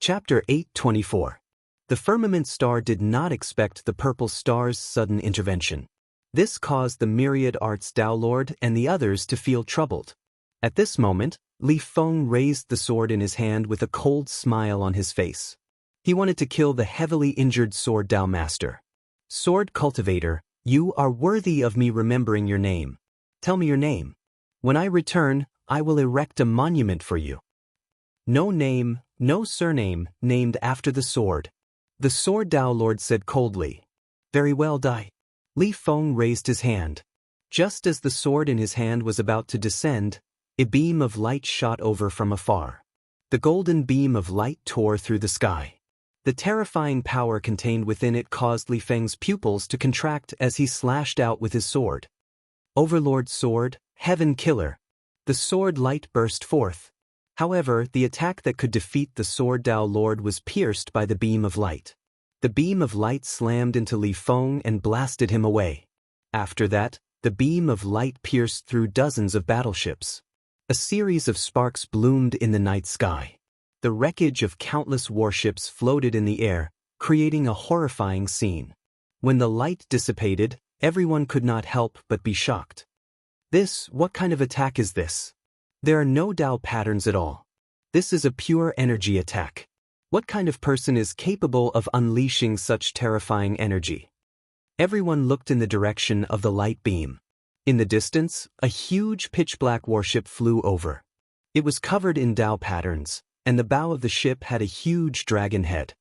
Chapter 8:24. The firmament star did not expect the purple star's sudden intervention. This caused the myriad arts Tao Lord and the others to feel troubled. At this moment, Li Feng raised the sword in his hand with a cold smile on his face. He wanted to kill the heavily injured sword Tao master. Sword cultivator, you are worthy of me remembering your name. Tell me your name. When I return, I will erect a monument for you. No name, no surname, named after the sword. The sword Tao Lord said coldly. Very well, Dai. Li Feng raised his hand. Just as the sword in his hand was about to descend, a beam of light shot over from afar. The golden beam of light tore through the sky. The terrifying power contained within it caused Li Feng's pupils to contract as he slashed out with his sword. Overlord sword, heaven killer. The sword light burst forth. However, the attack that could defeat the sword Tao Lord was pierced by the beam of light. The beam of light slammed into Li Feng and blasted him away. After that, the beam of light pierced through dozens of battleships. A series of sparks bloomed in the night sky. The wreckage of countless warships floated in the air, creating a horrifying scene. When the light dissipated, everyone could not help but be shocked. What kind of attack is this? There are no Tao patterns at all. This is a pure energy attack. What kind of person is capable of unleashing such terrifying energy? Everyone looked in the direction of the light beam. In the distance, a huge pitch-black warship flew over. It was covered in Tao patterns, and the bow of the ship had a huge dragon head.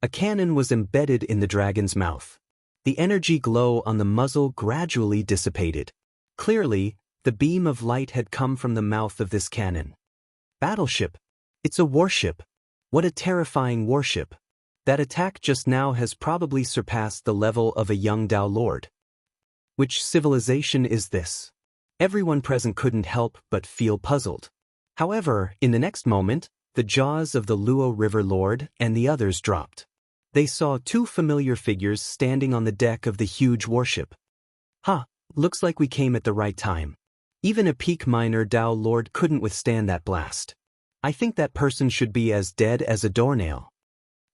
A cannon was embedded in the dragon's mouth. The energy glow on the muzzle gradually dissipated. Clearly, the beam of light had come from the mouth of this cannon. Battleship. It's a warship. What a terrifying warship. That attack just now has probably surpassed the level of a young Tao Lord. Which civilization is this? Everyone present couldn't help but feel puzzled. However, in the next moment, the jaws of the Luo River Lord and the others dropped. They saw two familiar figures standing on the deck of the huge warship. Looks like we came at the right time. Even a peak minor Tao Lord couldn't withstand that blast. I think that person should be as dead as a doornail.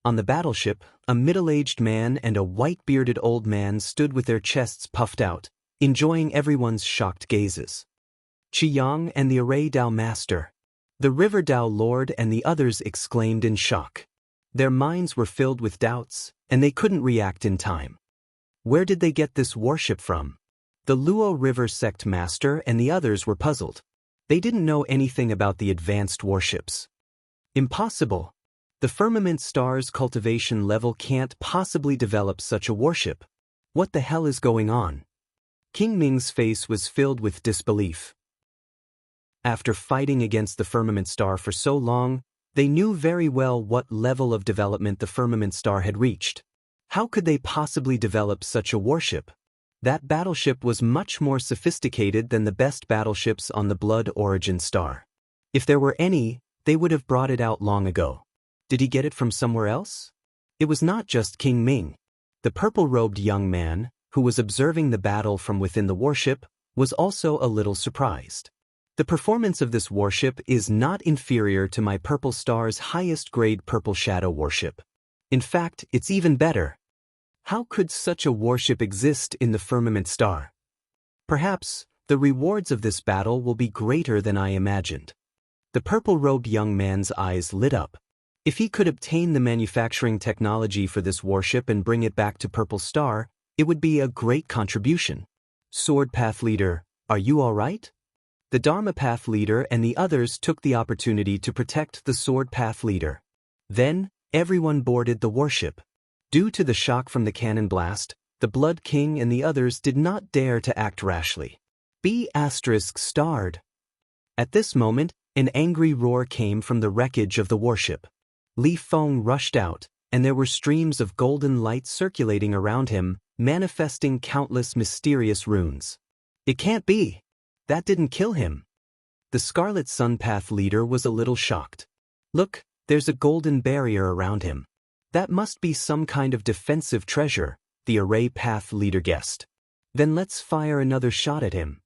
On the battleship, a middle-aged man and a white-bearded old man stood with their chests puffed out, enjoying everyone's shocked gazes. Qiyang and the Array Tao Master. The River Tao Lord and the others exclaimed in shock. Their minds were filled with doubts, and they couldn't react in time. Where did they get this warship from? The Luo River sect master and the others were puzzled. They didn't know anything about the advanced warships. Impossible. The firmament star's cultivation level can't possibly develop such a warship. What the hell is going on? King Ming's face was filled with disbelief. After fighting against the firmament star for so long, they knew very well what level of development the firmament star had reached. How could they possibly develop such a warship? That battleship was much more sophisticated than the best battleships on the Blood Origin star. If there were any, they would have brought it out long ago. Did he get it from somewhere else? It was not just King Ming. The purple-robed young man, who was observing the battle from within the warship, was also a little surprised. The performance of this warship is not inferior to my Purple Star's highest-grade Purple Shadow warship. In fact, it's even better. How could such a warship exist in the firmament star? Perhaps, the rewards of this battle will be greater than I imagined. The purple-robed young man's eyes lit up. If he could obtain the manufacturing technology for this warship and bring it back to Purple Star, it would be a great contribution. Sword Path Leader, are you all right? The Dharma Path Leader and the others took the opportunity to protect the Sword Path Leader. Then, everyone boarded the warship. Due to the shock from the cannon blast, the Blood King and the others did not dare to act rashly. B***starred. At this moment, an angry roar came from the wreckage of the warship. Li Feng rushed out, and there were streams of golden light circulating around him, manifesting countless mysterious runes. It can't be. That didn't kill him. The Scarlet Sun Path Leader was a little shocked. Look, there's a golden barrier around him. That must be some kind of defensive treasure, the Array Path Leader guessed. Then let's fire another shot at him.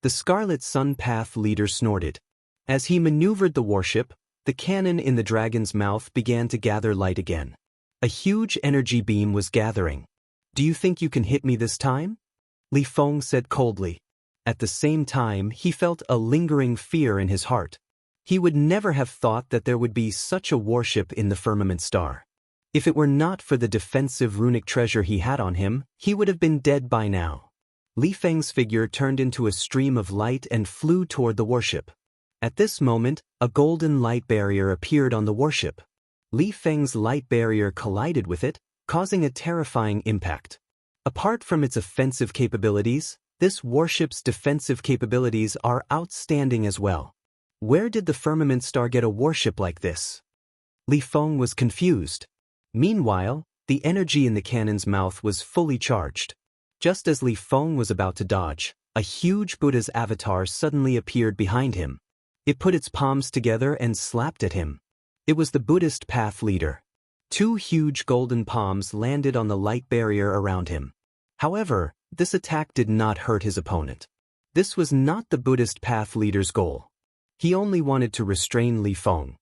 The Scarlet Sun Path Leader snorted. As he maneuvered the warship, The cannon in the dragon's mouth began to gather light again. A huge energy beam was gathering. "Do you think you can hit me this time?" Li Feng said coldly. At the same time, he felt a lingering fear in his heart. He would never have thought that there would be such a warship in the firmament star. If it were not for the defensive runic treasure he had on him, he would have been dead by now. Li Feng's figure turned into a stream of light and flew toward the warship. At this moment, a golden light barrier appeared on the warship. Li Feng's light barrier collided with it, causing a terrifying impact. Apart from its offensive capabilities, this warship's defensive capabilities are outstanding as well. Where did the firmament star get a warship like this? Li Feng was confused. Meanwhile, the energy in the cannon's mouth was fully charged. Just as Li Feng was about to dodge, a huge Buddha's avatar suddenly appeared behind him. It put its palms together and slapped at him. It was the Buddhist path leader. 2 huge golden palms landed on the light barrier around him. However, this attack did not hurt his opponent. This was not the Buddhist path leader's goal. He only wanted to restrain Li Feng.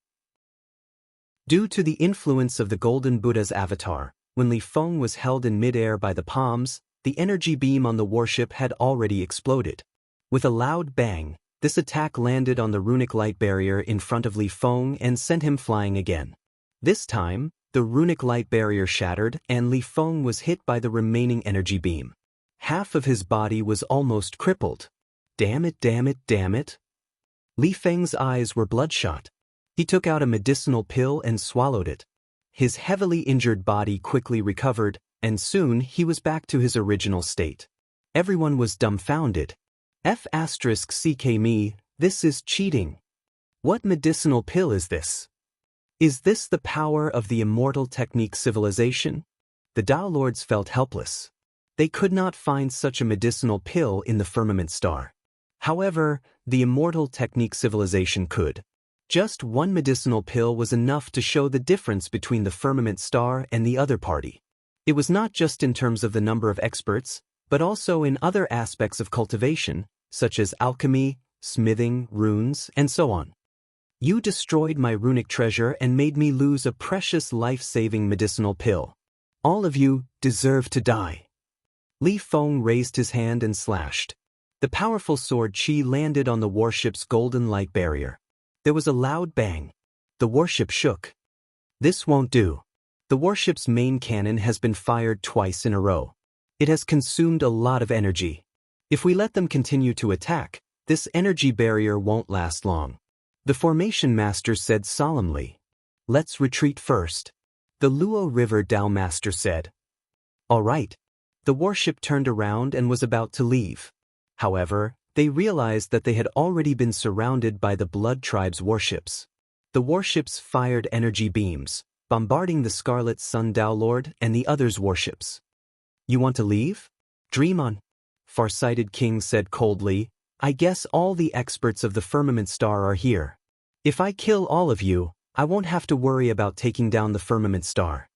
Due to the influence of the golden Buddha's avatar, when Li Feng was held in midair by the palms, the energy beam on the warship had already exploded. With a loud bang, this attack landed on the runic light barrier in front of Li Feng and sent him flying again. This time, the runic light barrier shattered and Li Feng was hit by the remaining energy beam. Half of his body was almost crippled. Damn it, damn it, damn it. Li Feng's eyes were bloodshot. He took out a medicinal pill and swallowed it. His heavily injured body quickly recovered, and soon he was back to his original state. Everyone was dumbfounded. F***ck me, this is cheating. What medicinal pill is this? Is this the power of the immortal technique civilization? The Tao Lords felt helpless. They could not find such a medicinal pill in the firmament star. However, the immortal technique civilization could. Just one medicinal pill was enough to show the difference between the firmament star and the other party. It was not just in terms of the number of experts, but also in other aspects of cultivation, such as alchemy, smithing, runes, and so on. You destroyed my runic treasure and made me lose a precious life-saving medicinal pill. All of you deserve to die. Li Feng raised his hand and slashed. The powerful sword Qi landed on the warship's golden light barrier. There was a loud bang. The warship shook. This won't do. The warship's main cannon has been fired twice in a row. It has consumed a lot of energy. If we let them continue to attack, this energy barrier won't last long. The formation master said solemnly. Let's retreat first. The Luo River Tao master said. All right. The warship turned around and was about to leave. However, they realized that they had already been surrounded by the Blood Tribe's warships. The warships fired energy beams, bombarding the Scarlet Sun Tao Lord and the others' warships. You want to leave? Dream on. Farsighted King said coldly, I guess all the experts of the Firmament Star are here. If I kill all of you, I won't have to worry about taking down the Firmament Star.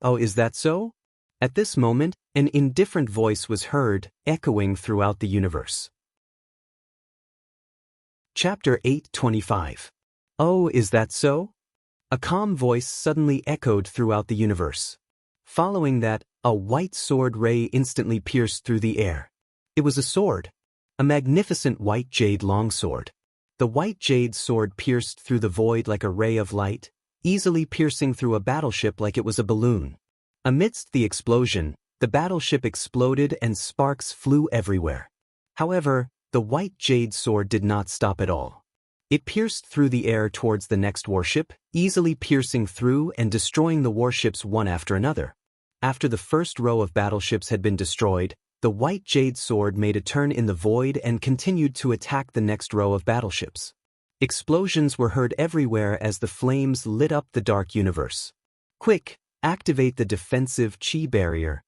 Oh, is that so? At this moment, an indifferent voice was heard, echoing throughout the universe. Chapter 825. Oh, is that so? A calm voice suddenly echoed throughout the universe. Following that, a white sword ray instantly pierced through the air. It was a sword. A magnificent white jade longsword. The white jade sword pierced through the void like a ray of light, easily piercing through a battleship like it was a balloon. Amidst the explosion, the battleship exploded and sparks flew everywhere. However, the white jade sword did not stop at all. It pierced through the air towards the next warship, easily piercing through and destroying the warships one after another. After the first row of battleships had been destroyed, the white jade sword made a turn in the void and continued to attack the next row of battleships. Explosions were heard everywhere as the flames lit up the dark universe. Quick, activate the defensive Qi barrier.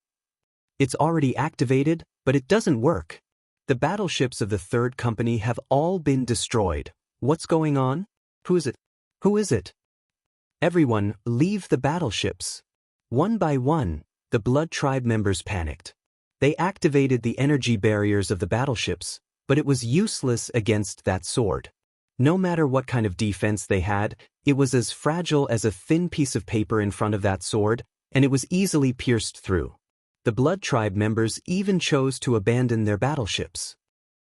It's already activated, but it doesn't work. The battleships of the third company have all been destroyed. What's going on? Who is it? Who is it? Everyone, leave the battleships. One by one, the Blood Tribe members panicked. They activated the energy barriers of the battleships, but it was useless against that sword. No matter what kind of defense they had, it was as fragile as a thin piece of paper in front of that sword, and it was easily pierced through. The Blood Tribe members even chose to abandon their battleships.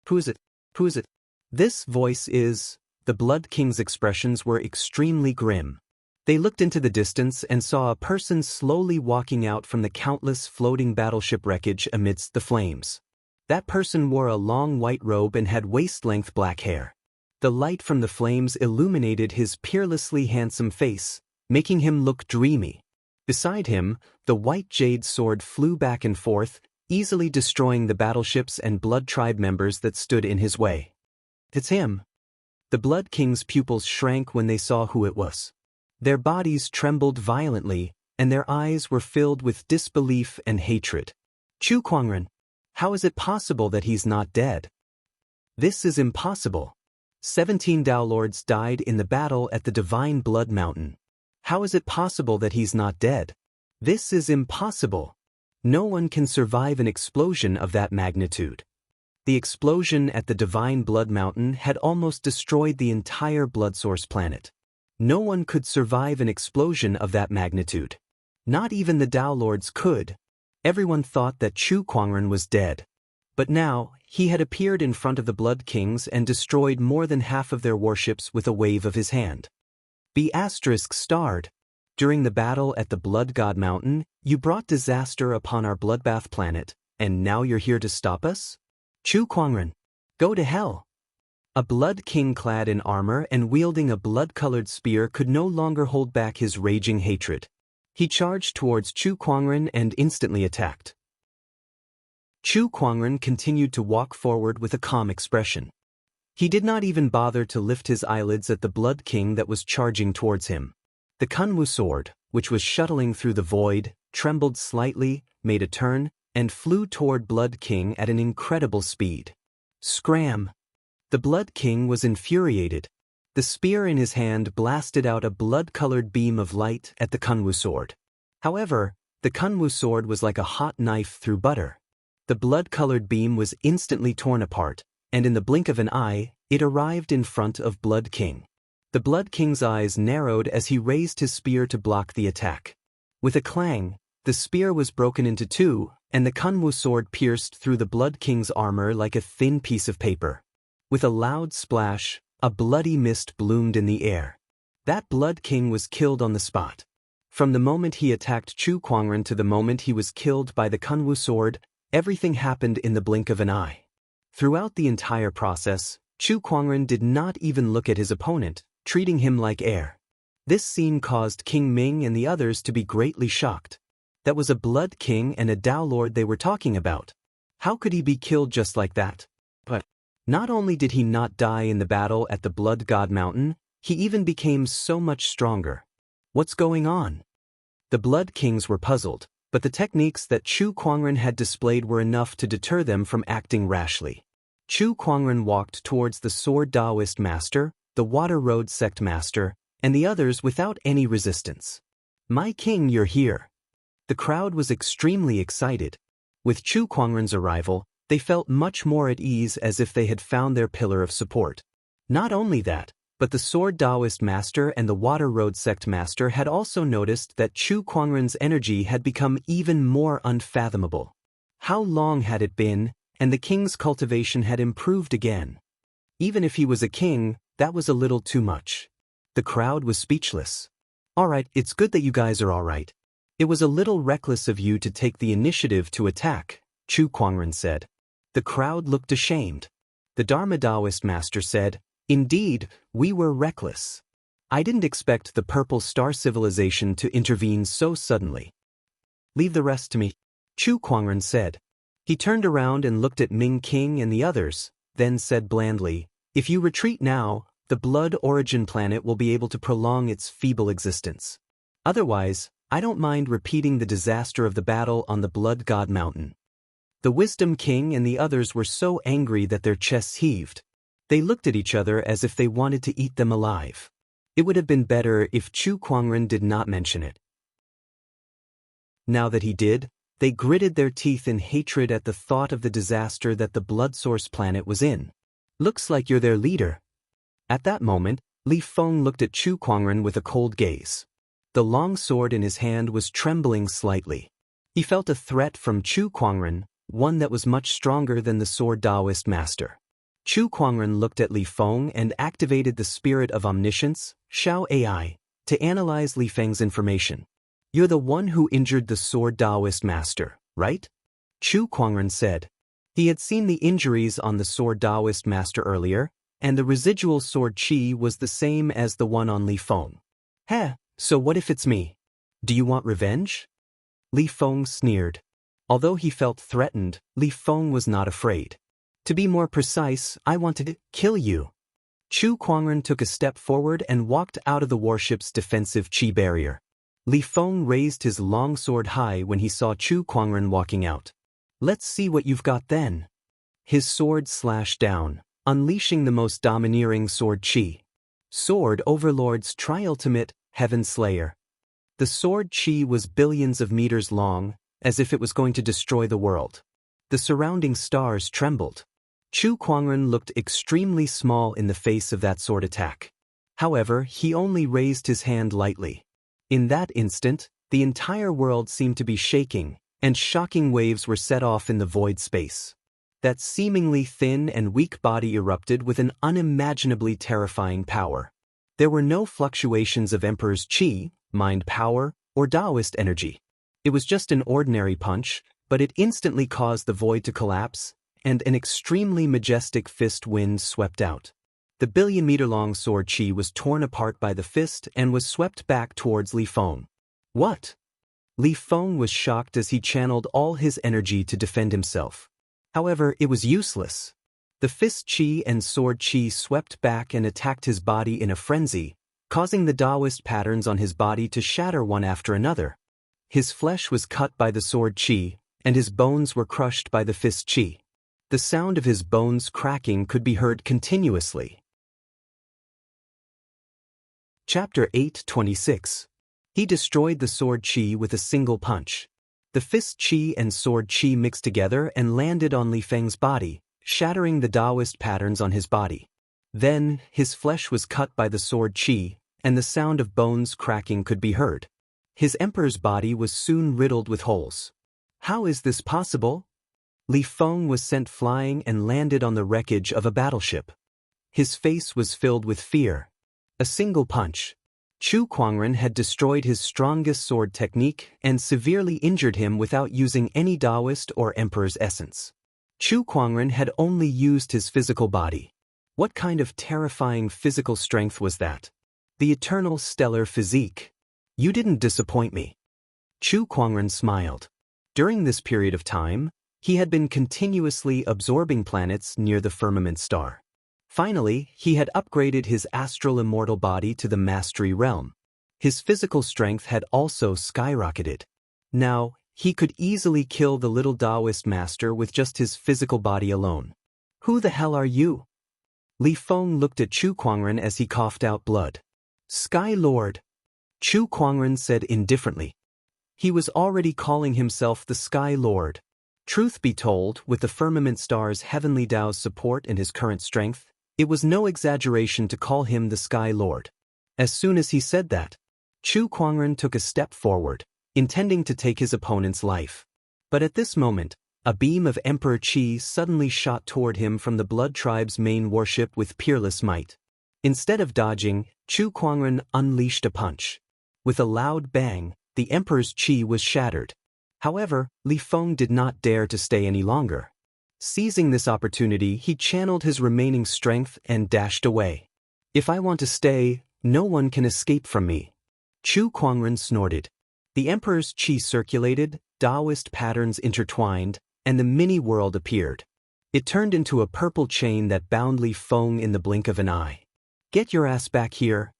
Who is it? Who is it? This voice is... The Blood King's expressions were extremely grim. They looked into the distance and saw a person slowly walking out from the countless floating battleship wreckage amidst the flames. That person wore a long white robe and had waist-length black hair. The light from the flames illuminated his peerlessly handsome face, making him look dreamy. Beside him, the white jade sword flew back and forth, easily destroying the battleships and Blood Tribe members that stood in his way. It's him. The Blood King's pupils shrank when they saw who it was. Their bodies trembled violently, and their eyes were filled with disbelief and hatred. Chu Kuangren, how is it possible that he's not dead? This is impossible. 17 Dao Lords died in the battle at the Divine Blood Mountain. How is it possible that he's not dead? This is impossible. No one can survive an explosion of that magnitude. The explosion at the Divine Blood Mountain had almost destroyed the entire blood source planet. No one could survive an explosion of that magnitude. Not even the Dao Lords could. Everyone thought that Chu Kuangren was dead. But now, he had appeared in front of the Blood Kings and destroyed more than half of their warships with a wave of his hand. ****. During the battle at the Blood God Mountain, you brought disaster upon our bloodbath planet, and now you're here to stop us? Chu Kuangren, go to hell! A Blood King clad in armor and wielding a blood-colored spear could no longer hold back his raging hatred. He charged towards Chu Kuangren and instantly attacked. Chu Kuangren continued to walk forward with a calm expression. He did not even bother to lift his eyelids at the Blood King that was charging towards him. The Kunwu sword, which was shuttling through the void, trembled slightly, made a turn, and flew toward Blood King at an incredible speed. Scram! The Blood King was infuriated. The spear in his hand blasted out a blood-colored beam of light at the Kunwu sword. However, the Kunwu sword was like a hot knife through butter. The blood-colored beam was instantly torn apart, and in the blink of an eye, it arrived in front of Blood King. The Blood King's eyes narrowed as he raised his spear to block the attack. With a clang, the spear was broken into two, and the Kunwu sword pierced through the Blood King's armor like a thin piece of paper. With a loud splash, a bloody mist bloomed in the air. That Blood King was killed on the spot. From the moment he attacked Chu Kuangren to the moment he was killed by the Kunwu sword, everything happened in the blink of an eye. Throughout the entire process, Chu Kuangren did not even look at his opponent, treating him like air. This scene caused King Ming and the others to be greatly shocked. That was a Blood King and a Dao Lord they were talking about. How could he be killed just like that? But not only did he not die in the battle at the Blood God Mountain, he even became so much stronger. What's going on? The Blood Kings were puzzled, but the techniques that Chu Kuangren had displayed were enough to deter them from acting rashly. Chu Kuangren walked towards the Sword Daoist Master, the Water Road Sect Master, and the others without any resistance. "My king, you're here." The crowd was extremely excited. With Chu Kuangren's arrival, they felt much more at ease, as if they had found their pillar of support. Not only that, but the Sword Daoist Master and the Water Road Sect Master had also noticed that Chu Kuangren's energy had become even more unfathomable. How long had it been, and the king's cultivation had improved again? Even if he was a king, that was a little too much. The crowd was speechless. "Alright, it's good that you guys are alright. It was a little reckless of you to take the initiative to attack," Chu Kuangren said. The crowd looked ashamed. The Dharma Daoist Master said, "Indeed, we were reckless. I didn't expect the Purple Star Civilization to intervene so suddenly." "Leave the rest to me," Chu Kuangren said. He turned around and looked at Ming King and the others, then said blandly, "If you retreat now, the Blood Origin planet will be able to prolong its feeble existence. Otherwise, I don't mind repeating the disaster of the battle on the Blood God Mountain." The Wisdom King and the others were so angry that their chests heaved. They looked at each other as if they wanted to eat them alive. It would have been better if Chu Kuangren did not mention it. Now that he did, they gritted their teeth in hatred at the thought of the disaster that the Blood Source planet was in. "Looks like you're their leader." At that moment, Li Feng looked at Chu Kuangren with a cold gaze. The long sword in his hand was trembling slightly. He felt a threat from Chu Kuangren, one that was much stronger than the sword Taoist master. Chu Kuangren looked at Li Feng and activated the spirit of omniscience, Xiao AI, to analyze Li Feng's information. "You're the one who injured the sword Taoist master, right?" Chu Kuangren said. He had seen the injuries on the sword Taoist master earlier, and the residual sword qi was the same as the one on Li Feng. "Heh, so what if it's me? Do you want revenge?" Li Feng sneered. Although he felt threatened, Li Feng was not afraid. "To be more precise, I wanted to kill you." Chu Kuangren took a step forward and walked out of the warship's defensive qi barrier. Li Feng raised his long sword high when he saw Chu Kuangren walking out. "Let's see what you've got then." His sword slashed down, unleashing the most domineering sword qi. Sword Overlord's Triultimate, Heaven Slayer. The sword qi was billions of meters long, as if it was going to destroy the world. The surrounding stars trembled. Chu Kuangren looked extremely small in the face of that sword attack. However, he only raised his hand lightly. In that instant, the entire world seemed to be shaking, and shocking waves were set off in the void space. That seemingly thin and weak body erupted with an unimaginably terrifying power. There were no fluctuations of Emperor's qi, mind power, or Taoist energy. It was just an ordinary punch, but it instantly caused the void to collapse, and an extremely majestic fist wind swept out. The billion-meter-long sword qi was torn apart by the fist and was swept back towards Li Feng. "What?" Li Feng was shocked as he channeled all his energy to defend himself. However, it was useless. The fist qi and sword qi swept back and attacked his body in a frenzy, causing the Taoist patterns on his body to shatter one after another. His flesh was cut by the sword qi, and his bones were crushed by the fist qi. The sound of his bones cracking could be heard continuously. Chapter 8:26. He destroyed the sword qi with a single punch. The fist qi and sword qi mixed together and landed on Li Feng's body, shattering the Taoist patterns on his body. Then, his flesh was cut by the sword qi, and the sound of bones cracking could be heard. His emperor's body was soon riddled with holes. "How is this possible?" Li Feng was sent flying and landed on the wreckage of a battleship. His face was filled with fear. A single punch. Chu Kuangren had destroyed his strongest sword technique and severely injured him without using any Taoist or Emperor's essence. Chu Kuangren had only used his physical body. What kind of terrifying physical strength was that? The eternal stellar physique. "You didn't disappoint me." Chu Kuangren smiled. During this period of time, he had been continuously absorbing planets near the firmament star. Finally, he had upgraded his astral immortal body to the mastery realm. His physical strength had also skyrocketed. Now, he could easily kill the little Taoist master with just his physical body alone. "Who the hell are you?" Li Feng looked at Chu Kuangren as he coughed out blood. "Sky Lord." Chu Kuangren said indifferently. He was already calling himself the Sky Lord. Truth be told, with the firmament star's heavenly Tao's support and his current strength, it was no exaggeration to call him the Sky Lord. As soon as he said that, Chu Kuangren took a step forward, intending to take his opponent's life. But at this moment, a beam of Emperor Qi suddenly shot toward him from the Blood Tribe's main warship with peerless might. Instead of dodging, Chu Kuangren unleashed a punch. With a loud bang, the Emperor's Qi was shattered. However, Li Feng did not dare to stay any longer. Seizing this opportunity, he channeled his remaining strength and dashed away. "If I want to stay, no one can escape from me." Chu Kuangren snorted. The Emperor's qi circulated, Taoist patterns intertwined, and the mini-world appeared. It turned into a purple chain that bound Li Feng in the blink of an eye. "Get your ass back here."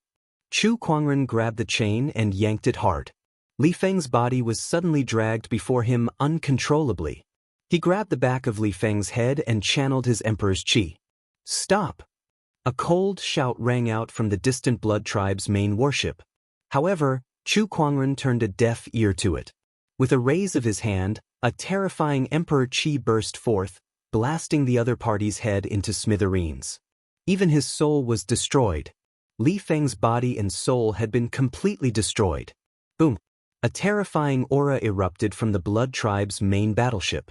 Chu Kuangren grabbed the chain and yanked it hard. Li Feng's body was suddenly dragged before him uncontrollably. He grabbed the back of Li Feng's head and channeled his Emperor's qi. "Stop!" A cold shout rang out from the distant Blood Tribe's main warship. However, Chu Kuangren turned a deaf ear to it. With a raise of his hand, a terrifying Emperor qi burst forth, blasting the other party's head into smithereens. Even his soul was destroyed. Li Feng's body and soul had been completely destroyed. Boom! A terrifying aura erupted from the Blood Tribe's main battleship.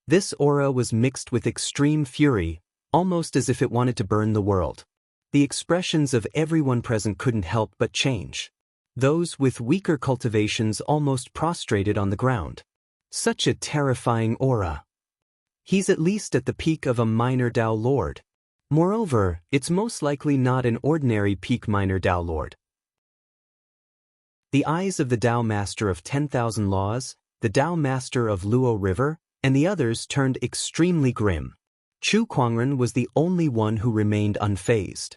This aura was mixed with extreme fury, almost as if it wanted to burn the world. The expressions of everyone present couldn't help but change. Those with weaker cultivations almost prostrated on the ground. Such a terrifying aura. He's at least at the peak of a minor Dao Lord. Moreover, it's most likely not an ordinary peak minor Dao Lord. The eyes of the Dao Master of 10,000 Laws, the Dao Master of Luo River, and the others turned extremely grim. Chu Kuangren was the only one who remained unfazed.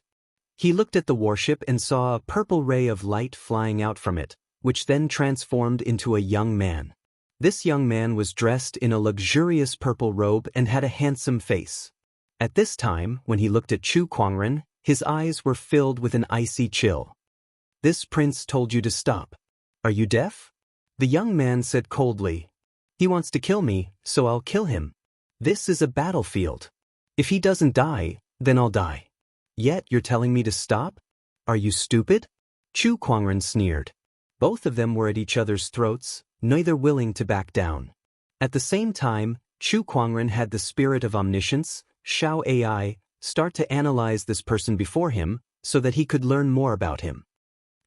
He looked at the warship and saw a purple ray of light flying out from it, which then transformed into a young man. This young man was dressed in a luxurious purple robe and had a handsome face. At this time, when he looked at Chu Kuangren, his eyes were filled with an icy chill. "This prince told you to stop. Are you deaf?" The young man said coldly. "He wants to kill me, so I'll kill him. This is a battlefield. If he doesn't die, then I'll die. Yet you're telling me to stop? Are you stupid?" Chu Kuangren sneered. Both of them were at each other's throats, neither willing to back down. At the same time, Chu Kuangren had the spirit of omniscience, Shao AI, start to analyze this person before him, so that he could learn more about him.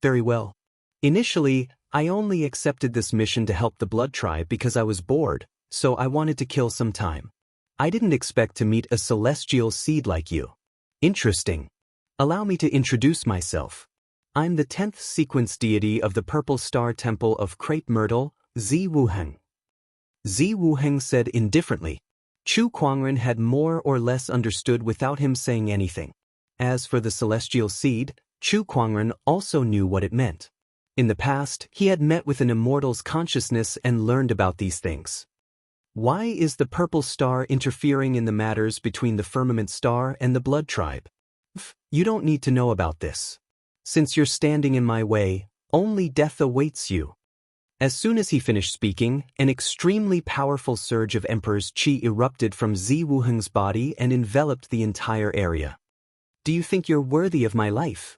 Very well. Initially, I only accepted this mission to help the Blood Tribe because I was bored, so I wanted to kill some time. I didn't expect to meet a celestial seed like you. Interesting. Allow me to introduce myself. I'm the 10th sequence deity of the Purple Star Temple of Crepe Myrtle, Zi Wuheng. Zi Wuheng said indifferently. Chu Kuangren had more or less understood without him saying anything. As for the celestial seed, Chu Kuangren also knew what it meant. In the past, he had met with an immortal's consciousness and learned about these things. Why is the Purple Star interfering in the matters between the Firmament Star and the Blood Tribe? You don't need to know about this. Since you're standing in my way, only death awaits you. As soon as he finished speaking, an extremely powerful surge of Emperor's Qi erupted from Zi Wuheng's body and enveloped the entire area. Do you think you're worthy of my life?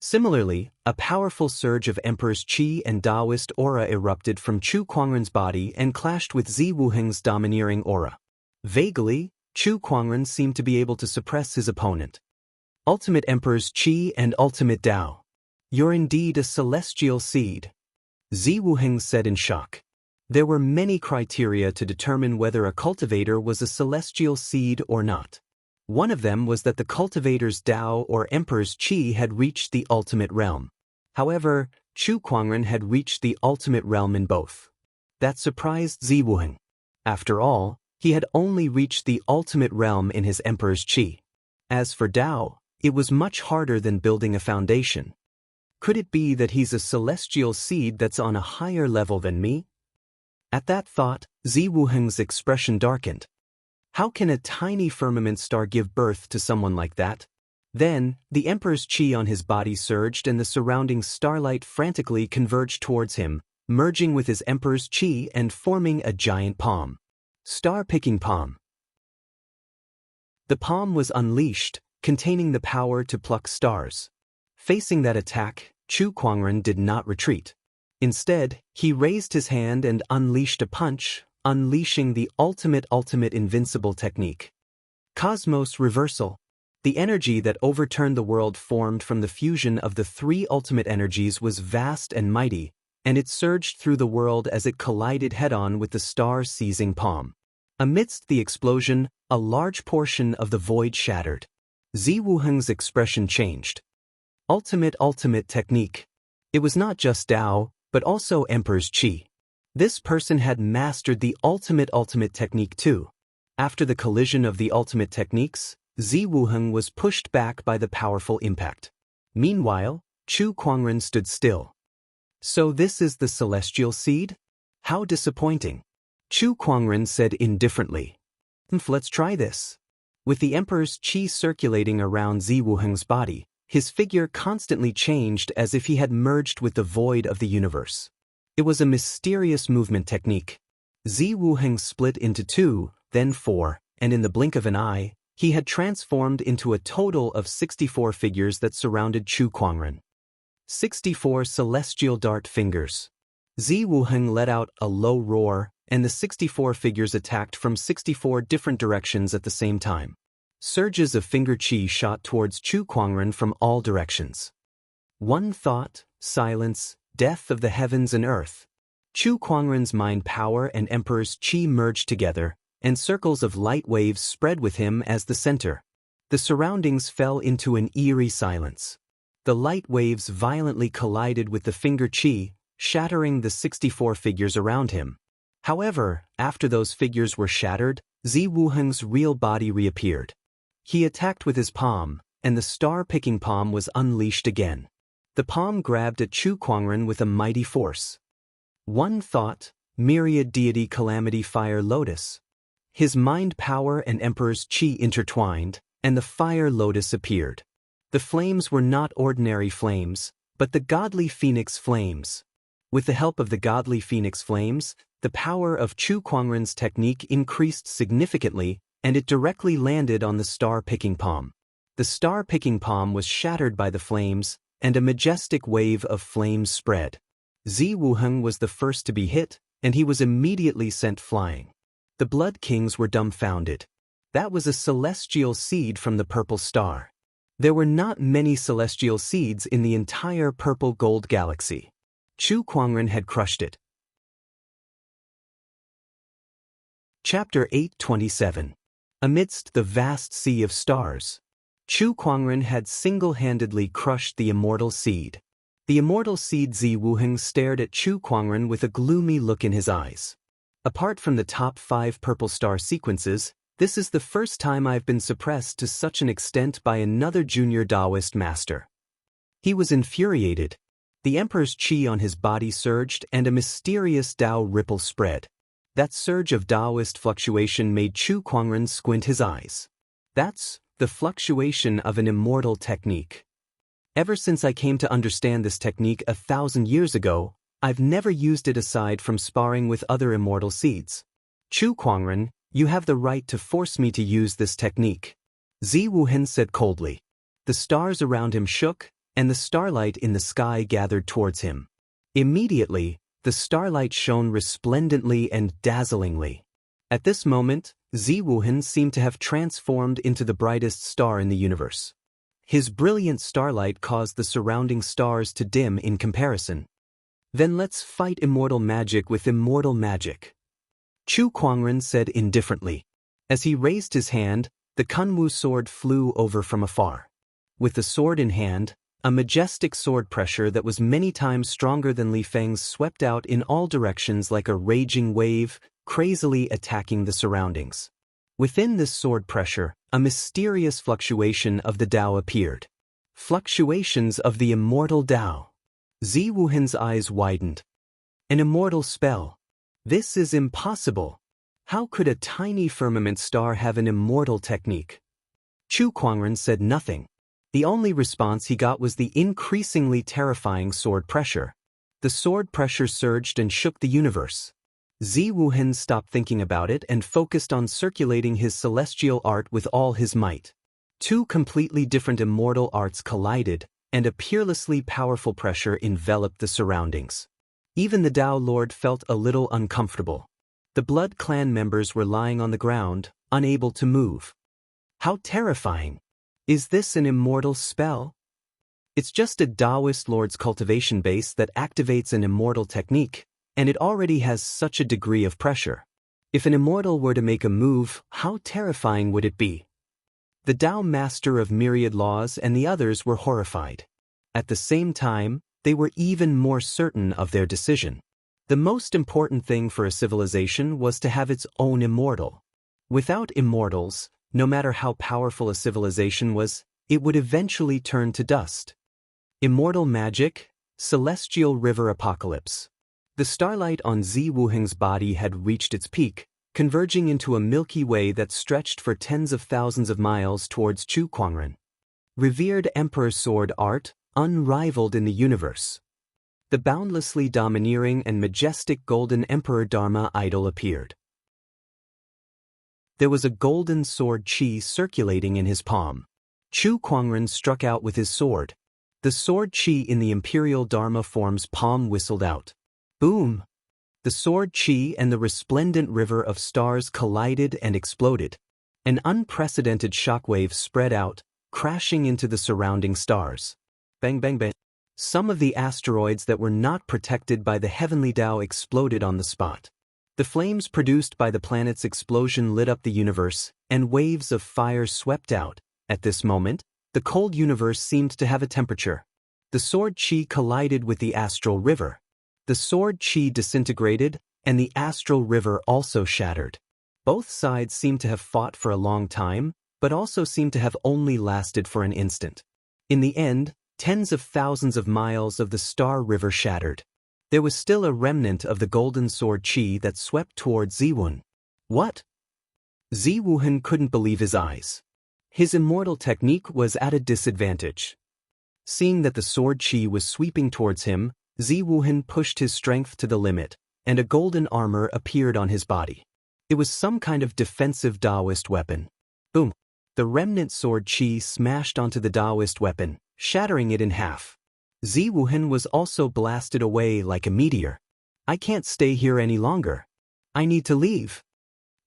Similarly, a powerful surge of Emperor's Qi and Taoist aura erupted from Chu Kuangren's body and clashed with Zi Wuheng's domineering aura. Vaguely, Chu Kuangren seemed to be able to suppress his opponent. Ultimate Emperor's Qi and Ultimate Dao. You're indeed a celestial seed. Zi Wuheng said in shock. There were many criteria to determine whether a cultivator was a celestial seed or not. One of them was that the cultivator's Dao or Emperor's Qi had reached the ultimate realm. However, Chu Kuangren had reached the ultimate realm in both. That surprised Zi Wuheng. After all, he had only reached the ultimate realm in his Emperor's Qi. As for Dao, it was much harder than building a foundation. Could it be that he's a celestial seed that's on a higher level than me? At that thought, Zi Wuheng's expression darkened. How can a tiny firmament star give birth to someone like that? Then, the Emperor's Qi on his body surged and the surrounding starlight frantically converged towards him, merging with his Emperor's Qi and forming a giant palm. Star-picking palm. The palm was unleashed, containing the power to pluck stars. Facing that attack, Chu Kuangren did not retreat. Instead, he raised his hand and unleashed a punch, unleashing the ultimate invincible technique. Cosmos Reversal. The energy that overturned the world formed from the fusion of the three ultimate energies was vast and mighty, and it surged through the world as it collided head-on with the star-seizing palm. Amidst the explosion, a large portion of the void shattered. Zi Wuheng's expression changed. Ultimate technique. It was not just Dao, but also Emperor's Qi. This person had mastered the ultimate technique too. After the collision of the ultimate techniques, Zi Wuheng was pushed back by the powerful impact. Meanwhile, Chu Kuangren stood still. So this is the celestial seed? How disappointing. Chu Kuangren said indifferently. Let's try this. With the Emperor's Qi circulating around Zi Wuheng's body, his figure constantly changed as if he had merged with the void of the universe. It was a mysterious movement technique. Zi Wuheng split into 2, then 4, and in the blink of an eye, He had transformed into a total of 64 figures that surrounded Chu Kuangren. 64 celestial dart fingers. Zi Wuheng let out a low roar, and the 64 figures attacked from 64 different directions at the same time. Surges of finger qi shot towards Chu Kuangren from all directions. One thought, silence, death of the heavens and earth. Chu Kuangren's mind power and Emperor's qi merged together, and circles of light waves spread with him as the center. The surroundings fell into an eerie silence. The light waves violently collided with the finger qi, shattering the 64 figures around him. However, after those figures were shattered, Zi Wuheng's real body reappeared. He attacked with his palm, and the star-picking palm was unleashed again. The palm grabbed at Chu Kuangren with a mighty force. One thought, myriad deity calamity fire lotus. His mind power and Emperor's qi intertwined, and the fire lotus appeared. The flames were not ordinary flames, but the godly phoenix flames. With the help of the godly phoenix flames, the power of Chu Kuangren's technique increased significantly, and it directly landed on the star-picking palm. The star-picking palm was shattered by the flames, and a majestic wave of flames spread. Zi Wuheng was the first to be hit, and he was immediately sent flying. The Blood Kings were dumbfounded. That was a celestial seed from the purple star. There were not many celestial seeds in the entire purple gold galaxy. Chu Kuangren had crushed it. Chapter 827. Amidst the vast sea of stars, Chu Kuangren had single-handedly crushed the immortal seed. The immortal seed Zi Wuheng stared at Chu Kuangren with a gloomy look in his eyes. Apart from the top 5 purple star sequences, this is the first time I've been suppressed to such an extent by another junior Taoist master. He was infuriated. The Emperor's qi on his body surged and a mysterious Tao ripple spread. That surge of Taoist fluctuation made Chu Kuangren squint his eyes. That's the fluctuation of an immortal technique. Ever since I came to understand this technique 1,000 years ago, I've never used it aside from sparring with other immortal seeds. Chu Kuangren, you have the right to force me to use this technique. Zi Wuheng said coldly. The stars around him shook, and the starlight in the sky gathered towards him. Immediately, the starlight shone resplendently and dazzlingly. At this moment, Zi Wuheng seemed to have transformed into the brightest star in the universe. His brilliant starlight caused the surrounding stars to dim in comparison. Then let's fight immortal magic with immortal magic. Chu Kuangren said indifferently. As he raised his hand, the Kunwu sword flew over from afar. With the sword in hand, a majestic sword pressure that was many times stronger than Li Feng's swept out in all directions like a raging wave, crazily attacking the surroundings. Within this sword pressure, a mysterious fluctuation of the Tao appeared. Fluctuations of the immortal Tao. Zi Wuhen's eyes widened. An immortal spell. This is impossible. How could a tiny firmament star have an immortal technique? Chu Kuangren said nothing. The only response he got was the increasingly terrifying sword pressure. The sword pressure surged and shook the universe. Zi Wuheng stopped thinking about it and focused on circulating his celestial art with all his might. Two completely different immortal arts collided, and a peerlessly powerful pressure enveloped the surroundings. Even the Tao Lord felt a little uncomfortable. The Blood Clan members were lying on the ground, unable to move. How terrifying! Is this an immortal spell? It's just a Taoist Lord's cultivation base that activates an immortal technique, and it already has such a degree of pressure. If an immortal were to make a move, how terrifying would it be? The Tao Master of Myriad Laws and the others were horrified. At the same time, they were even more certain of their decision. The most important thing for a civilization was to have its own immortal. Without immortals, no matter how powerful a civilization was, it would eventually turn to dust. Immortal magic, celestial river apocalypse. The starlight on Zi Wuheng's body had reached its peak, converging into a Milky Way that stretched for tens of thousands of miles towards Chu Kuangren. Revered Emperor Sword art, unrivaled in the universe. The boundlessly domineering and majestic golden Emperor Dharma idol appeared. There was a golden sword chi circulating in his palm. Chu Kuangren struck out with his sword. The sword chi in the Imperial Dharma form's palm whistled out. Boom! The sword chi and the resplendent river of stars collided and exploded. An unprecedented shockwave spread out, crashing into the surrounding stars. Bang bang bang. Some of the asteroids that were not protected by the heavenly Tao exploded on the spot. The flames produced by the planet's explosion lit up the universe, and waves of fire swept out. At this moment, the cold universe seemed to have a temperature. The sword chi collided with the astral river. The sword chi disintegrated, and the astral river also shattered. Both sides seemed to have fought for a long time, but also seemed to have only lasted for an instant. In the end, tens of thousands of miles of the Star River shattered. There was still a remnant of the golden sword chi that swept toward Ziwun. What? Ziwuhan couldn't believe his eyes. His immortal technique was at a disadvantage. Seeing that the sword chi was sweeping towards him, Ziwuhan pushed his strength to the limit, and a golden armor appeared on his body. It was some kind of defensive Taoist weapon. Boom! The remnant sword chi smashed onto the Taoist weapon, shattering it in half. Ziwuhan was also blasted away like a meteor. I can't stay here any longer. I need to leave.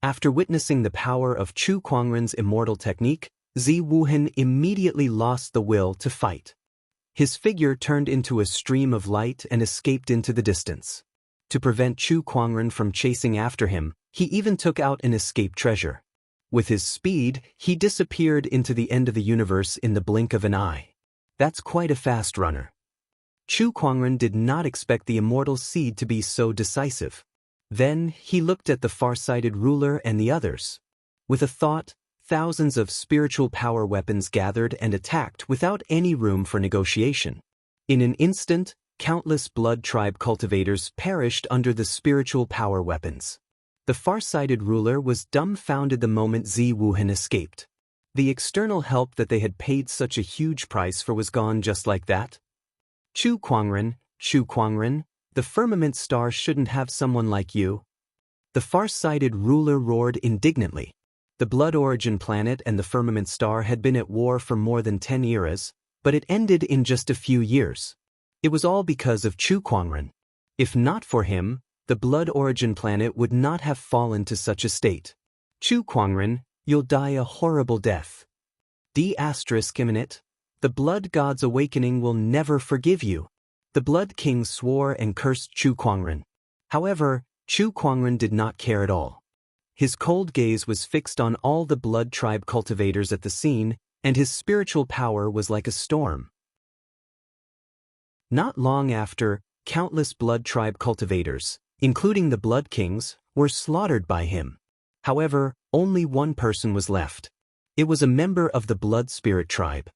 After witnessing the power of Chu Kuangren's immortal technique, Ziwuhan immediately lost the will to fight. His figure turned into a stream of light and escaped into the distance. To prevent Chu Kuangren from chasing after him, he even took out an escape treasure. With his speed, he disappeared into the end of the universe in the blink of an eye. That's quite a fast runner. Chu Kuangren did not expect the immortal seed to be so decisive. Then, he looked at the far-sighted ruler and the others. With a thought, thousands of spiritual power weapons gathered and attacked without any room for negotiation. In an instant, countless blood tribe cultivators perished under the spiritual power weapons. The far-sighted ruler was dumbfounded the moment Ziwuhan escaped. The external help that they had paid such a huge price for was gone just like that. Chu Kuangren, the firmament star shouldn't have someone like you. The far-sighted ruler roared indignantly. The Blood Origin planet and the firmament star had been at war for more than 10 eras, but it ended in just a few years. It was all because of Chu Kuangren. If not for him, the Blood Origin planet would not have fallen to such a state. Chu Kuangren, you'll die a horrible death. D***, the Blood God's awakening will never forgive you. The Blood King swore and cursed Chu Kuangren. However, Chu Kuangren did not care at all. His cold gaze was fixed on all the blood tribe cultivators at the scene, and his spiritual power was like a storm. Not long after, countless blood tribe cultivators, including the Blood Kings, were slaughtered by him. However, only one person was left. It was a member of the Blood Spirit tribe.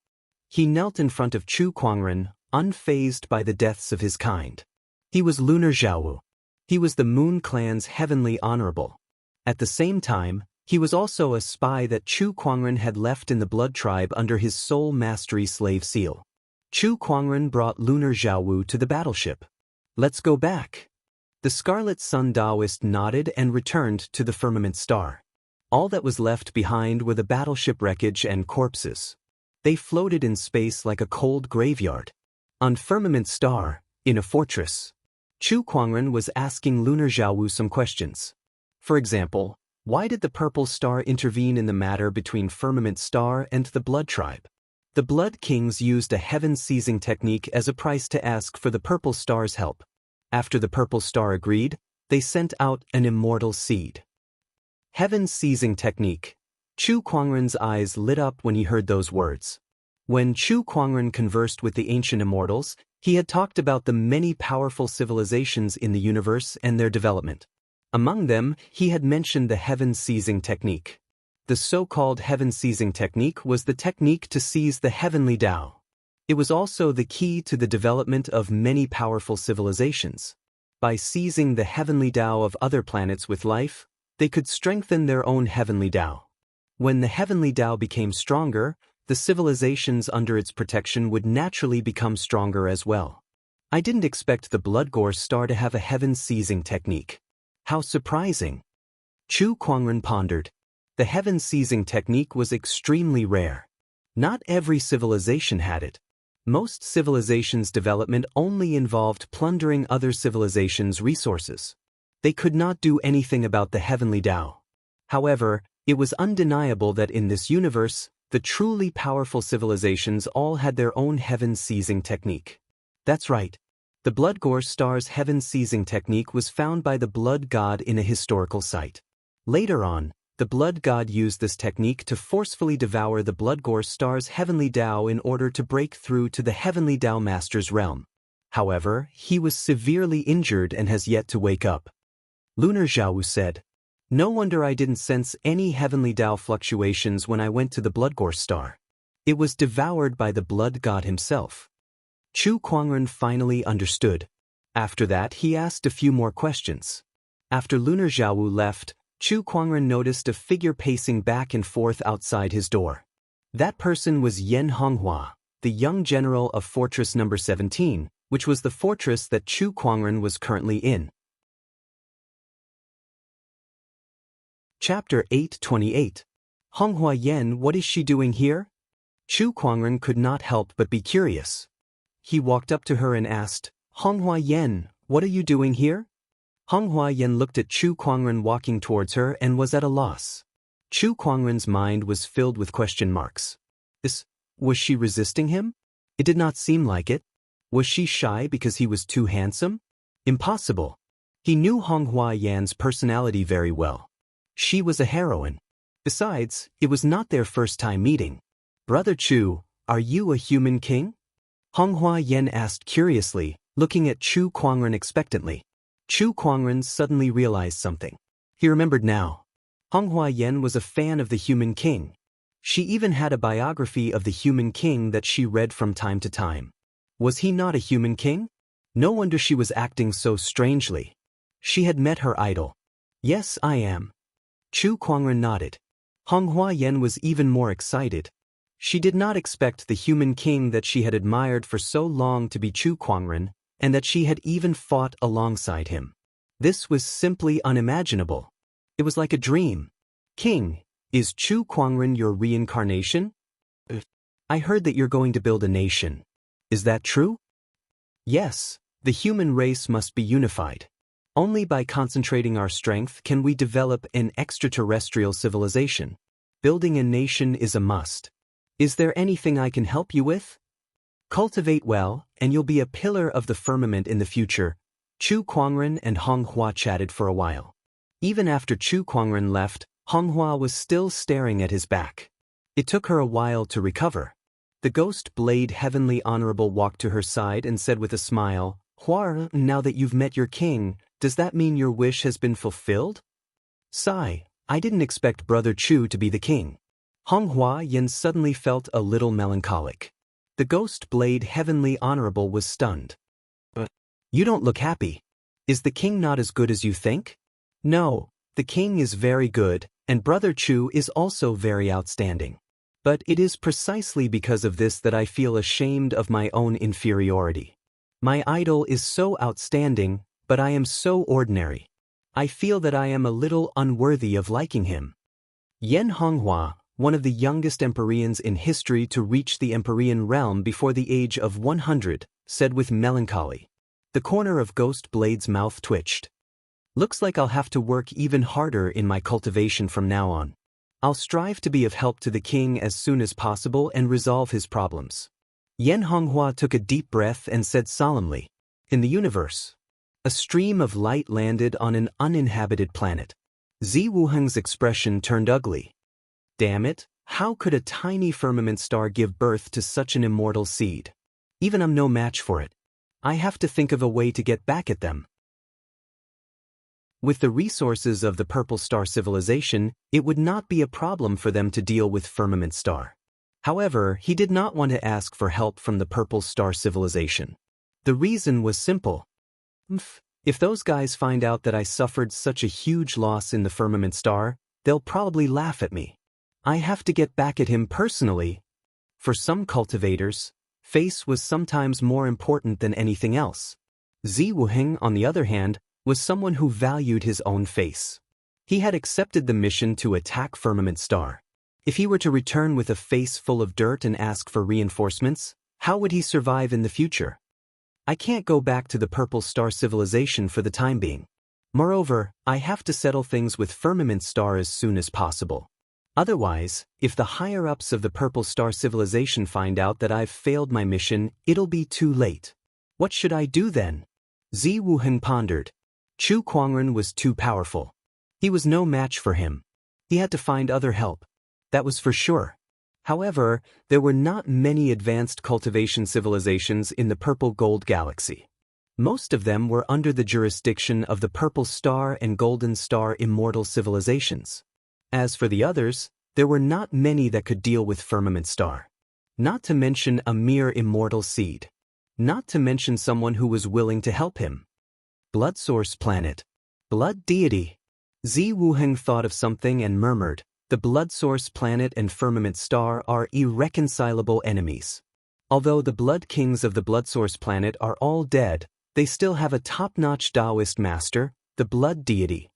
He knelt in front of Chu Kuangren, unfazed by the deaths of his kind. He was Lunar Zhaowu. He was the Moon Clan's heavenly honorable. At the same time, he was also a spy that Chu Kuangren had left in the Blood Tribe under his soul mastery slave seal. Chu Kuangren brought Lunar Zhaowu to the battleship. Let's go back. The Scarlet Sun Taoist nodded and returned to the firmament star. All that was left behind were the battleship wreckage and corpses. They floated in space like a cold graveyard. On Firmament Star, in a fortress, Chu Kuangren was asking Lunar Zhaowu some questions. For example, why did the Purple Star intervene in the matter between Firmament Star and the Blood Tribe? The Blood Kings used a heaven-seizing technique as a price to ask for the Purple Star's help. After the Purple Star agreed, they sent out an immortal seed. Heaven-seizing technique. Chu Kuangren's eyes lit up when he heard those words. When Chu Kuangren conversed with the ancient immortals, he had talked about the many powerful civilizations in the universe and their development. Among them, he had mentioned the heaven-seizing technique. The so-called heaven-seizing technique was the technique to seize the heavenly Tao. It was also the key to the development of many powerful civilizations. By seizing the heavenly Tao of other planets with life, they could strengthen their own heavenly Tao. When the heavenly Tao became stronger, the civilizations under its protection would naturally become stronger as well. I didn't expect the Bloodgore Star to have a heaven-seizing technique. How surprising! Chu Kuangren pondered. The heaven-seizing technique was extremely rare. Not every civilization had it. Most civilizations' development only involved plundering other civilizations' resources. They could not do anything about the heavenly Tao. However, it was undeniable that in this universe, the truly powerful civilizations all had their own heaven-seizing technique. That's right. The Bloodgore Star's heaven-seizing technique was found by the Blood God in a historical site. Later on, the Blood God used this technique to forcefully devour the Bloodgore Star's heavenly Tao in order to break through to the heavenly Tao Master's realm. However, he was severely injured and has yet to wake up. Lunar Zhaowu said, "No wonder I didn't sense any heavenly Tao fluctuations when I went to the Bloodgore Star. It was devoured by the Blood God himself." Chu Kuangren finally understood. After that, he asked a few more questions. After Lunar Zhaowu left, Chu Kuangren noticed a figure pacing back and forth outside his door. That person was Yan Honghua, the young general of Fortress Number 17, which was the fortress that Chu Kuangren was currently in. Chapter 828. Honghua Yan, what is she doing here? Chu Kuangren could not help but be curious. He walked up to her and asked, "Honghua Yan, what are you doing here?" Honghua Yan looked at Chu Kuangren walking towards her and was at a loss. Chu Kuangren's mind was filled with question marks. Was she resisting him? It did not seem like it. Was she shy because he was too handsome? Impossible. He knew Honghua Yan's personality very well. She was a heroine. Besides, it was not their first time meeting. "Brother Chu, are you a human king?" Honghua Yan asked curiously, looking at Chu Kuangren expectantly. Chu Kuangren suddenly realized something. He remembered now. Honghua Yan was a fan of the human king. She even had a biography of the human king that she read from time to time. Was he not a human king? No wonder she was acting so strangely. She had met her idol. "Yes, I am." Chu Kuangren nodded. Honghua Yan was even more excited. She did not expect the human king that she had admired for so long to be Chu Kuangren, and that she had even fought alongside him. This was simply unimaginable. It was like a dream. "King, is Chu Kuangren your reincarnation?" "I heard that you're going to build a nation. Is that true?" "Yes, the human race must be unified. Only by concentrating our strength can we develop an extraterrestrial civilization. Building a nation is a must. Is there anything I can help you with?" "Cultivate well, and you'll be a pillar of the firmament in the future." Chu Kuangren and Honghua chatted for a while. Even after Chu Kuangren left, Honghua was still staring at his back. It took her a while to recover. The ghost blade Heavenly Honorable walked to her side and said with a smile, "Hua, now that you've met your king, does that mean your wish has been fulfilled?" "Sigh, I didn't expect Brother Chu to be the king." Honghua Yan suddenly felt a little melancholic. The ghost blade Heavenly Honorable was stunned. "But you don't look happy. Is the king not as good as you think?" "No, the king is very good, and Brother Chu is also very outstanding. But it is precisely because of this that I feel ashamed of my own inferiority. My idol is so outstanding, but I am so ordinary. I feel that I am a little unworthy of liking him." Yan Honghua, one of the youngest Empyreans in history to reach the Empyrean realm before the age of 100, said with melancholy. The corner of Ghost Blade's mouth twitched. "Looks like I'll have to work even harder in my cultivation from now on. I'll strive to be of help to the king as soon as possible and resolve his problems." Yan Honghua took a deep breath and said solemnly, "In the universe, a stream of light landed on an uninhabited planet." Zi Wuheng's expression turned ugly. "Damn it, how could a tiny firmament star give birth to such an immortal seed? Even I'm no match for it. I have to think of a way to get back at them." With the resources of the Purple Star civilization, it would not be a problem for them to deal with Firmament Star. However, he did not want to ask for help from the Purple Star civilization. The reason was simple. If those guys find out that I suffered such a huge loss in the Firmament Star, they'll probably laugh at me. I have to get back at him personally. For some cultivators, face was sometimes more important than anything else. Zi Wuheng, on the other hand, was someone who valued his own face. He had accepted the mission to attack Firmament Star. If he were to return with a face full of dirt and ask for reinforcements, how would he survive in the future? I can't go back to the Purple Star civilization for the time being. Moreover, I have to settle things with Firmament Star as soon as possible. Otherwise, if the higher-ups of the Purple Star civilization find out that I've failed my mission, it'll be too late. What should I do then? Zi Wuheng pondered. Chu Kuangren was too powerful. He was no match for him. He had to find other help. That was for sure. However, there were not many advanced cultivation civilizations in the Purple Gold Galaxy. Most of them were under the jurisdiction of the Purple Star and Golden Star immortal civilizations. As for the others, there were not many that could deal with Firmament Star. Not to mention a mere immortal seed. Not to mention someone who was willing to help him. Blood Source Planet. Blood Deity. Zi Wuheng thought of something and murmured, the Blood Source Planet and Firmament Star are irreconcilable enemies. Although the Blood Kings of the Blood Source Planet are all dead, they still have a top-notch Taoist master, the Blood Deity.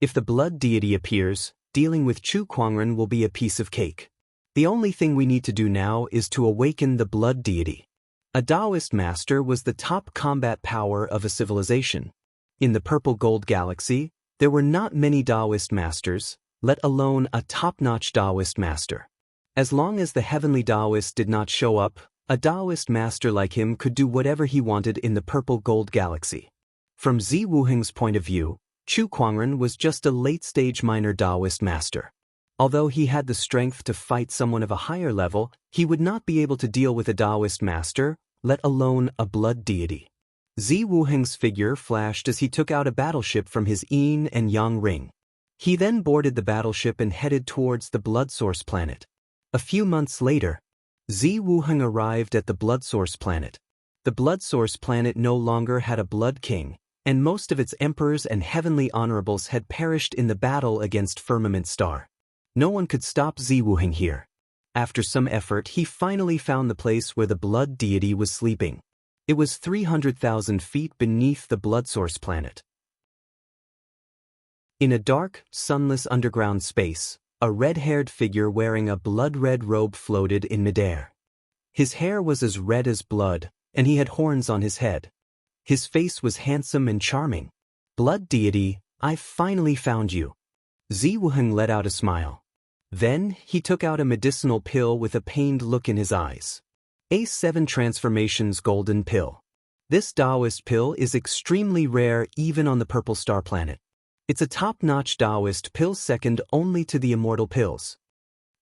If the Blood Deity appears, dealing with Chu Kuangren will be a piece of cake. The only thing we need to do now is to awaken the Blood Deity. A Taoist master was the top combat power of a civilization. In the Purple Gold Galaxy, there were not many Taoist masters, let alone a top-notch Taoist master. As long as the Heavenly Taoist did not show up, a Taoist master like him could do whatever he wanted in the Purple Gold Galaxy. From Zi Wuheng's point of view, Chu Kuangren was just a late-stage minor Taoist master. Although he had the strength to fight someone of a higher level, he would not be able to deal with a Taoist master, let alone a Blood Deity. Zi Wuheng's figure flashed as he took out a battleship from his yin and yang ring. He then boarded the battleship and headed towards the Blood Source Planet. A few months later, Zi Wuheng arrived at the Blood Source Planet. The Blood Source Planet no longer had a Blood King, and most of its emperors and heavenly honorables had perished in the battle against Firmament Star. No one could stop Zi Wuheng here. After some effort, he finally found the place where the Blood Deity was sleeping. It was 300,000 feet beneath the Blood Source Planet. In a dark, sunless underground space, a red-haired figure wearing a blood-red robe floated in midair. His hair was as red as blood, and he had horns on his head. His face was handsome and charming. Blood Deity, I finally found you. Zi Wuheng let out a smile. Then, he took out a medicinal pill with a pained look in his eyes. A7 Transformations Golden Pill. This Taoist pill is extremely rare even on the Purple Star Planet. It's a top-notch Taoist pill second only to the immortal pills.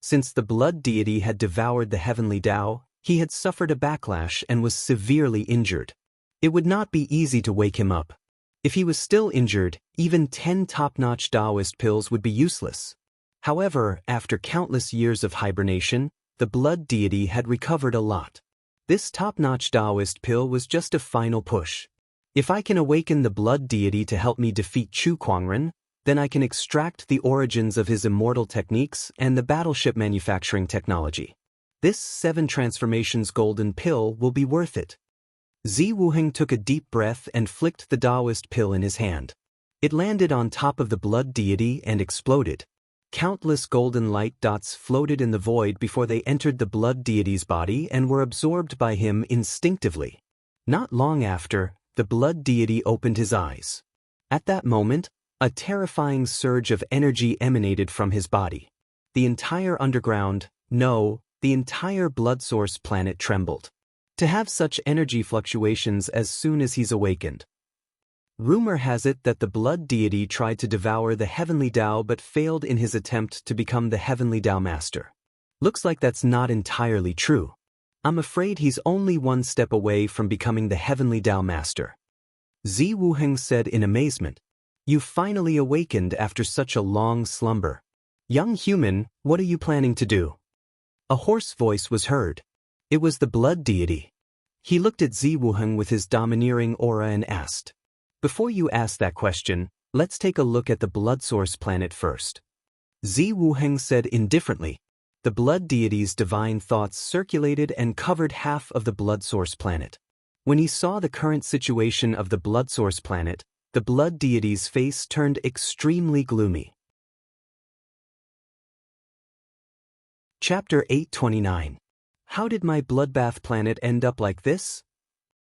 Since the Blood Deity had devoured the heavenly Tao, he had suffered a backlash and was severely injured. It would not be easy to wake him up. If he was still injured, even 10 top-notch Taoist pills would be useless. However, after countless years of hibernation, the Blood Deity had recovered a lot. This top-notch Taoist pill was just a final push. If I can awaken the Blood Deity to help me defeat Chu Kuangren, then I can extract the origins of his immortal techniques and the battleship manufacturing technology. This 7 Transformations Golden Pill will be worth it. Zi Wuheng took a deep breath and flicked the Taoist pill in his hand. It landed on top of the Blood Deity and exploded. Countless golden light dots floated in the void before they entered the Blood Deity's body and were absorbed by him instinctively. Not long after, the Blood Deity opened his eyes. At that moment, a terrifying surge of energy emanated from his body. The entire the entire Blood Source Planet trembled. To have such energy fluctuations as soon as he's awakened. Rumor has it that the Blood Deity tried to devour the Heavenly Tao but failed in his attempt to become the Heavenly Tao Master. Looks like that's not entirely true. I'm afraid he's only one step away from becoming the Heavenly Tao Master. Zi Wuheng said in amazement. You finally awakened after such a long slumber. Young human, what are you planning to do? A hoarse voice was heard. It was the Blood Deity. He looked at Zi Wuheng with his domineering aura and asked, before you ask that question, let's take a look at the Blood Source Planet first. Zi Wuheng said indifferently. The Blood Deity's divine thoughts circulated and covered half of the Blood Source Planet. When he saw the current situation of the Blood Source Planet, The blood deity's face turned extremely gloomy. Chapter 829. How did my bloodbath planet end up like this?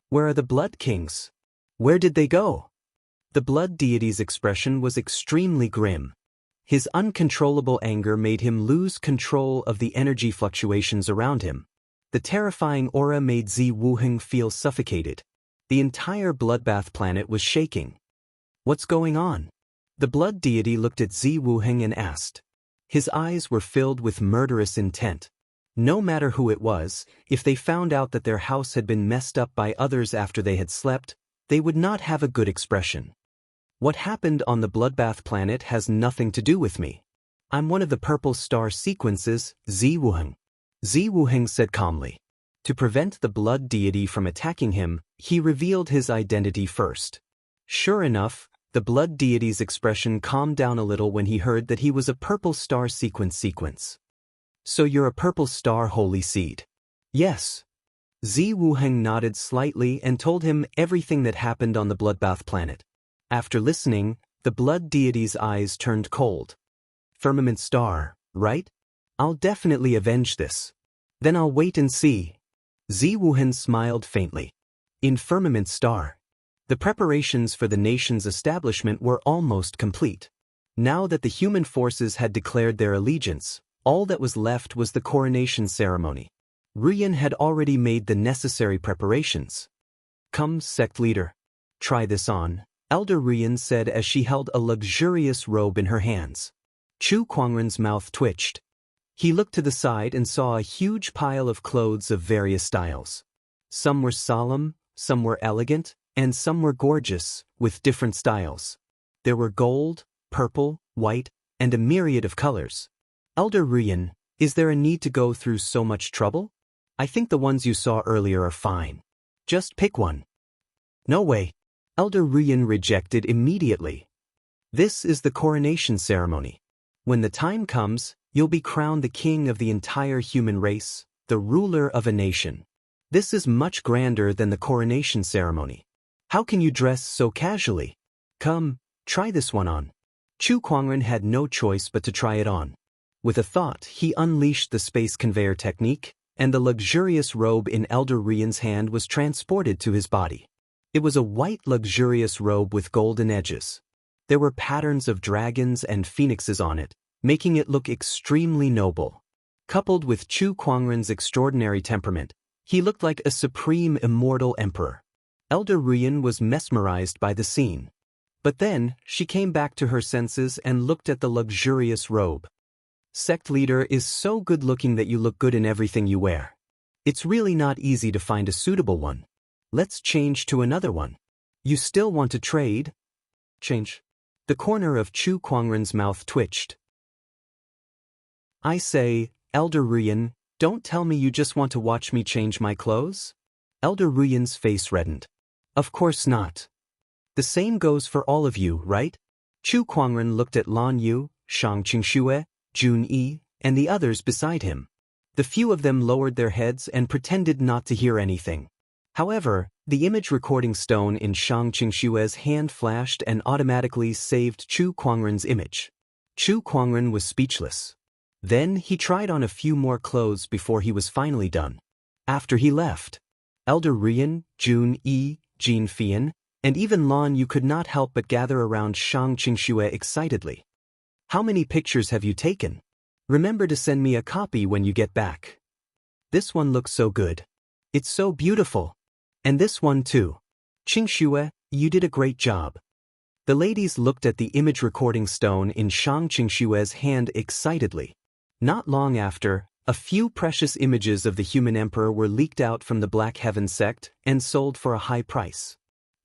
Where are the blood kings? Where did they go? The blood deity's expression was extremely grim. His uncontrollable anger made him lose control of the energy fluctuations around him. The terrifying aura made Zi Wuheng feel suffocated. The entire bloodbath planet was shaking. What's going on? The blood deity looked at Zi Wuheng and asked. His eyes were filled with murderous intent. No matter who it was, if they found out that their house had been messed up by others after they had slept, they would not have a good expression. What happened on the bloodbath planet has nothing to do with me. I'm one of the purple star sequences, Zi Wuheng. Zi Wuheng said calmly. To prevent the blood deity from attacking him, he revealed his identity first. Sure enough, the blood deity's expression calmed down a little when he heard that he was a purple star sequence. So you're a purple star holy seed? Yes. Zi Wuheng nodded slightly and told him everything that happened on the bloodbath planet. After listening, the blood deity's eyes turned cold. Firmament star, right? I'll definitely avenge this. Then I'll wait and see. Zi Wuheng smiled faintly. In Firmament Star, the preparations for the nation's establishment were almost complete. Now that the human forces had declared their allegiance, all that was left was the coronation ceremony. Ruyan had already made the necessary preparations. Come, sect leader. Try this on, Elder Ruyan said as she held a luxurious robe in her hands. Chu Kuangren's mouth twitched. He looked to the side and saw a huge pile of clothes of various styles. Some were solemn, some were elegant, and some were gorgeous, with different styles. There were gold, purple, white, and a myriad of colors. Elder Ruyan, is there a need to go through so much trouble? I think the ones you saw earlier are fine. Just pick one. No way. Elder Ruyan rejected immediately. This is the coronation ceremony. When the time comes, you'll be crowned the king of the entire human race, the ruler of a nation. This is much grander than the coronation ceremony. How can you dress so casually? Come, try this one on. Chu Kuangren had no choice but to try it on. With a thought, he unleashed the space conveyor technique, and the luxurious robe in Elder Ruyan's hand was transported to his body. It was a white luxurious robe with golden edges. There were patterns of dragons and phoenixes on it, making it look extremely noble. Coupled with Chu Kuangren's extraordinary temperament, he looked like a supreme immortal emperor. Elder Ruyan was mesmerized by the scene. But then, she came back to her senses and looked at the luxurious robe. Sect leader is so good-looking that you look good in everything you wear. It's really not easy to find a suitable one. Let's change to another one. You still want to trade? Change. The corner of Chu Kuangren's mouth twitched. I say, Elder Ruyan, don't tell me you just want to watch me change my clothes? Elder Ruyan's face reddened. Of course not. The same goes for all of you, right? Chu Kuangren looked at Lan Yu, Shang Qingxue, Jun Yi, and the others beside him. The few of them lowered their heads and pretended not to hear anything. However, the image recording stone in Shang Qingxue's hand flashed and automatically saved Chu Kuangren's image. Chu Kuangren was speechless. Then he tried on a few more clothes before he was finally done. After he left, Elder Ruyan, Jun Yi, Jin Fian, and even Lan Yu could not help but gather around Shang Qingxue excitedly. How many pictures have you taken? Remember to send me a copy when you get back. This one looks so good. It's so beautiful. And this one too. Qingxue, you did a great job. The ladies looked at the image recording stone in Shang Qingxue's hand excitedly. Not long after, a few precious images of the human emperor were leaked out from the Black Heaven sect and sold for a high price.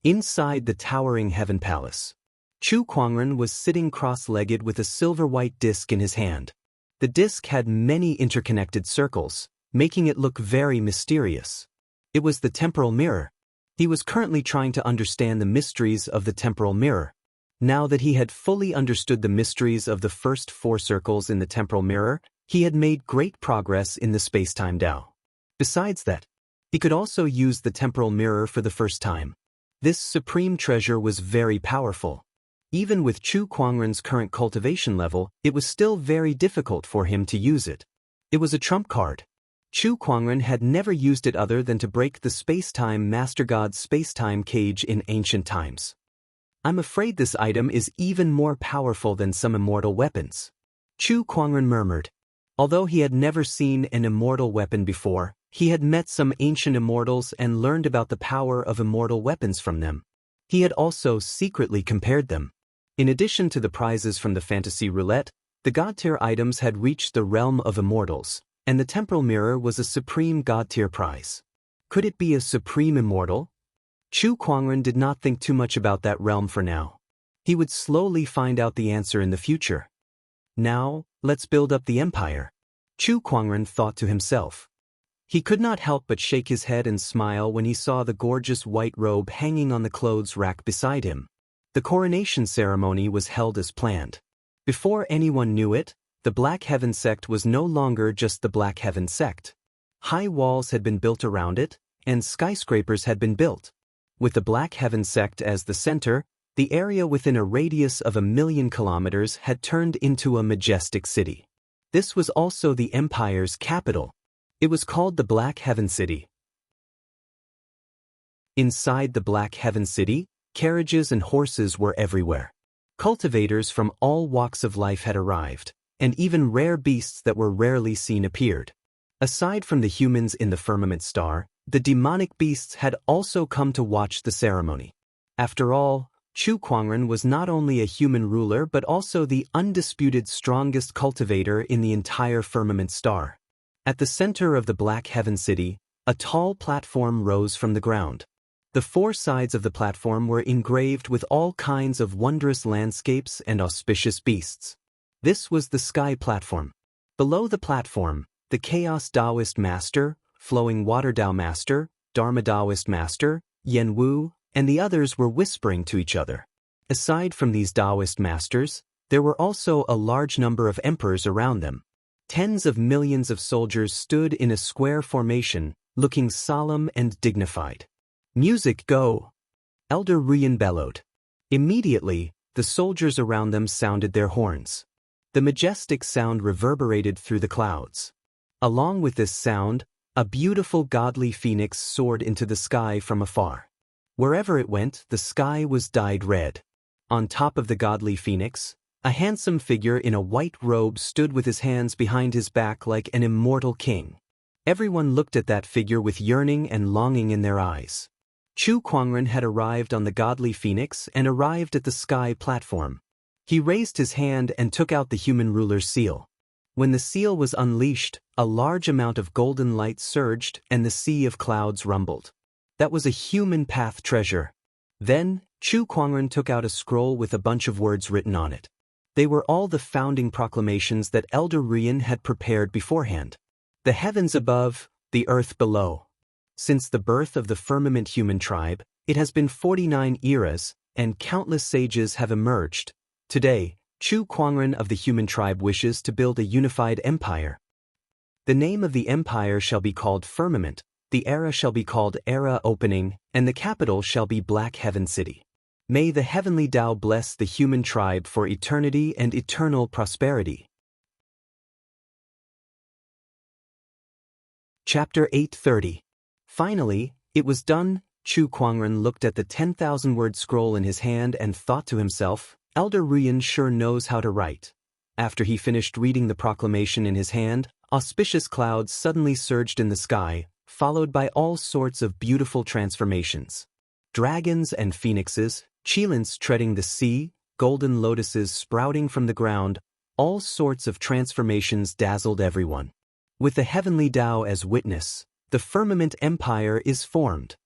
Inside the towering Heaven Palace, Chu Kuangren was sitting cross-legged with a silver-white disc in his hand. The disc had many interconnected circles, making it look very mysterious. It was the temporal mirror. He was currently trying to understand the mysteries of the temporal mirror. Now that he had fully understood the mysteries of the first 4 circles in the temporal mirror, he had made great progress in the space-time Tao. Besides that, he could also use the temporal mirror for the first time. This supreme treasure was very powerful. Even with Chu Kuangren's current cultivation level, it was still very difficult for him to use it. It was a trump card. Chu Kuangren had never used it other than to break the space-time Master God's space-time cage in ancient times. I'm afraid this item is even more powerful than some immortal weapons. Chu Kuangren murmured. Although he had never seen an immortal weapon before, he had met some ancient immortals and learned about the power of immortal weapons from them. He had also secretly compared them. In addition to the prizes from the fantasy roulette, the god-tier items had reached the realm of immortals, and the temporal mirror was a supreme god-tier prize. Could it be a supreme immortal? Chu Kuangren did not think too much about that realm for now. He would slowly find out the answer in the future. Now, let's build up the empire. Chu Kuangren thought to himself. He could not help but shake his head and smile when he saw the gorgeous white robe hanging on the clothes rack beside him. The coronation ceremony was held as planned. Before anyone knew it, the Black Heaven sect was no longer just the Black Heaven sect. High walls had been built around it, and skyscrapers had been built. With the Black Heaven sect as the center, the area within a radius of 1,000,000 kilometers had turned into a majestic city. This was also the empire's capital. It was called the Black Heaven City. Inside the Black Heaven City, carriages and horses were everywhere. Cultivators from all walks of life had arrived, and even rare beasts that were rarely seen appeared. Aside from the humans in the firmament star, the demonic beasts had also come to watch the ceremony. After all, Chu Kuangren was not only a human ruler but also the undisputed strongest cultivator in the entire firmament star. At the center of the Black Heaven City, a tall platform rose from the ground. The four sides of the platform were engraved with all kinds of wondrous landscapes and auspicious beasts. This was the sky platform. Below the platform, the Chaos Taoist Master, Flowing Water Tao Master, Dharma Taoist Master, Yen Wu, and the others were whispering to each other. Aside from these Taoist masters, there were also a large number of emperors around them. Tens of millions of soldiers stood in a square formation, looking solemn and dignified. "Music, go!" Elder Ruyan bellowed. Immediately, the soldiers around them sounded their horns. The majestic sound reverberated through the clouds. Along with this sound, a beautiful godly phoenix soared into the sky from afar. Wherever it went, the sky was dyed red. On top of the godly phoenix, a handsome figure in a white robe stood with his hands behind his back like an immortal king. Everyone looked at that figure with yearning and longing in their eyes. Chu Kuangren had arrived on the godly phoenix and arrived at the sky platform. He raised his hand and took out the human ruler's seal. When the seal was unleashed, a large amount of golden light surged and the sea of clouds rumbled. That was a human path treasure. Then, Chu Kuangren took out a scroll with a bunch of words written on it. They were all the founding proclamations that Elder Ruyan had prepared beforehand. The heavens above, the earth below. Since the birth of the firmament human tribe, it has been 49 eras, and countless sages have emerged. Today, Chu Kuangren of the human tribe wishes to build a unified empire. The name of the empire shall be called Firmament, the era shall be called Era Opening, and the capital shall be Black Heaven City. May the heavenly Tao bless the human tribe for eternity and eternal prosperity. Chapter 830. Finally, it was done. Chu Kuangren looked at the 10,000-word scroll in his hand and thought to himself, Elder Ruyan sure knows how to write. After he finished reading the proclamation in his hand, auspicious clouds suddenly surged in the sky, followed by all sorts of beautiful transformations. Dragons and phoenixes, Qilins treading the sea, golden lotuses sprouting from the ground, all sorts of transformations dazzled everyone. With the heavenly Tao as witness, the firmament empire is formed.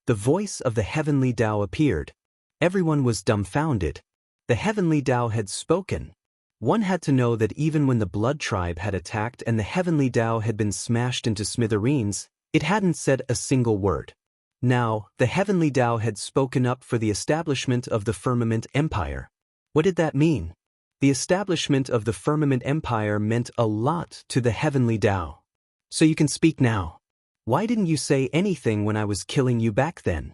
The voice of the heavenly Tao appeared. Everyone was dumbfounded. The heavenly Tao had spoken. One had to know that even when the blood tribe had attacked and the heavenly Tao had been smashed into smithereens, it hadn't said a single word. Now, the heavenly Tao had spoken up for the establishment of the firmament empire. What did that mean? The establishment of the firmament empire meant a lot to the heavenly Tao. So you can speak now. Why didn't you say anything when I was killing you back then?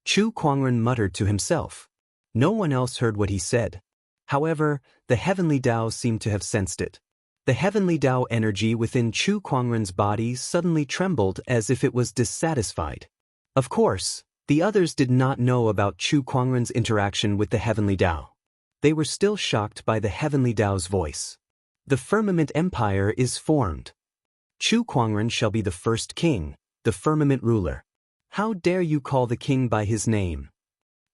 Chu Kuangren muttered to himself. No one else heard what he said. However, the heavenly Tao seemed to have sensed it. The heavenly Tao energy within Chu Kuangren's body suddenly trembled as if it was dissatisfied. Of course, the others did not know about Chu Kuangren's interaction with the heavenly Tao. They were still shocked by the heavenly Tao's voice. The firmament empire is formed. Chu Kuangren shall be the first king, the firmament ruler. How dare you call the king by his name?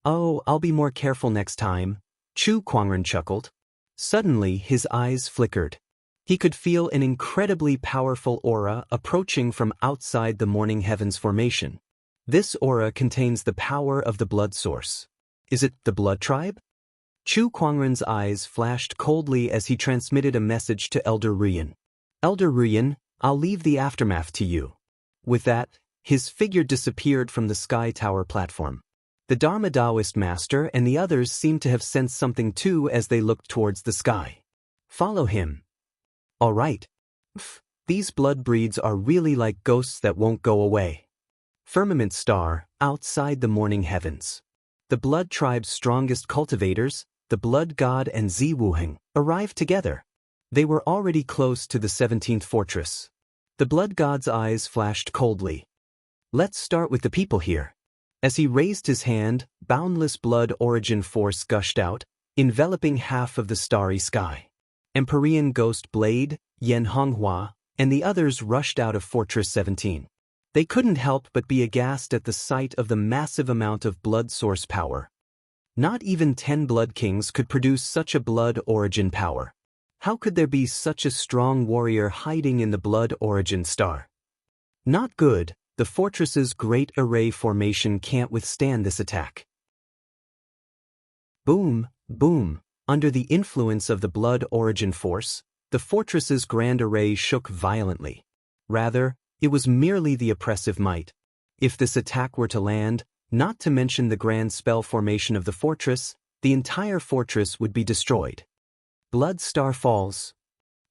Oh, I'll be more careful next time, Chu Kuangren chuckled. Suddenly his eyes flickered. He could feel an incredibly powerful aura approaching from outside the morning heavens formation. This aura contains the power of the blood source. Is it the blood tribe? Chu Kuangren's eyes flashed coldly as he transmitted a message to Elder Ruyan. Elder Ruyan, I'll leave the aftermath to you. With that, his figure disappeared from the Sky Tower platform. The Dharma Taoist master and the others seemed to have sensed something too as they looked towards the sky. Follow him. All right. These blood breeds are really like ghosts that won't go away. Firmament star, outside the morning heavens. The blood tribe's strongest cultivators, the blood god and Ziwuheng, arrived together. They were already close to the 17th fortress. The blood god's eyes flashed coldly. Let's start with the people here. As he raised his hand, boundless blood origin force gushed out, enveloping half of the starry sky. Empyrean Ghost Blade, Yan Honghua, and the others rushed out of Fortress 17. They couldn't help but be aghast at the sight of the massive amount of blood source power. Not even 10 blood kings could produce such a blood origin power. How could there be such a strong warrior hiding in the blood origin star? Not good. The fortress's great array formation can't withstand this attack. Boom, boom. Under the influence of the blood origin force, the fortress's grand array shook violently. Rather, it was merely the oppressive might. If this attack were to land, not to mention the grand spell formation of the fortress, the entire fortress would be destroyed. Blood star falls.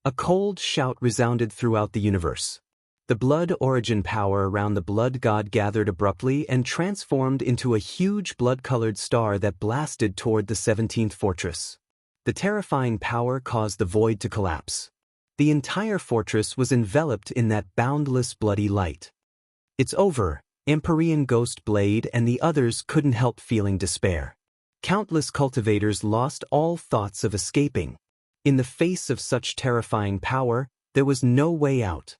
A cold shout resounded throughout the universe. The blood origin power around the blood god gathered abruptly and transformed into a huge blood-colored star that blasted toward the 17th fortress. The terrifying power caused the void to collapse. The entire fortress was enveloped in that boundless bloody light. It's over. Empyrean Ghost Blade and the others couldn't help feeling despair. Countless cultivators lost all thoughts of escaping. In the face of such terrifying power, there was no way out.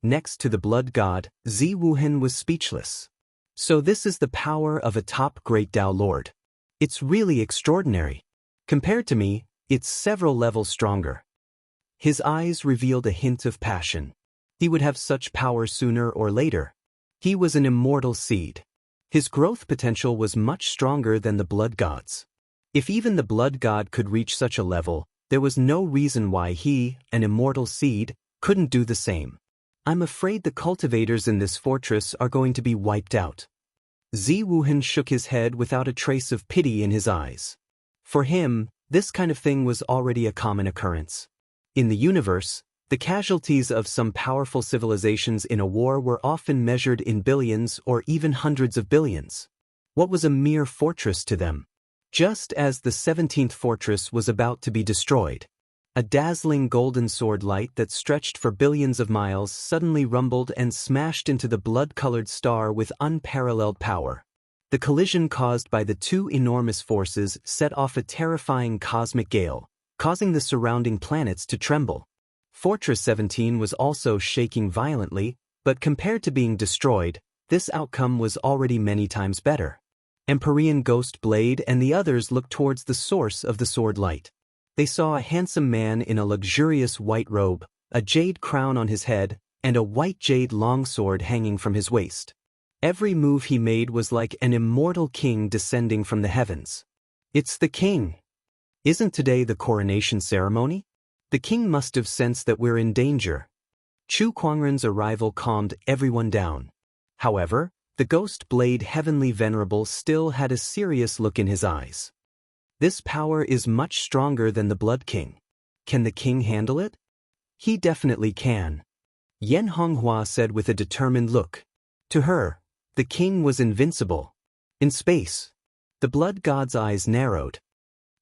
Next to the blood god, Ziwuheng was speechless. So this is the power of a top great Tao Lord. It's really extraordinary. Compared to me, it's several levels stronger. His eyes revealed a hint of passion. He would have such power sooner or later. He was an immortal seed. His growth potential was much stronger than the blood gods. If even the blood god could reach such a level, there was no reason why he, an immortal seed, couldn't do the same. I'm afraid the cultivators in this fortress are going to be wiped out. Ziwuheng shook his head without a trace of pity in his eyes. For him, this kind of thing was already a common occurrence. In the universe, the casualties of some powerful civilizations in a war were often measured in billions or even hundreds of billions. What was a mere fortress to them? Just as the 17th fortress was about to be destroyed, a dazzling golden sword light that stretched for billions of miles suddenly rumbled and smashed into the blood-colored star with unparalleled power. The collision caused by the two enormous forces set off a terrifying cosmic gale, causing the surrounding planets to tremble. Fortress 17 was also shaking violently, but compared to being destroyed, this outcome was already many times better. Empyrean Ghost Blade and the others looked towards the source of the sword light. They saw a handsome man in a luxurious white robe, a jade crown on his head, and a white jade longsword hanging from his waist. Every move he made was like an immortal king descending from the heavens. It's the king. Isn't today the coronation ceremony? The king must have sensed that we're in danger. Chu Kuangren's arrival calmed everyone down. However, the Ghost Blade Heavenly Venerable still had a serious look in his eyes. This power is much stronger than the Blood King. Can the king handle it? He definitely can. Yan Honghua said with a determined look. To her, the king was invincible. In space. The blood god's eyes narrowed.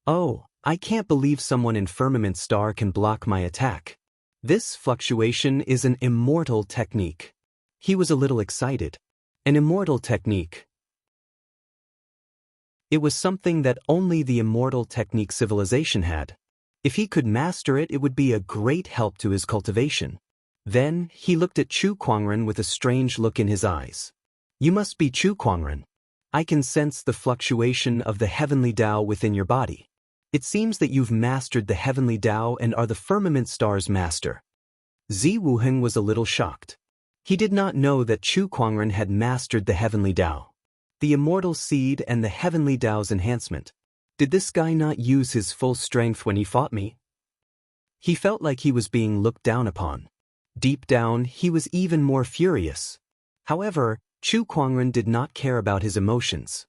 Oh, I can't believe someone in Firmament Star can block my attack. This fluctuation is an immortal technique. He was a little excited. An immortal technique. It was something that only the immortal technique civilization had. If he could master it, it would be a great help to his cultivation. Then, he looked at Chu Kuangren with a strange look in his eyes. You must be Chu Kuangren. I can sense the fluctuation of the heavenly Tao within your body. It seems that you've mastered the heavenly Tao and are the Firmament Star's master. Zi Wuheng was a little shocked. He did not know that Chu Kuangren had mastered the heavenly Tao. The immortal seed and the heavenly Tao's enhancement. Did this guy not use his full strength when he fought me? He felt like he was being looked down upon. Deep down, he was even more furious. However, Chu Kuangren did not care about his emotions.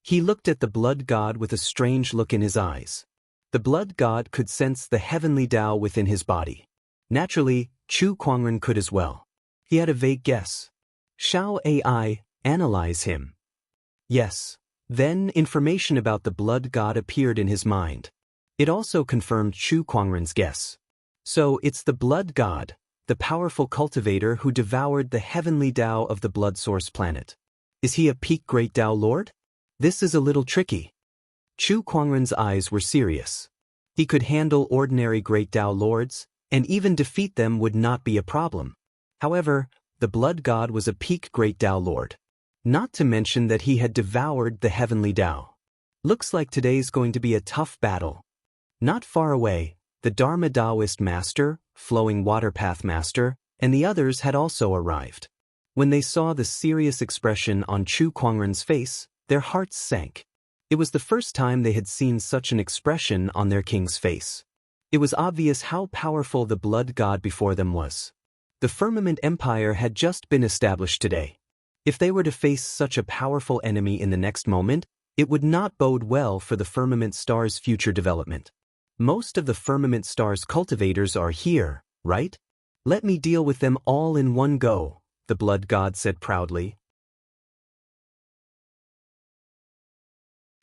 He looked at the blood god with a strange look in his eyes. The blood god could sense the heavenly Tao within his body. Naturally, Chu Kuangren could as well. He had a vague guess. Shall AI analyze him? Yes. Then information about the blood god appeared in his mind. It also confirmed Chu Kuangren's guess. So it's the blood god, the powerful cultivator who devoured the heavenly Tao of the blood source planet. Is he a peak great Tao lord? This is a little tricky. Chu Kuangren's eyes were serious. He could handle ordinary great Tao lords, and even defeat them would not be a problem. However, the blood god was a peak great Tao lord. Not to mention that he had devoured the heavenly Tao. Looks like today's going to be a tough battle. Not far away, the Dharma Taoist master, Flowing Water Path master, and the others had also arrived. When they saw the serious expression on Chu Kuangren's face, their hearts sank. It was the first time they had seen such an expression on their king's face. It was obvious how powerful the blood god before them was. The Firmament Empire had just been established today. If they were to face such a powerful enemy in the next moment, it would not bode well for the Firmament Star's future development. Most of the Firmament Star's cultivators are here, right? Let me deal with them all in one go, the blood god said proudly.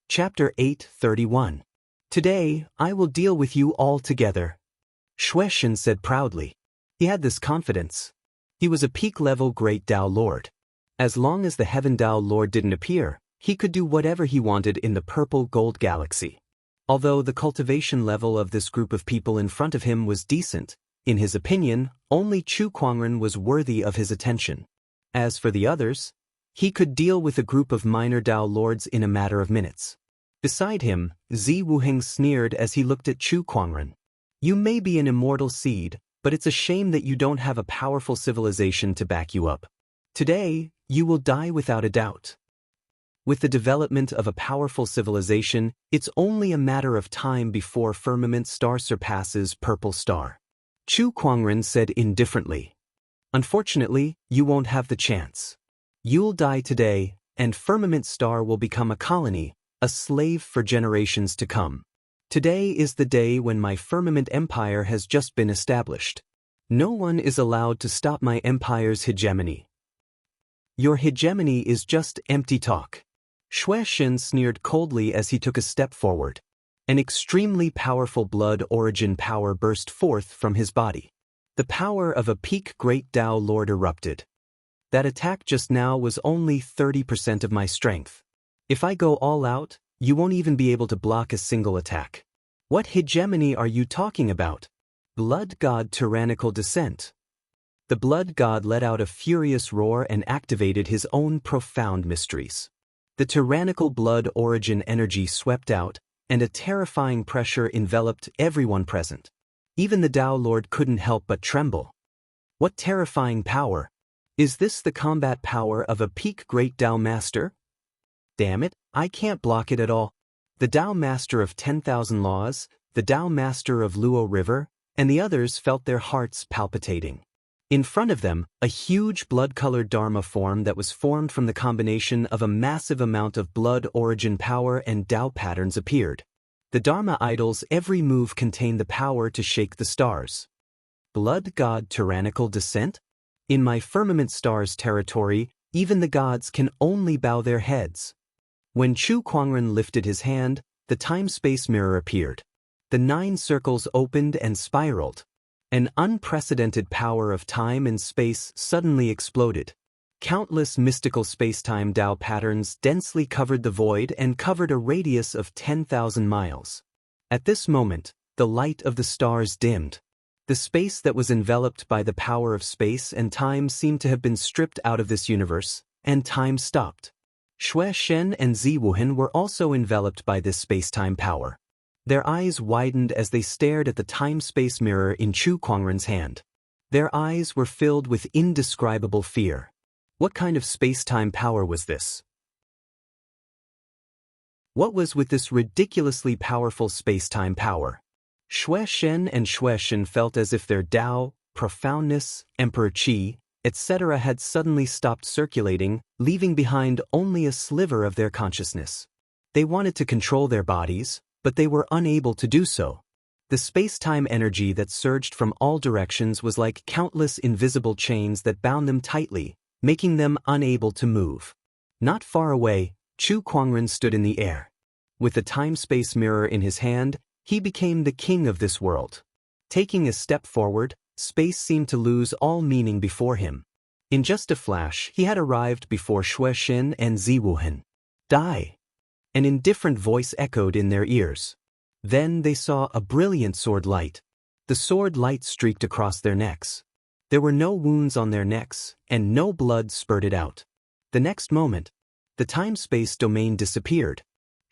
Chapter 8:31. Today, I will deal with you all together. Xuexin said proudly. He had this confidence. He was a peak-level great Tao lord. As long as the Heaven Tao Lord didn't appear, he could do whatever he wanted in the purple gold galaxy. Although the cultivation level of this group of people in front of him was decent, in his opinion, only Chu Kuangren was worthy of his attention. As for the others, he could deal with a group of minor Tao Lords in a matter of minutes. Beside him, Zi Wuheng sneered as he looked at Chu Kuangren. You may be an immortal seed, but it's a shame that you don't have a powerful civilization to back you up. Today, you will die without a doubt. With the development of a powerful civilization, it's only a matter of time before Firmament Star surpasses Purple Star. Chu Kuangren said indifferently. Unfortunately, you won't have the chance. You'll die today, and Firmament Star will become a colony, a slave for generations to come. Today is the day when my Firmament Empire has just been established. No one is allowed to stop my empire's hegemony. Your hegemony is just empty talk. Xuexin sneered coldly as he took a step forward. An extremely powerful blood origin power burst forth from his body. The power of a peak great Tao Lord erupted. That attack just now was only 30% of my strength. If I go all out, you won't even be able to block a single attack. What hegemony are you talking about? Blood God tyrannical descent. The blood god let out a furious roar and activated his own profound mysteries. The tyrannical blood origin energy swept out, and a terrifying pressure enveloped everyone present. Even the Tao Lord couldn't help but tremble. What terrifying power! Is this the combat power of a peak great Tao Master? Damn it, I can't block it at all. The Tao Master of 10,000 Laws, the Tao Master of Luo River, and the others felt their hearts palpitating. In front of them, a huge blood-colored Dharma form that was formed from the combination of a massive amount of blood origin power and Tao patterns appeared. The Dharma idol's every move contained the power to shake the stars. Blood God tyrannical descent? In my Firmament Star's territory, even the gods can only bow their heads. When Chu Kuangren lifted his hand, the time-space mirror appeared. The 9 circles opened and spiraled. An unprecedented power of time and space suddenly exploded. Countless mystical space-time Tao patterns densely covered the void and covered a radius of 10,000 miles. At this moment, the light of the stars dimmed. The space that was enveloped by the power of space and time seemed to have been stripped out of this universe, and time stopped. Xue Shen and Zi Wuhan were also enveloped by this space-time power. Their eyes widened as they stared at the time-space mirror in Chu Kuangren's hand. Their eyes were filled with indescribable fear. What kind of space-time power was this? What was with this ridiculously powerful space-time power? Xue Shen and Xue Shen felt as if their Tao, profoundness, Emperor Qi, etc. had suddenly stopped circulating, leaving behind only a sliver of their consciousness. They wanted to control their bodies, but they were unable to do so. The space-time energy that surged from all directions was like countless invisible chains that bound them tightly, making them unable to move. Not far away, Chu Kuangren stood in the air. With the time-space mirror in his hand, he became the king of this world. Taking a step forward, space seemed to lose all meaning before him. In just a flash, he had arrived before Xue Shen and Zi Wuhan. Die! An indifferent voice echoed in their ears. Then they saw a brilliant sword light. The sword light streaked across their necks. There were no wounds on their necks, and no blood spurted out. The next moment, the time-space domain disappeared.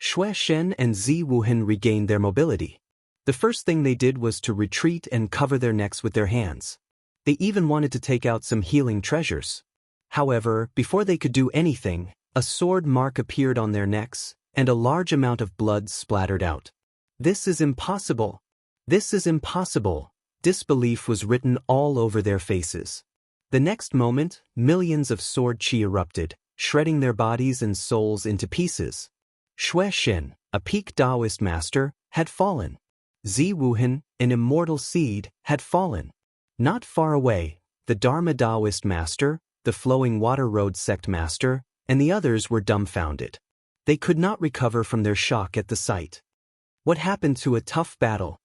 Xue Shen and Zi Wuhan regained their mobility. The first thing they did was to retreat and cover their necks with their hands. They even wanted to take out some healing treasures. However, before they could do anything, a sword mark appeared on their necks, and a large amount of blood splattered out. This is impossible. This is impossible. Disbelief was written all over their faces. The next moment, millions of sword qi erupted, shredding their bodies and souls into pieces. Xue Shen, a peak Taoist master, had fallen. Zi Wuhan, an immortal seed, had fallen. Not far away, the Dharma Taoist master, the Flowing Water Road sect master, and the others were dumbfounded. They could not recover from their shock at the sight. What happened to a tough battle?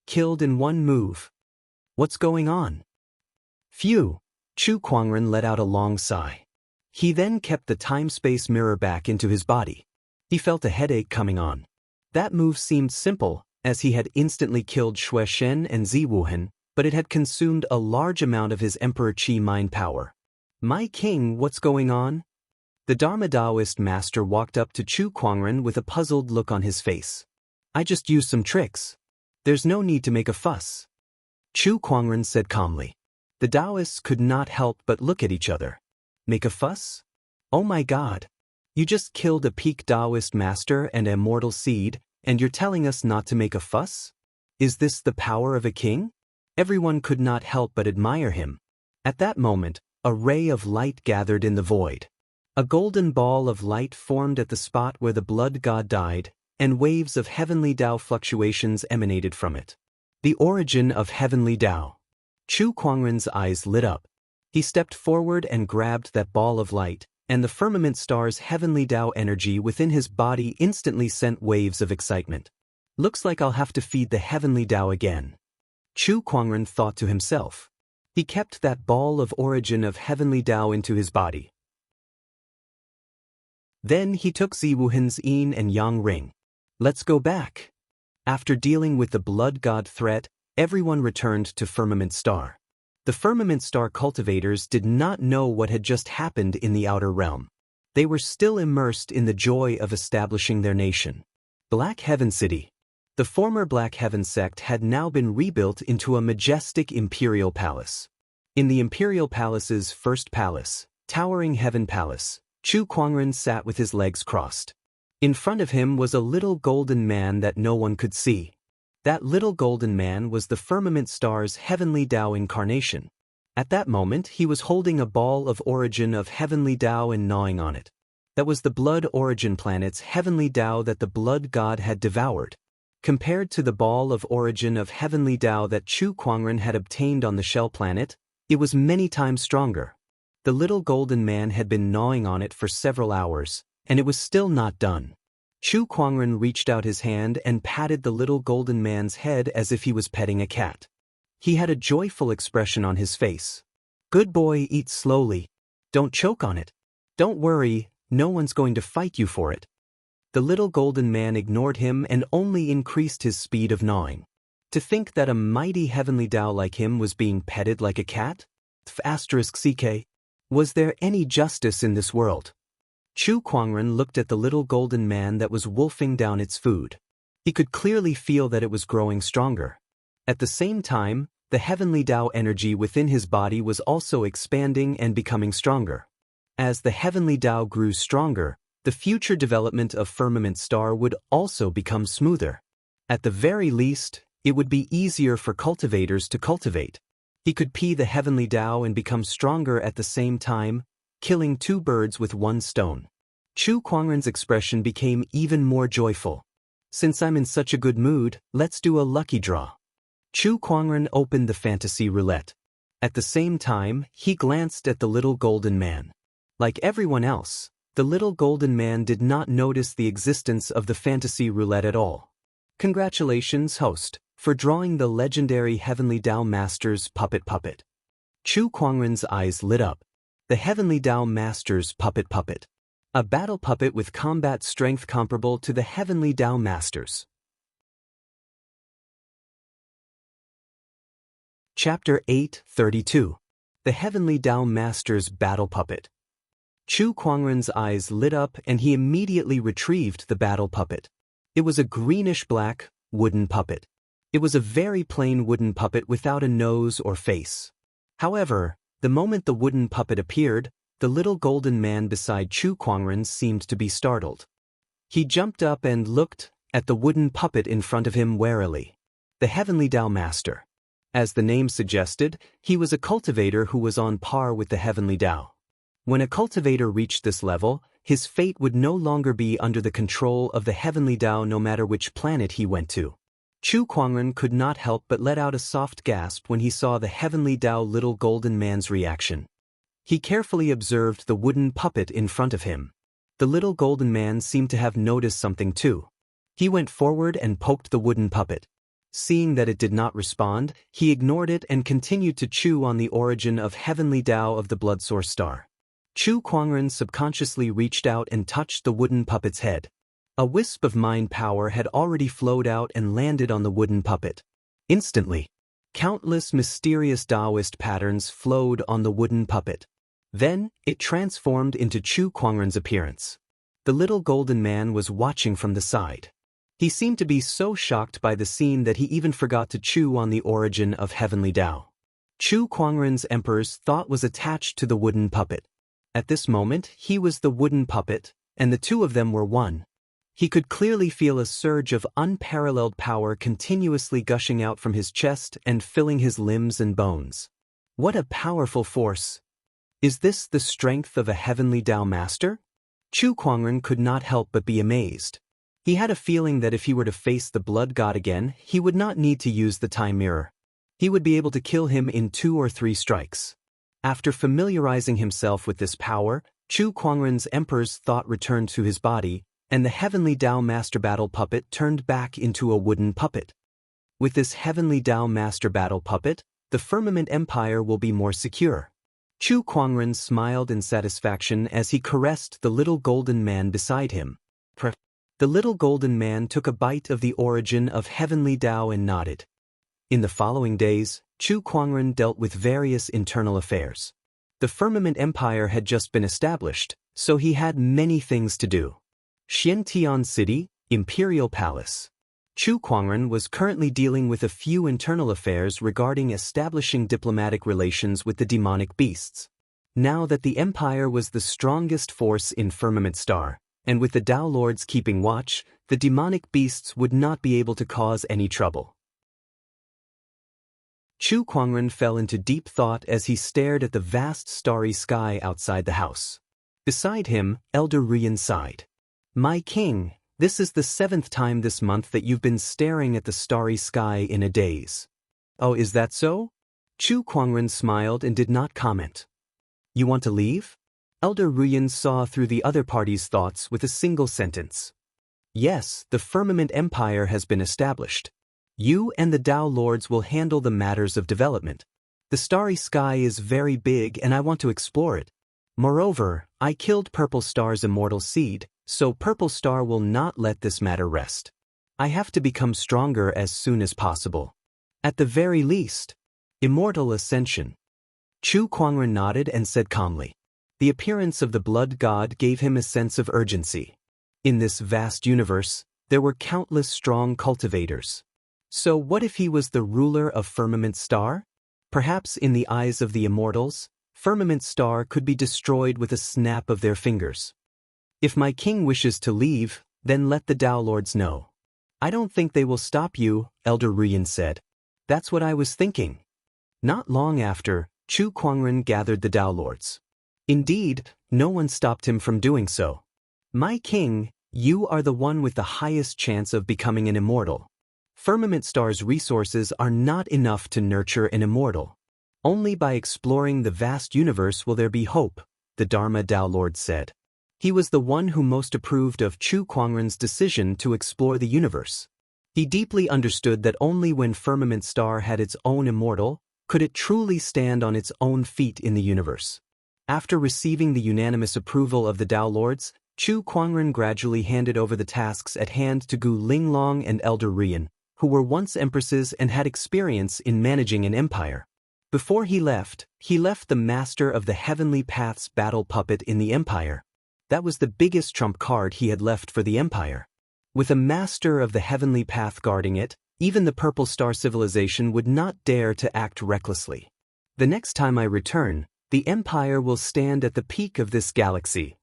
Killed in one move. What's going on? Phew! Chu Kuangren let out a long sigh. He then kept the time-space mirror back into his body. He felt a headache coming on. That move seemed simple, as he had instantly killed Xue Shen and Zi Wuhan, but it had consumed a large amount of his Emperor Qi mind power. My king, what's going on? The Dharma Taoist master walked up to Chu Kuangren with a puzzled look on his face. I just used some tricks. There's no need to make a fuss. Chu Kuangren said calmly. The Taoists could not help but look at each other. Make a fuss? Oh my God. You just killed a peak Taoist master and a immortal seed, and you're telling us not to make a fuss? Is this the power of a king? Everyone could not help but admire him. At that moment, a ray of light gathered in the void. A golden ball of light formed at the spot where the blood god died, and waves of heavenly Tao fluctuations emanated from it. The origin of heavenly Tao. Chu Kuangren's eyes lit up. He stepped forward and grabbed that ball of light, and the firmament star's heavenly Tao energy within his body instantly sent waves of excitement. Looks like I'll have to feed the heavenly Tao again. Chu Kuangren thought to himself. He kept that ball of origin of heavenly Tao into his body. Then he took Zi Wuhan's yin and yang ring. Let's go back. After dealing with the blood god threat, everyone returned to Firmament Star. The Firmament Star cultivators did not know what had just happened in the outer realm. They were still immersed in the joy of establishing their nation. Black Heaven City. The former Black Heaven sect had now been rebuilt into a majestic imperial palace. In the imperial palace's first palace, Towering Heaven Palace, Chu Kuangren sat with his legs crossed. In front of him was a little golden man that no one could see. That little golden man was the Firmament Star's heavenly Tao incarnation. At that moment he was holding a ball of origin of heavenly Tao and gnawing on it. That was the blood origin planet's heavenly Tao that the blood god had devoured. Compared to the ball of origin of heavenly Tao that Chu Kuangren had obtained on the shell planet, it was many times stronger. The little golden man had been gnawing on it for several hours, and it was still not done. Chu Kuangren reached out his hand and patted the little golden man's head as if he was petting a cat. He had a joyful expression on his face. "Good boy, eat slowly. Don't choke on it. Don't worry, no one's going to fight you for it." The little golden man ignored him and only increased his speed of gnawing. To think that a mighty heavenly Tao like him was being petted like a cat? *CK. Was there any justice in this world? Chu Kuangren looked at the little golden man that was wolfing down its food. He could clearly feel that it was growing stronger. At the same time, the heavenly Tao energy within his body was also expanding and becoming stronger. As the heavenly Tao grew stronger, the future development of Firmament Star would also become smoother. At the very least, it would be easier for cultivators to cultivate. He could pee the heavenly Tao and become stronger at the same time, killing two birds with one stone. Chu Kuangren's expression became even more joyful. "Since I'm in such a good mood, let's do a lucky draw." Chu Kuangren opened the fantasy roulette. At the same time, he glanced at the little golden man. Like everyone else, the little golden man did not notice the existence of the fantasy roulette at all. "Congratulations, host, for drawing the legendary Heavenly Tao Master's puppet. Chu Kuangren's eyes lit up. The Heavenly Tao Master's puppet. A battle puppet with combat strength comparable to the Heavenly Tao Masters. Chapter 8:32. The Heavenly Tao Master's Battle Puppet. Chu Kuangren's eyes lit up and he immediately retrieved the battle puppet. It was a greenish-black, wooden puppet. It was a very plain wooden puppet without a nose or face. However, the moment the wooden puppet appeared, the little golden man beside Chu Kuangren seemed to be startled. He jumped up and looked at the wooden puppet in front of him warily. The Heavenly Tao Master. As the name suggested, he was a cultivator who was on par with the Heavenly Tao. When a cultivator reached this level, his fate would no longer be under the control of the Heavenly Tao no matter which planet he went to. Chu Kuangren could not help but let out a soft gasp when he saw the Heavenly Tao little golden man's reaction. He carefully observed the wooden puppet in front of him. The little golden man seemed to have noticed something too. He went forward and poked the wooden puppet. Seeing that it did not respond, he ignored it and continued to chew on the origin of Heavenly Tao of the Blood Source Star. Chu Kuangren subconsciously reached out and touched the wooden puppet's head. A wisp of mind power had already flowed out and landed on the wooden puppet. Instantly, countless mysterious Taoist patterns flowed on the wooden puppet. Then, it transformed into Chu Kuangren's appearance. The little golden man was watching from the side. He seemed to be so shocked by the scene that he even forgot to chew on the origin of Heavenly Tao. Chu Kuangren's emperor's thought was attached to the wooden puppet. At this moment, he was the wooden puppet, and the two of them were one. He could clearly feel a surge of unparalleled power continuously gushing out from his chest and filling his limbs and bones. What a powerful force! Is this the strength of a Heavenly Tao Master? Chu Kuangren could not help but be amazed. He had a feeling that if he were to face the Blood God again, he would not need to use the time mirror. He would be able to kill him in 2 or 3 strikes. After familiarizing himself with this power, Chu Kuangren's emperor's thought returned to his body, and the Heavenly Tao Master Battle Puppet turned back into a wooden puppet. With this Heavenly Tao Master Battle Puppet, the Firmament Empire will be more secure. Chu Kuangren smiled in satisfaction as he caressed the little golden man beside him. The little golden man took a bite of the origin of Heavenly Tao and nodded. In the following days, Chu Kuangren dealt with various internal affairs. The Firmament Empire had just been established, so he had many things to do. Xianxia City, Imperial Palace. Chu Kuangren was currently dealing with a few internal affairs regarding establishing diplomatic relations with the demonic beasts. Now that the Empire was the strongest force in Firmament Star, and with the Tao Lords keeping watch, the demonic beasts would not be able to cause any trouble. Chu Kuangren fell into deep thought as he stared at the vast starry sky outside the house. Beside him, Elder Ruyan sighed. "My king, this is the 7th time this month that you've been staring at the starry sky in a daze." "Oh, is that so?" Chu Kuangren smiled and did not comment. "You want to leave?" Elder Ruyan saw through the other party's thoughts with a single sentence. Yes, the Firmament Empire has been established. You and the Tao Lords will handle the matters of development. The starry sky is very big and I want to explore it. Moreover, I killed Purple Star's immortal seed, so Purple Star will not let this matter rest. I have to become stronger as soon as possible. At the very least. Immortal Ascension. Chu Kuangren nodded and said calmly. The appearance of the blood god gave him a sense of urgency. In this vast universe, there were countless strong cultivators. So what if he was the ruler of Firmament Star? Perhaps in the eyes of the immortals, Firmament Star could be destroyed with a snap of their fingers. If my king wishes to leave, then let the Tao Lords know. I don't think they will stop you, Elder Ruyan said. That's what I was thinking. Not long after, Chu Kuangren gathered the Tao Lords. Indeed, no one stopped him from doing so. My king, you are the one with the highest chance of becoming an immortal. Firmament Star's resources are not enough to nurture an immortal. Only by exploring the vast universe will there be hope, the Dharma Tao Lord said. He was the one who most approved of Chu Kuangren's decision to explore the universe. He deeply understood that only when Firmament Star had its own immortal, could it truly stand on its own feet in the universe. After receiving the unanimous approval of the Tao Lords, Chu Kuangren gradually handed over the tasks at hand to Gu Linglong and Elder Ruyan, who were once empresses and had experience in managing an empire. Before he left the master of the Heavenly Path's battle puppet in the empire. That was the biggest trump card he had left for the empire. With a master of the Heavenly Path guarding it, even the Purple Star civilization would not dare to act recklessly. The next time I return, the empire will stand at the peak of this galaxy.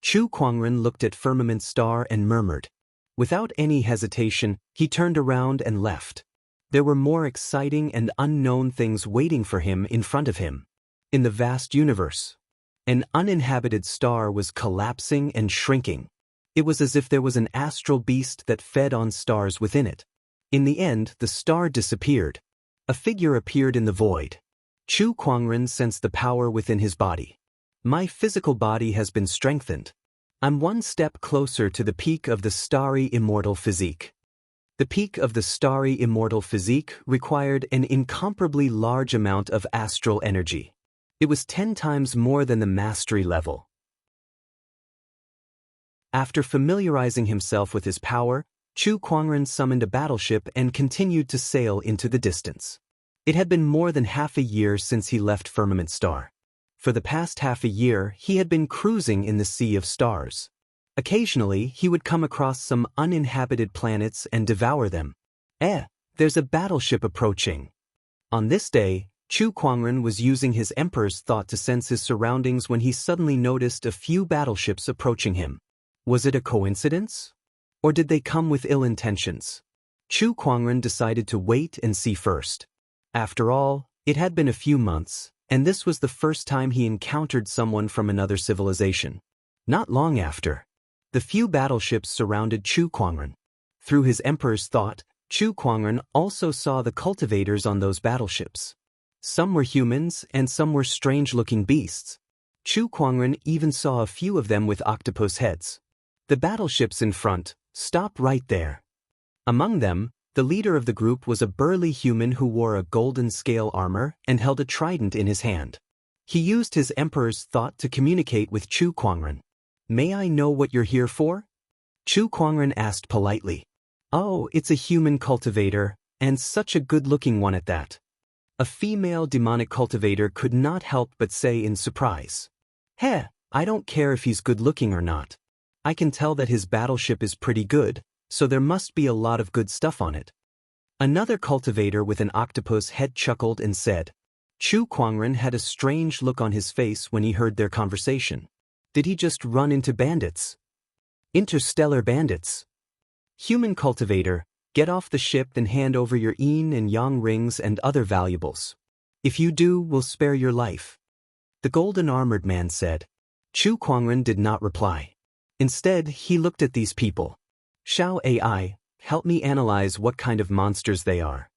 Chu Kuangren looked at Firmament Star and murmured. Without any hesitation, he turned around and left. There were more exciting and unknown things waiting for him in front of him. In the vast universe, an uninhabited star was collapsing and shrinking. It was as if there was an astral beast that fed on stars within it. In the end, the star disappeared. A figure appeared in the void. Chu Kuangren sensed the power within his body. My physical body has been strengthened. I'm one step closer to the peak of the starry immortal physique. The peak of the starry immortal physique required an incomparably large amount of astral energy. It was 10 times more than the mastery level. After familiarizing himself with his power, Chu Kuangren summoned a battleship and continued to sail into the distance. It had been more than half a year since he left Firmament Star. For the past half a year, he had been cruising in the sea of stars. Occasionally, he would come across some uninhabited planets and devour them. There's a battleship approaching. On this day, Chu Kuangren was using his Emperor's thought to sense his surroundings when he suddenly noticed a few battleships approaching him. Was it a coincidence? Or did they come with ill intentions? Chu Kuangren decided to wait and see first. After all, it had been a few months, and this was the first time he encountered someone from another civilization. Not long after, the few battleships surrounded Chu Kuangren. Through his Emperor's thought, Chu Kuangren also saw the cultivators on those battleships. Some were humans and some were strange-looking beasts. Chu Kuangren even saw a few of them with octopus heads. The battleships in front, stop right there. Among them, the leader of the group was a burly human who wore a golden scale armor and held a trident in his hand. He used his Emperor's thought to communicate with Chu Kuangren. May I know what you're here for? Chu Kuangren asked politely. Oh, it's a human cultivator, and such a good-looking one at that. A female demonic cultivator could not help but say in surprise. I don't care if he's good-looking or not. I can tell that his battleship is pretty good, so there must be a lot of good stuff on it. Another cultivator with an octopus head chuckled and said. Chu Kuangren had a strange look on his face when he heard their conversation. Did he just run into bandits? Interstellar bandits? Human cultivator, get off the ship and hand over your yin and yang rings and other valuables. If you do, we'll spare your life. The golden armored man said. Chu Kuangren did not reply. Instead, he looked at these people. Xiao AI, help me analyze what kind of monsters they are.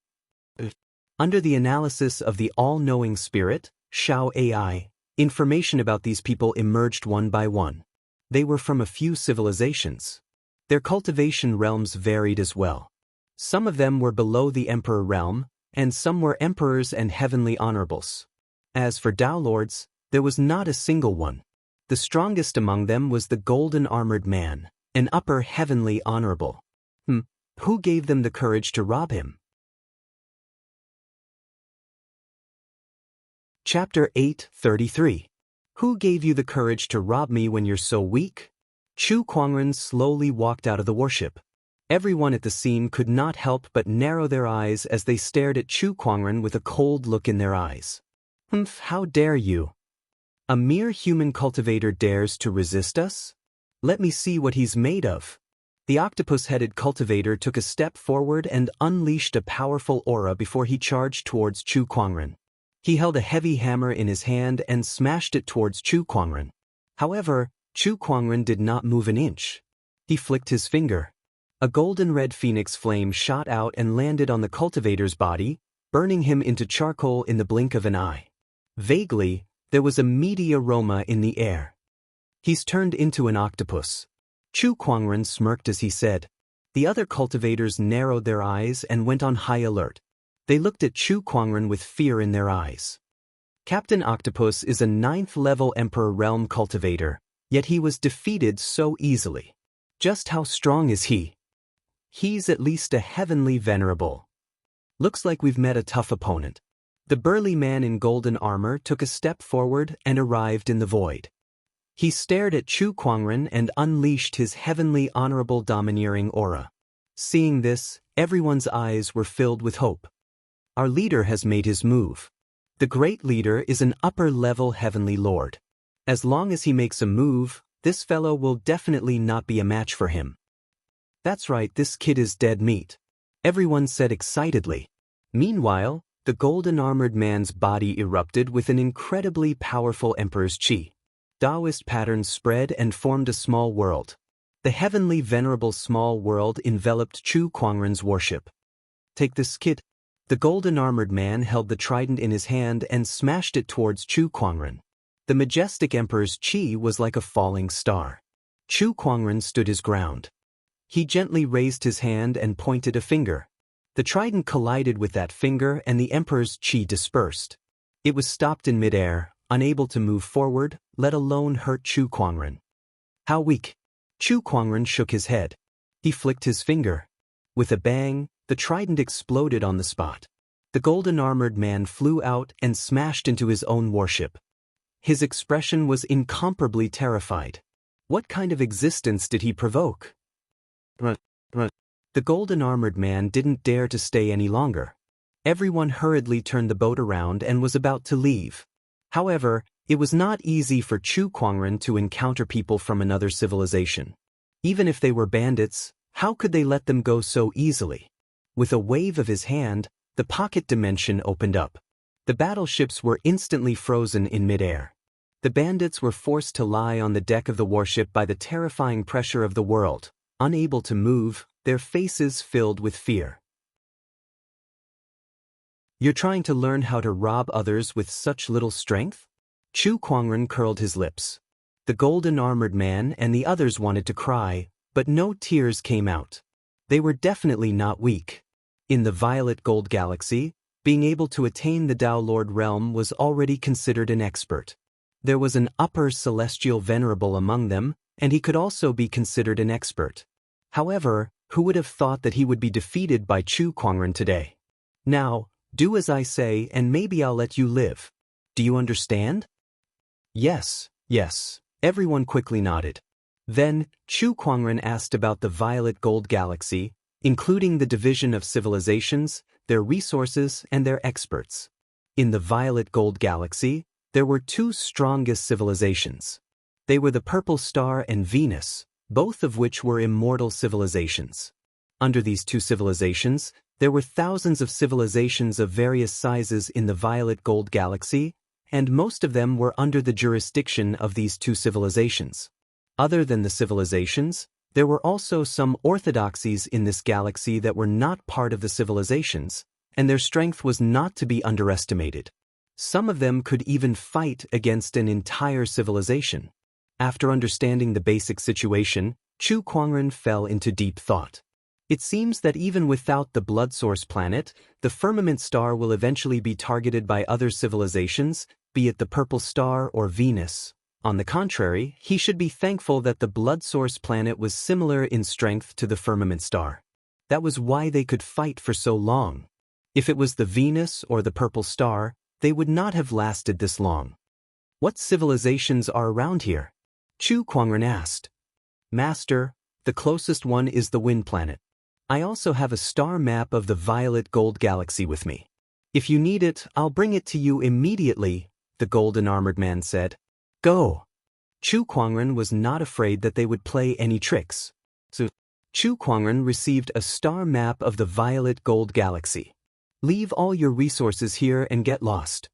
Under the analysis of the all-knowing spirit, Xiao AI, Information about these people emerged one by one. They were from a few civilizations. Their cultivation realms varied as well. Some of them were below the emperor realm, and some were emperors and heavenly honorables. As for Tao Lords, there was not a single one. The strongest among them was the golden armored man, an upper heavenly honorable. Who gave them the courage to rob him? Chapter 8:33. Who gave you the courage to rob me when you're so weak? Chu Kuangren slowly walked out of the warship. Everyone at the scene could not help but narrow their eyes as they stared at Chu Kuangren with a cold look in their eyes. How dare you? A mere human cultivator dares to resist us? Let me see what he's made of. The octopus-headed cultivator took a step forward and unleashed a powerful aura before he charged towards Chu Kuangren. He held a heavy hammer in his hand and smashed it towards Chu Kuangren. However, Chu Kuangren did not move an inch. He flicked his finger. A golden-red phoenix flame shot out and landed on the cultivator's body, burning him into charcoal in the blink of an eye. Vaguely, there was a meaty aroma in the air. He's turned into an octopus. Chu Kuangren smirked as he said. The other cultivators narrowed their eyes and went on high alert. They looked at Chu Kuangren with fear in their eyes. Captain Octopus is a 9th-level Emperor Realm cultivator, yet he was defeated so easily. Just how strong is he? He's at least a heavenly venerable. Looks like we've met a tough opponent. The burly man in golden armor took a step forward and arrived in the void. He stared at Chu Kuangren and unleashed his heavenly honorable domineering aura. Seeing this, everyone's eyes were filled with hope. Our leader has made his move. The great leader is an upper-level heavenly lord. As long as he makes a move, this fellow will definitely not be a match for him. That's right, this kid is dead meat. Everyone said excitedly. Meanwhile, the golden-armored man's body erupted with an incredibly powerful emperor's chi. Taoist patterns spread and formed a small world. The heavenly venerable small world enveloped Chu Kuangren's warship. Take this, kid. The golden-armored man held the trident in his hand and smashed it towards Chu Kuangren. The majestic emperor's chi was like a falling star. Chu Kuangren stood his ground. He gently raised his hand and pointed a finger. The trident collided with that finger and the emperor's chi dispersed. It was stopped in midair, unable to move forward, let alone hurt Chu Kuangren. How weak! Chu Kuangren shook his head. He flicked his finger. With a bang, the trident exploded on the spot. The golden-armored man flew out and smashed into his own warship. His expression was incomparably terrified. What kind of existence did he provoke? The golden-armored man didn't dare to stay any longer. Everyone hurriedly turned the boat around and was about to leave. However, it was not easy for Chu Kuangren to encounter people from another civilization. Even if they were bandits, how could they let them go so easily? With a wave of his hand, the pocket dimension opened up. The battleships were instantly frozen in midair. The bandits were forced to lie on the deck of the warship by the terrifying pressure of the world, unable to move, their faces filled with fear. You're trying to learn how to rob others with such little strength? Chu Kuangren curled his lips. The golden-armored man and the others wanted to cry, but no tears came out. They were definitely not weak. In the violet gold galaxy, being able to attain the Tao Lord realm was already considered an expert. There was an upper celestial venerable among them, and he could also be considered an expert. However, who would have thought that he would be defeated by Chu Kuangren today? Now, do as I say and maybe I'll let you live. Do you understand? Yes, yes, everyone quickly nodded. Then, Chu Kuangren asked about the violet gold galaxy, including the division of civilizations, their resources, and their experts. In the violet gold galaxy, there were two strongest civilizations. They were the Purple Star and Venus, both of which were immortal civilizations. Under these two civilizations, there were thousands of civilizations of various sizes in the violet gold galaxy, and most of them were under the jurisdiction of these two civilizations. Other than the civilizations, there were also some orthodoxies in this galaxy that were not part of the civilizations, and their strength was not to be underestimated. Some of them could even fight against an entire civilization. After understanding the basic situation, Chu Kuangren fell into deep thought. It seems that even without the blood source planet, the firmament star will eventually be targeted by other civilizations, be it the purple star or Venus. On the contrary, he should be thankful that the blood source planet was similar in strength to the firmament star. That was why they could fight for so long. If it was the Venus or the purple star, they would not have lasted this long. What civilizations are around here? Chu Kuangren asked. Master, the closest one is the wind planet. I also have a star map of the violet gold galaxy with me. If you need it, I'll bring it to you immediately, the golden armored man said. Go. Chu Kuangren was not afraid that they would play any tricks. So, Chu Kuangren received a star map of the violet gold galaxy. Leave all your resources here and get lost.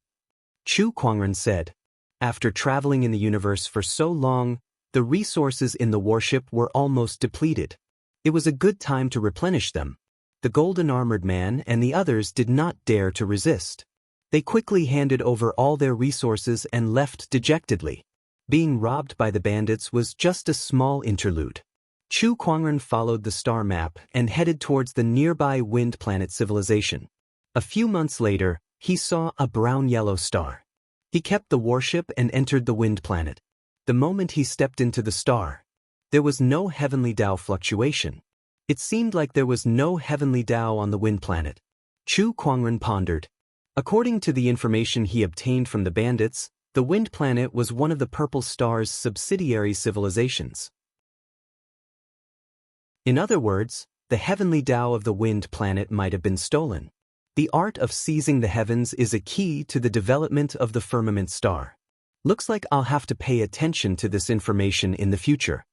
Chu Kuangren said. After traveling in the universe for so long, the resources in the warship were almost depleted. It was a good time to replenish them. The golden armored man and the others did not dare to resist. They quickly handed over all their resources and left dejectedly. Being robbed by the bandits was just a small interlude. Chu Kuangren followed the star map and headed towards the nearby wind planet civilization. A few months later, he saw a brown-yellow star. He kept the warship and entered the wind planet. The moment he stepped into the star, there was no heavenly Tao fluctuation. It seemed like there was no heavenly Tao on the wind planet. Chu Kuangren pondered. According to the information he obtained from the bandits, the wind planet was one of the purple star's subsidiary civilizations. In other words, the heavenly Tao of the wind planet might have been stolen. The art of seizing the heavens is a key to the development of the firmament star. Looks like I'll have to pay attention to this information in the future.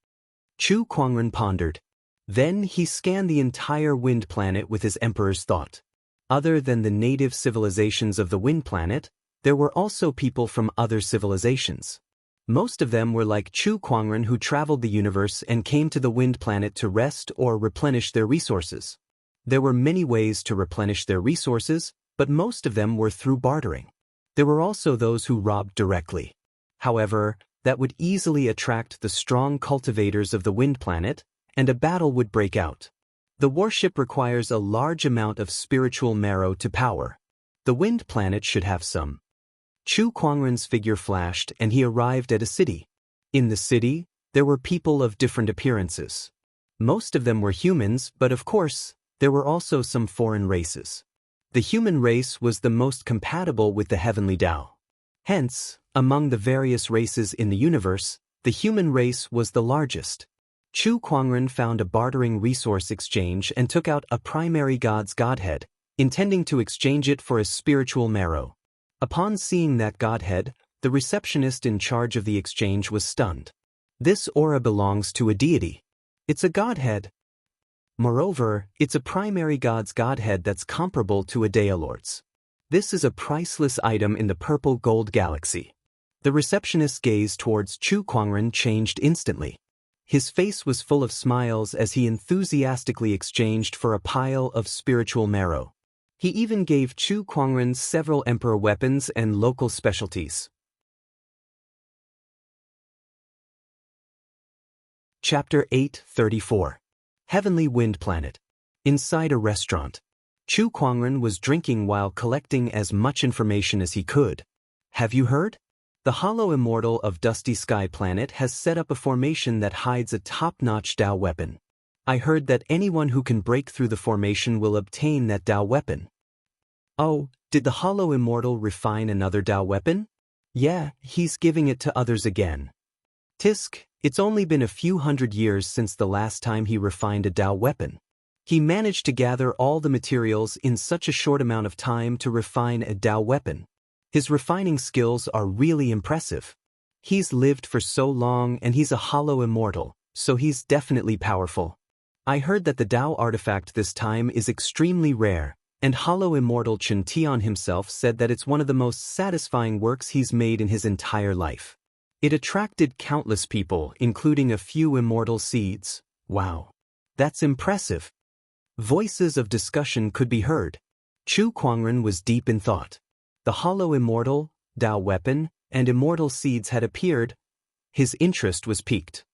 Chu Kuangren pondered. Then he scanned the entire wind planet with his emperor's thought. Other than the native civilizations of the wind planet, there were also people from other civilizations. Most of them were like Chu Kuangren, who traveled the universe and came to the wind planet to rest or replenish their resources. There were many ways to replenish their resources, but most of them were through bartering. There were also those who robbed directly. However, that would easily attract the strong cultivators of the wind planet, and a battle would break out. The warship requires a large amount of spiritual marrow to power. The wind planet should have some. Chu Kuangren's figure flashed and he arrived at a city. In the city, there were people of different appearances. Most of them were humans, but of course, there were also some foreign races. The human race was the most compatible with the heavenly Tao. Hence, among the various races in the universe, the human race was the largest. Chu Kuangren found a bartering resource exchange and took out a primary god's godhead, intending to exchange it for a spiritual marrow. Upon seeing that godhead, the receptionist in charge of the exchange was stunned. This aura belongs to a deity. It's a godhead. Moreover, it's a primary god's godhead that's comparable to a Daolord's. This is a priceless item in the purple gold galaxy. The receptionist's gaze towards Chu Kuangren changed instantly. His face was full of smiles as he enthusiastically exchanged for a pile of spiritual marrow. He even gave Chu Kuangren several emperor weapons and local specialties. Chapter 8:34. Heavenly Wind Planet. Inside a restaurant. Chu Kuangren was drinking while collecting as much information as he could. Have you heard? The Hollow Immortal of Dusty Sky Planet has set up a formation that hides a top-notch Tao weapon. I heard that anyone who can break through the formation will obtain that Tao weapon. Oh, did the Hollow Immortal refine another Tao weapon? Yeah, he's giving it to others again. Tisk, it's only been a few hundred years since the last time he refined a Tao weapon. He managed to gather all the materials in such a short amount of time to refine a Tao weapon. His refining skills are really impressive. He's lived for so long and he's a Hollow Immortal, so he's definitely powerful. I heard that the Tao artifact this time is extremely rare, and Hollow Immortal Chen Tian himself said that it's one of the most satisfying works he's made in his entire life. It attracted countless people, including a few immortal seeds. Wow. That's impressive. Voices of discussion could be heard. Chu Kuangren was deep in thought. The hollow immortal, Tao weapon, and immortal seeds had appeared. His interest was piqued.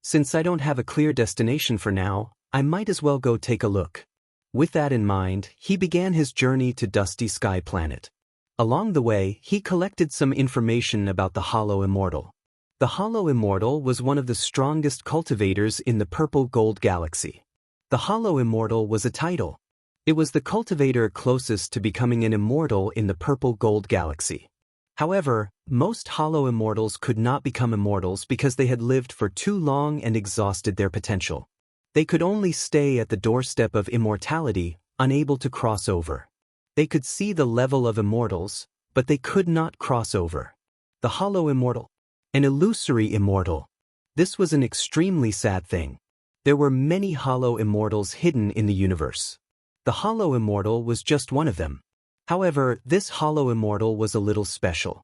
Since I don't have a clear destination for now, I might as well go take a look. With that in mind, he began his journey to Dusty Sky Planet. Along the way, he collected some information about the Hollow Immortal. The Hollow Immortal was one of the strongest cultivators in the Purple Gold Galaxy. The Hollow Immortal was a title. It was the cultivator closest to becoming an immortal in the Purple Gold Galaxy. However, most Hollow Immortals could not become immortals because they had lived for too long and exhausted their potential. They could only stay at the doorstep of immortality, unable to cross over. They could see the level of immortals, but they could not cross over. The Hollow Immortal. An illusory immortal. This was an extremely sad thing. There were many Hollow Immortals hidden in the universe. The Hollow Immortal was just one of them. However, this Hollow Immortal was a little special.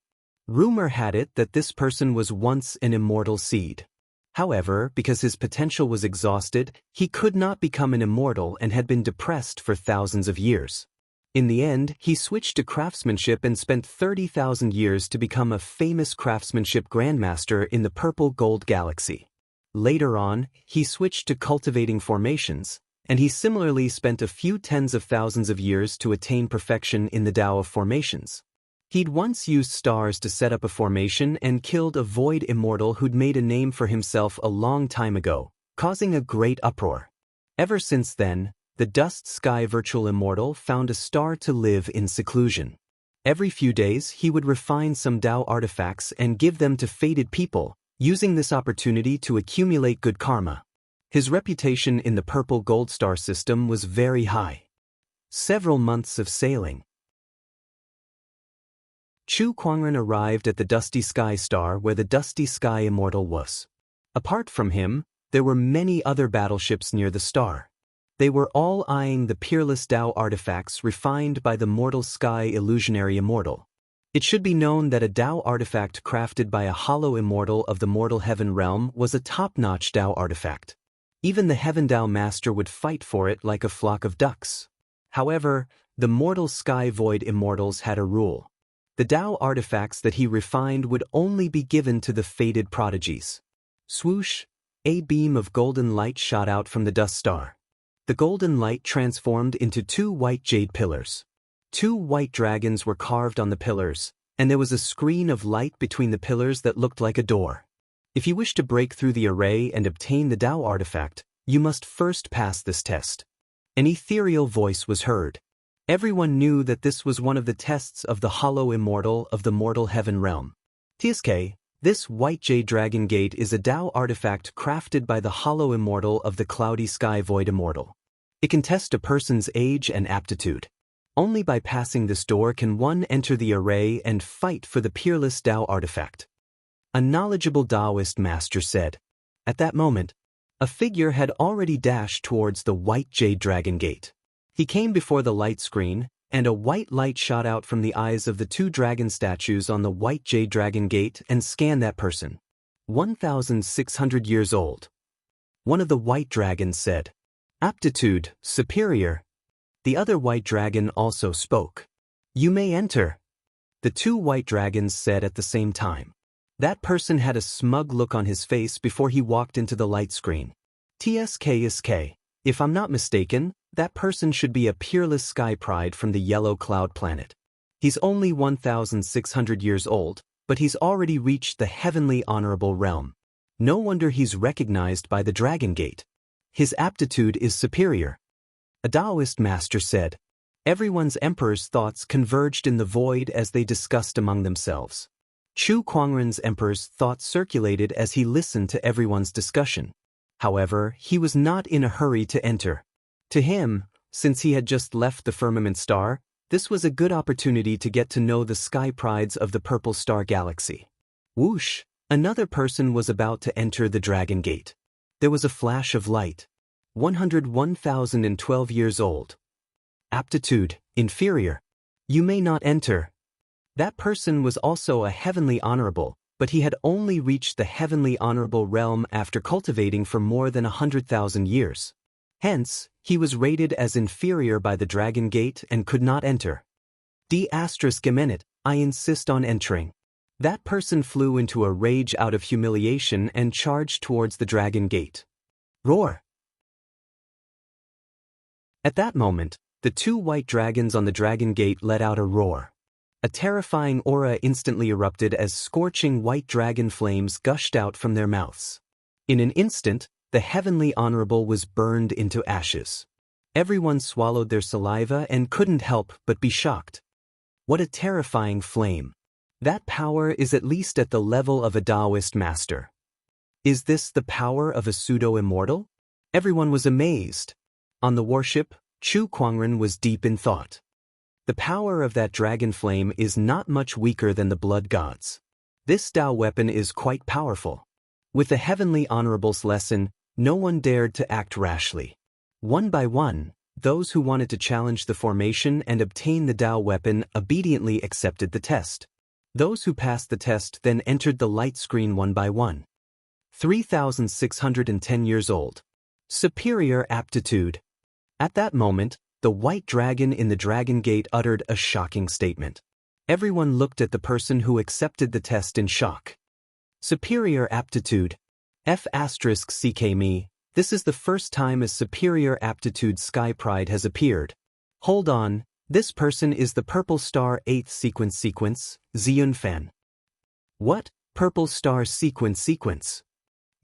Rumor had it that this person was once an immortal seed. However, because his potential was exhausted, he could not become an immortal and had been depressed for thousands of years. In the end, he switched to craftsmanship and spent 30,000 years to become a famous craftsmanship grandmaster in the Purple Gold Galaxy. Later on, he switched to cultivating formations, and he similarly spent a few tens of thousands of years to attain perfection in the Tao of formations. He'd once used stars to set up a formation and killed a void immortal who'd made a name for himself a long time ago, causing a great uproar. Ever since then, the Dust Sky Virtual Immortal found a star to live in seclusion. Every few days, he would refine some Tao artifacts and give them to fated people, using this opportunity to accumulate good karma. His reputation in the Purple Gold Star system was very high. Several months of sailing. Chu Kuangren arrived at the Dusty Sky Star where the Dusty Sky Immortal was. Apart from him, there were many other battleships near the star. They were all eyeing the peerless Tao artifacts refined by the Mortal Sky Illusionary Immortal. It should be known that a Tao artifact crafted by a Hollow Immortal of the Mortal Heaven realm was a top-notch Tao artifact. Even the Heaven Tao Master would fight for it like a flock of ducks. However, the Mortal Sky Void Immortals had a rule. The Tao artifacts that he refined would only be given to the fated prodigies. Swoosh! A beam of golden light shot out from the dust star. The golden light transformed into 2 white jade pillars. 2 white dragons were carved on the pillars, and there was a screen of light between the pillars that looked like a door. If you wish to break through the array and obtain the Tao artifact, you must first pass this test. An ethereal voice was heard. Everyone knew that this was one of the tests of the Hollow Immortal of the Mortal Heaven realm. TSK, this white jade dragon gate is a Tao artifact crafted by the Hollow Immortal of the Cloudy Sky Void Immortal. It can test a person's age and aptitude. Only by passing this door can one enter the array and fight for the peerless Tao artifact. A knowledgeable Taoist master said. At that moment, a figure had already dashed towards the white jade dragon gate. He came before the light screen, and a white light shot out from the eyes of the 2 dragon statues on the white jade dragon gate and scanned that person. 1,600 years old. One of the white dragons said, "Aptitude, superior." The other white dragon also spoke. "You may enter." The 2 white dragons said at the same time. That person had a smug look on his face before he walked into the light screen. TSK. If I'm not mistaken, that person should be a peerless sky pride from the Yellow Cloud planet. He's only 1,600 years old, but he's already reached the heavenly honorable realm. No wonder he's recognized by the Dragon Gate. His aptitude is superior. A Taoist master said. Everyone's emperor's thoughts converged in the void as they discussed among themselves. Chu Kuangren's emperor's thoughts circulated as he listened to everyone's discussion. However, he was not in a hurry to enter. To him, since he had just left the firmament star, this was a good opportunity to get to know the sky prides of the Purple Star Galaxy. Whoosh! Another person was about to enter the Dragon Gate. There was a flash of light. 101,012 years old. Aptitude, inferior. You may not enter. That person was also a heavenly honorable, but he had only reached the heavenly honorable realm after cultivating for more than 100,000 years. Hence, he was rated as inferior by the Dragon Gate and could not enter. D***minute, I insist on entering. That person flew into a rage out of humiliation and charged towards the dragon gate. Roar! At that moment, the two white dragons on the dragon gate let out a roar. A terrifying aura instantly erupted as scorching white dragon flames gushed out from their mouths. In an instant, the heavenly honorable was burned into ashes. Everyone swallowed their saliva and couldn't help but be shocked. What a terrifying flame! That power is at least at the level of a Taoist master. Is this the power of a pseudo-immortal? Everyone was amazed. On the warship, Chu Kuangren was deep in thought. The power of that dragon flame is not much weaker than the blood gods. This Tao weapon is quite powerful. With the heavenly honorable's lesson, no one dared to act rashly. One by one, those who wanted to challenge the formation and obtain the Tao weapon obediently accepted the test. Those who passed the test then entered the light screen one by one. 3,610 years old. Superior aptitude. At that moment, the white dragon in the dragon gate uttered a shocking statement. Everyone looked at the person who accepted the test in shock. Superior aptitude. F***ck me, this is the first time a superior aptitude Sky Pride has appeared. Hold on, this person is the Purple Star 8th sequence, Xianxia. What? Purple Star sequence?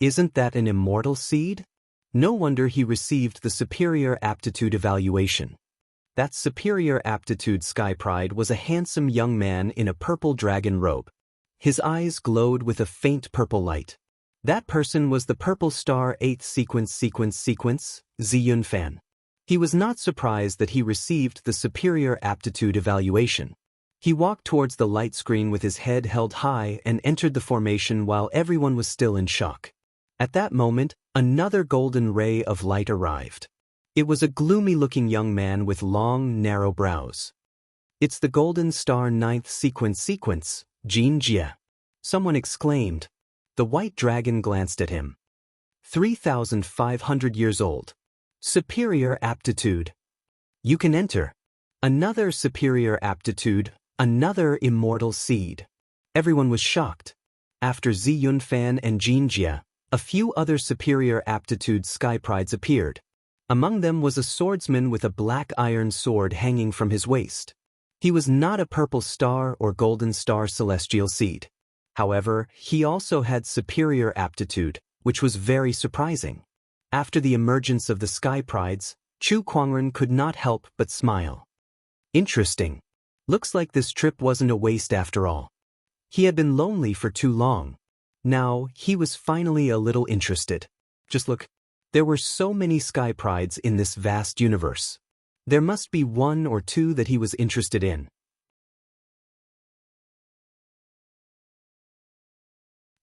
Isn't that an immortal seed? No wonder he received the superior aptitude evaluation. That superior aptitude Sky Pride was a handsome young man in a purple dragon robe. His eyes glowed with a faint purple light. That person was the Purple Star 8th sequence, Xianxia. He was not surprised that he received the superior aptitude evaluation. He walked towards the light screen with his head held high and entered the formation while everyone was still in shock. At that moment, another golden ray of light arrived. It was a gloomy-looking young man with long, narrow brows. It's the Golden Star 9th sequence, Xianxia. Someone exclaimed. The white dragon glanced at him. 3,500 years old. Superior aptitude. You can enter. Another superior aptitude, another immortal seed. Everyone was shocked. After Xianxia and Xianxia, a few other superior aptitude Sky Prides appeared. Among them was a swordsman with a black iron sword hanging from his waist. He was not a purple star or golden star celestial seed. However, he also had superior aptitude, which was very surprising. After the emergence of the Sky Prides, Chu Kuangren could not help but smile. Interesting. Looks like this trip wasn't a waste after all. He had been lonely for too long. Now, he was finally a little interested. Just look. There were so many Sky Prides in this vast universe. There must be one or two that he was interested in.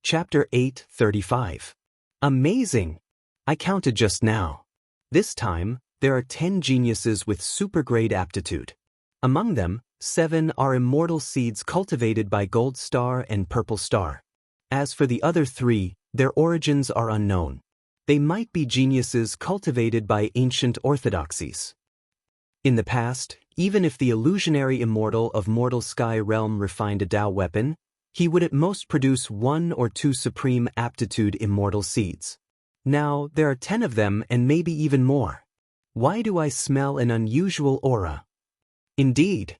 Chapter 8:35. Amazing! I counted just now. This time, there are 10 geniuses with super-grade aptitude. Among them, 7 are immortal seeds cultivated by Gold Star and Purple Star. As for the other 3, their origins are unknown. They might be geniuses cultivated by ancient orthodoxies. In the past, even if the illusionary immortal of Mortal Sky Realm refined a Tao weapon, he would at most produce 1 or 2 supreme aptitude immortal seeds. Now, there are 10 of them and maybe even more. Why do I smell an unusual aura? Indeed,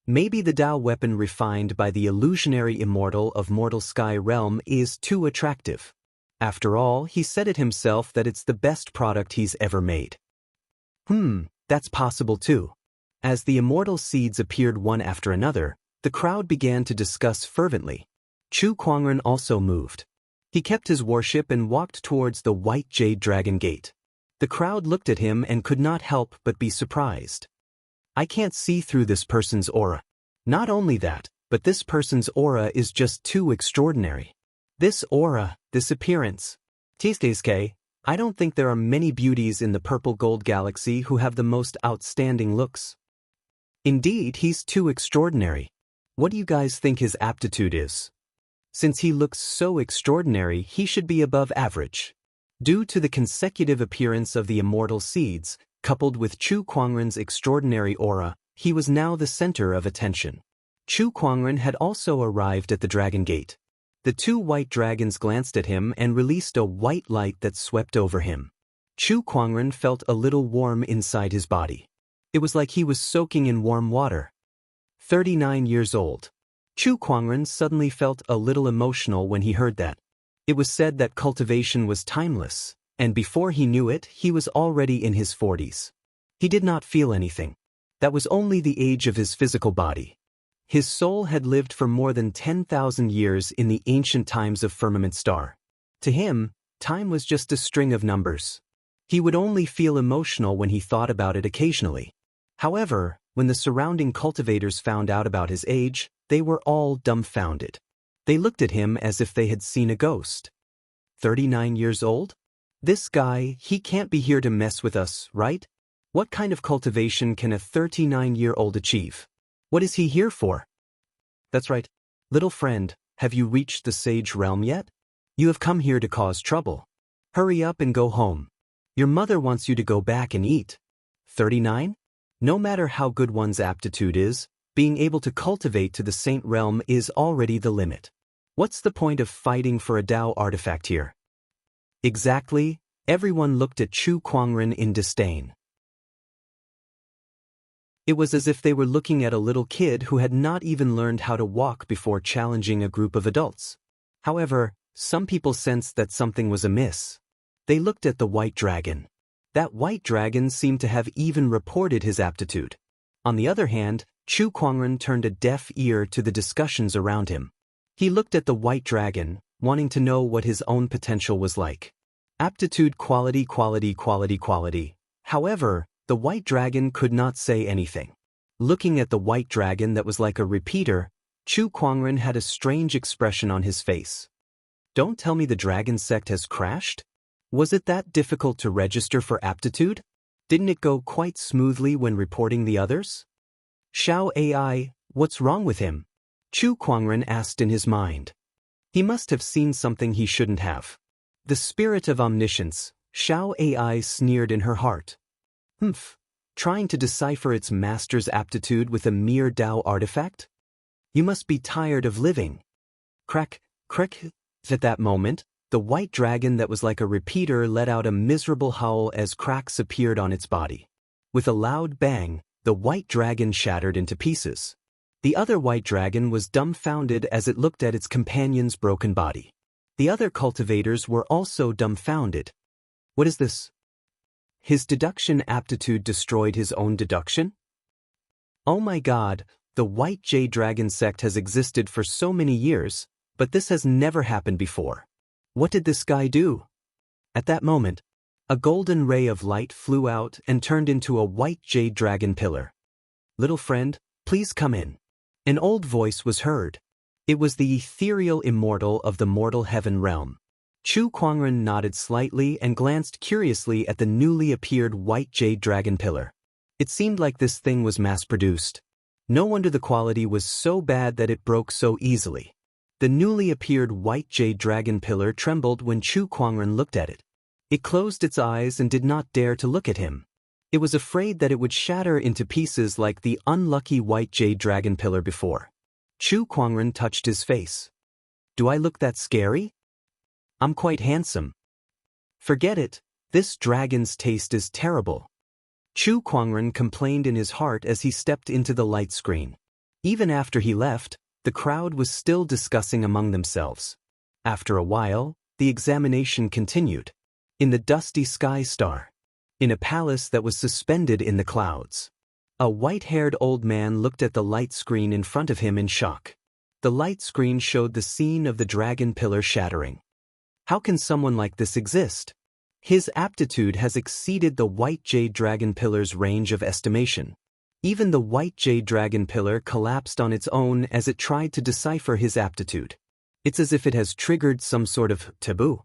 maybe the Tao weapon refined by the illusionary immortal of Mortal Sky Realm is too attractive. After all, he said it himself that it's the best product he's ever made. That's possible too. As the immortal seeds appeared one after another, the crowd began to discuss fervently. Chu Kuangren also moved. He kept his warship and walked towards the white jade dragon gate. The crowd looked at him and could not help but be surprised. I can't see through this person's aura. Not only that, but this person's aura is just too extraordinary. This aura, this appearance. Tiske, I don't think there are many beauties in the purple gold galaxy who have the most outstanding looks. Indeed, he's too extraordinary. What do you guys think his aptitude is? Since he looks so extraordinary, he should be above average. Due to the consecutive appearance of the immortal seeds, coupled with Chu Kuangren's extraordinary aura, He was now the center of attention. Chu Kuangren had also arrived at the dragon gate. The two white dragons glanced at him and released a white light that swept over him. Chu Kuangren felt a little warm inside his body. It was like he was soaking in warm water. 39 years old. Chu Kuangren suddenly felt a little emotional when he heard that. It was said that cultivation was timeless, and before he knew it, he was already in his 40s. He did not feel anything. That was only the age of his physical body. His soul had lived for more than 10,000 years in the ancient times of Firmament Star. To him, time was just a string of numbers. He would only feel emotional when he thought about it occasionally. However, when the surrounding cultivators found out about his age, they were all dumbfounded. They looked at him as if they had seen a ghost. 39 years old? This guy, he can't be here to mess with us, right? What kind of cultivation can a 39-year-old achieve? What is he here for? That's right. Little friend, have you reached the sage realm yet? You have come here to cause trouble. Hurry up and go home. Your mother wants you to go back and eat. 39? No matter how good one's aptitude is, being able to cultivate to the saint realm is already the limit. What's the point of fighting for a Dao artifact here? Exactly, everyone looked at Chu Kuangren in disdain. It was as if they were looking at a little kid who had not even learned how to walk before challenging a group of adults. However, some people sensed that something was amiss. They looked at the white dragon. That white dragon seemed to have even reported his aptitude. On the other hand, Chu Kuangren turned a deaf ear to the discussions around him. He looked at the white dragon, wanting to know what his own potential was like. Aptitude quality. However, the white dragon could not say anything. Looking at the white dragon that was like a repeater, Chu Kuangren had a strange expression on his face. Don't tell me the dragon sect has crashed? Was it that difficult to register for aptitude? Didn't it go quite smoothly when reporting the others? Xiao AI, what's wrong with him? Chu Kuangren asked in his mind. He must have seen something he shouldn't have. The spirit of omniscience, Xiao AI sneered in her heart. Trying to decipher its master's aptitude with a mere Dao artifact? You must be tired of living. Crack. At that moment, the white dragon that was like a repeater let out a miserable howl as cracks appeared on its body. With a loud bang, the white dragon shattered into pieces. The other white dragon was dumbfounded as it looked at its companion's broken body. The other cultivators were also dumbfounded. What is this? His deduction aptitude destroyed his own deduction? Oh my god, the White Jade Dragon sect has existed for so many years, but this has never happened before. What did this guy do? At that moment, a golden ray of light flew out and turned into a white jade dragon pillar. Little friend, please come in. An old voice was heard. It was the ethereal immortal of the mortal heaven realm. Chu Kuangren nodded slightly and glanced curiously at the newly appeared white jade dragon pillar. It seemed like this thing was mass-produced. No wonder the quality was so bad that it broke so easily. The newly appeared white jade dragon pillar trembled when Chu Kuangren looked at it. It closed its eyes and did not dare to look at him. It was afraid that it would shatter into pieces like the unlucky white jade dragon pillar before. Chu Kuangren touched his face. Do I look that scary? I'm quite handsome. Forget it, this dragon's taste is terrible. Chu Kuangren complained in his heart as he stepped into the light screen. Even after he left, the crowd was still discussing among themselves. After a while, the examination continued. In the dusty sky star. In a palace that was suspended in the clouds. A white-haired old man looked at the light screen in front of him in shock. The light screen showed the scene of the dragon pillar shattering. How can someone like this exist? His aptitude has exceeded the white jade dragon pillar's range of estimation. Even the white jade dragon pillar collapsed on its own as it tried to decipher his aptitude. It's as if it has triggered some sort of taboo.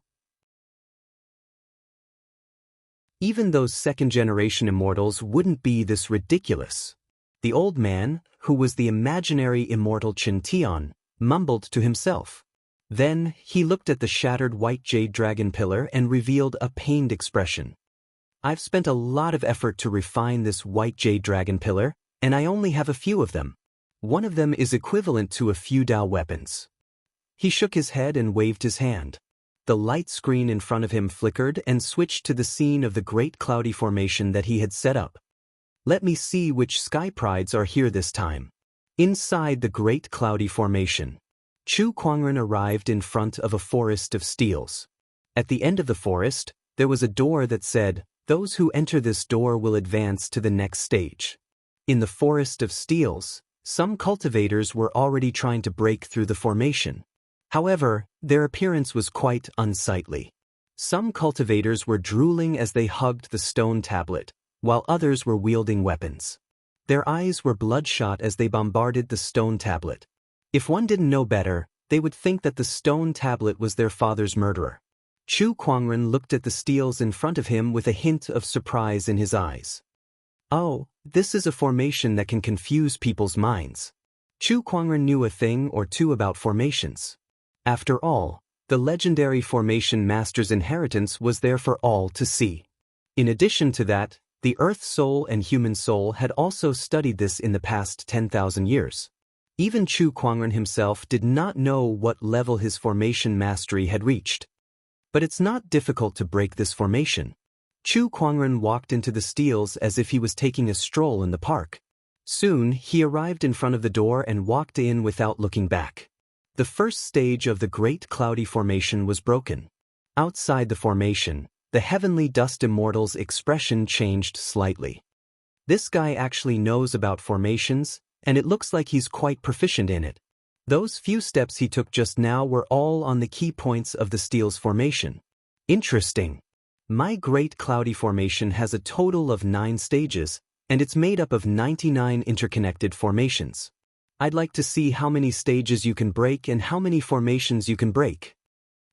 Even those second-generation immortals wouldn't be this ridiculous. The old man, who was the imaginary immortal Chen Tian, mumbled to himself. Then, he looked at the shattered white jade dragon pillar and revealed a pained expression. I've spent a lot of effort to refine this white jade dragon pillar, and I only have a few of them. One of them is equivalent to a few Dao weapons. He shook his head and waved his hand. The light screen in front of him flickered and switched to the scene of the great cloudy formation that he had set up. Let me see which sky prides are here this time. Inside the great cloudy formation, Chu Kuangren arrived in front of a forest of steels. At the end of the forest, there was a door that said, "Those who enter this door will advance to the next stage." In the forest of steels, some cultivators were already trying to break through the formation. However, their appearance was quite unsightly. Some cultivators were drooling as they hugged the stone tablet, while others were wielding weapons. Their eyes were bloodshot as they bombarded the stone tablet. If one didn't know better, they would think that the stone tablet was their father's murderer. Chu Kuangren looked at the steels in front of him with a hint of surprise in his eyes. Oh, this is a formation that can confuse people's minds. Chu Kuangren knew a thing or two about formations. After all, the legendary formation master's inheritance was there for all to see. In addition to that, the Earth Soul and Human Soul had also studied this in the past 10,000 years. Even Chu Kuangren himself did not know what level his formation mastery had reached. But it's not difficult to break this formation. Chu Kuangren walked into the steels as if he was taking a stroll in the park. Soon, he arrived in front of the door and walked in without looking back. The first stage of the Great Cloudy Formation was broken. Outside the formation, the Heavenly Dust Immortal's expression changed slightly. This guy actually knows about formations, and it looks like he's quite proficient in it. Those few steps he took just now were all on the key points of the steel's formation. Interesting. My Great Cloudy Formation has a total of 9 stages, and it's made up of 99 interconnected formations. I'd like to see how many stages you can break and how many formations you can break.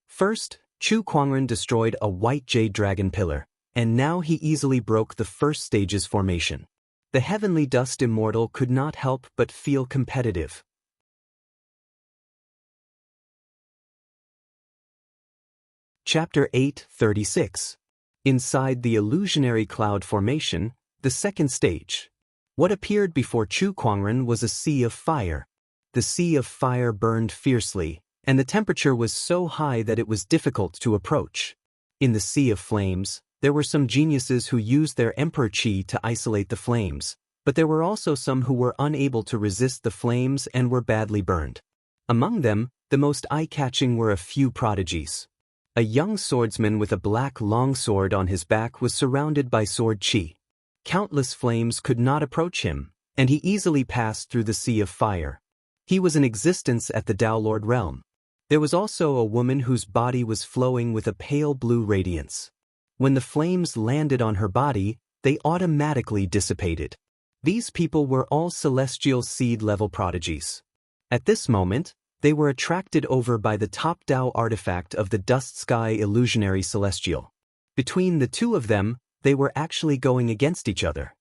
First, Chu Kuangren destroyed a white jade dragon pillar, and now he easily broke the first stage's formation. The Heavenly Dust Immortal could not help but feel competitive. Chapter 8:36. Inside the illusionary cloud formation, the second stage. What appeared before Chu Kuangren was a sea of fire. The sea of fire burned fiercely, and the temperature was so high that it was difficult to approach. In the sea of flames, there were some geniuses who used their emperor chi to isolate the flames, but there were also some who were unable to resist the flames and were badly burned. Among them, the most eye-catching were a few prodigies. A young swordsman with a black longsword on his back was surrounded by sword chi. Countless flames could not approach him, and he easily passed through the sea of fire. He was in existence at the Dao Lord realm. There was also a woman whose body was flowing with a pale blue radiance. When the flames landed on her body, they automatically dissipated. These people were all celestial seed-level prodigies. At this moment, they were attracted over by the top Dao artifact of the Dust Sky Illusionary Celestial. Between the two of them, they were actually going against each other.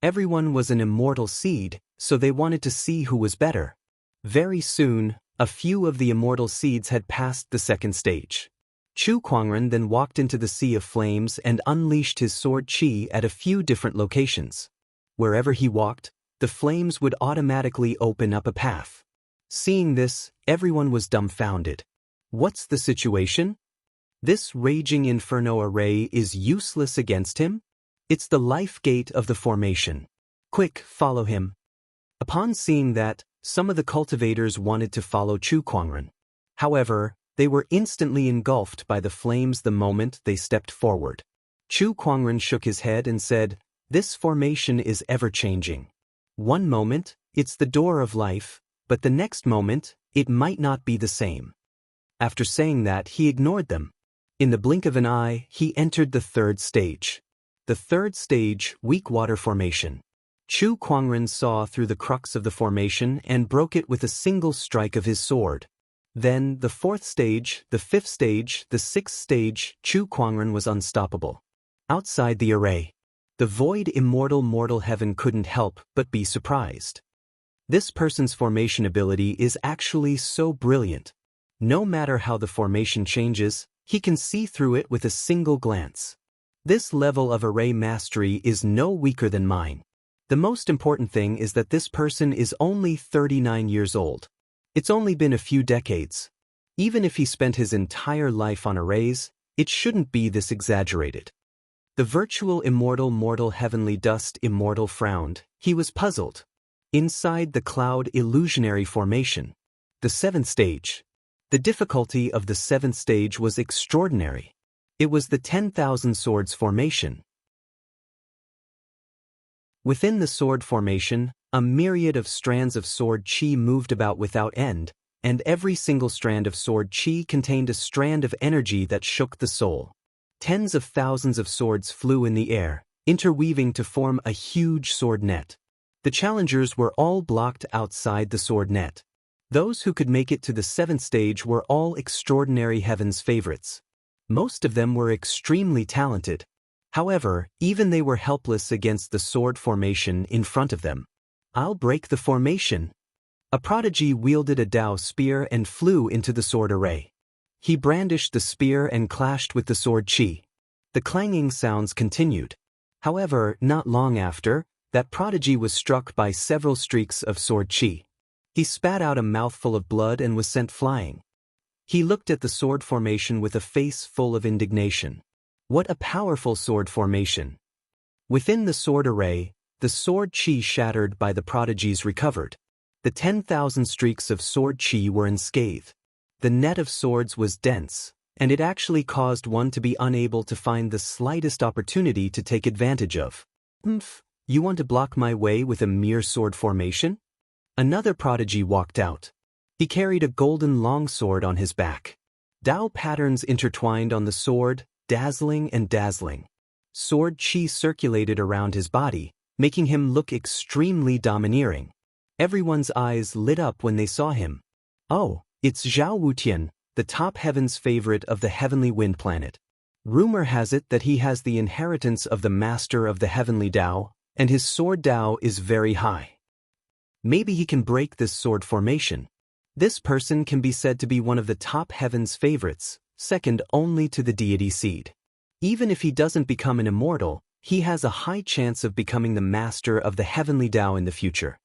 Everyone was an immortal seed, so they wanted to see who was better. Very soon, a few of the immortal seeds had passed the second stage. Chu Kuangren then walked into the sea of flames and unleashed his sword chi at a few different locations. Wherever he walked, the flames would automatically open up a path. Seeing this, everyone was dumbfounded. What's the situation? This raging inferno array is useless against him? It's the life gate of the formation. Quick, follow him. Upon seeing that, some of the cultivators wanted to follow Chu Kuangren. However, they were instantly engulfed by the flames the moment they stepped forward. Chu Kuangren shook his head and said, "This formation is ever-changing. One moment, it's the door of life, but the next moment, it might not be the same." After saying that, he ignored them. In the blink of an eye, he entered the third stage. The third stage, weak water formation. Chu Kuangren saw through the crux of the formation and broke it with a single strike of his sword. Then, the fourth stage, the fifth stage, the sixth stage, Chu Kuangren was unstoppable. Outside the array, the void immortal mortal heaven couldn't help but be surprised. This person's formation ability is actually so brilliant. No matter how the formation changes, he can see through it with a single glance. This level of array mastery is no weaker than mine. The most important thing is that this person is only 39 years old. It's only been a few decades. Even if he spent his entire life on arrays, it shouldn't be this exaggerated. The virtual immortal mortal heavenly dust immortal frowned. He was puzzled. Inside the cloud illusionary formation. The seventh stage. The difficulty of the seventh stage was extraordinary. It was the 10,000 swords formation. Within the sword formation, a myriad of strands of sword chi moved about without end, and every single strand of sword chi contained a strand of energy that shook the soul. Tens of thousands of swords flew in the air, interweaving to form a huge sword net. The challengers were all blocked outside the sword net. Those who could make it to the seventh stage were all extraordinary heaven's favorites. Most of them were extremely talented. However, even they were helpless against the sword formation in front of them. I'll break the formation. A prodigy wielded a Dao spear and flew into the sword array. He brandished the spear and clashed with the sword chi. The clanging sounds continued. However, not long after, that prodigy was struck by several streaks of sword chi. He spat out a mouthful of blood and was sent flying. He looked at the sword formation with a face full of indignation. What a powerful sword formation! Within the sword array, the sword chi shattered by the prodigies recovered. The 10,000 streaks of sword chi were unscathed. The net of swords was dense, and it actually caused one to be unable to find the slightest opportunity to take advantage of. You want to block my way with a mere sword formation? Another prodigy walked out. He carried a golden longsword on his back. Dao patterns intertwined on the sword, dazzling and dazzling. Sword chi circulated around his body, making him look extremely domineering. Everyone's eyes lit up when they saw him. Oh, it's Zhao Wutian, the top heaven's favorite of the heavenly wind planet. Rumor has it that he has the inheritance of the master of the heavenly Dao, and his sword Dao is very high. Maybe he can break this sword formation. This person can be said to be one of the top heaven's favorites, second only to the deity seed. Even if he doesn't become an immortal, he has a high chance of becoming the master of the heavenly Dao in the future.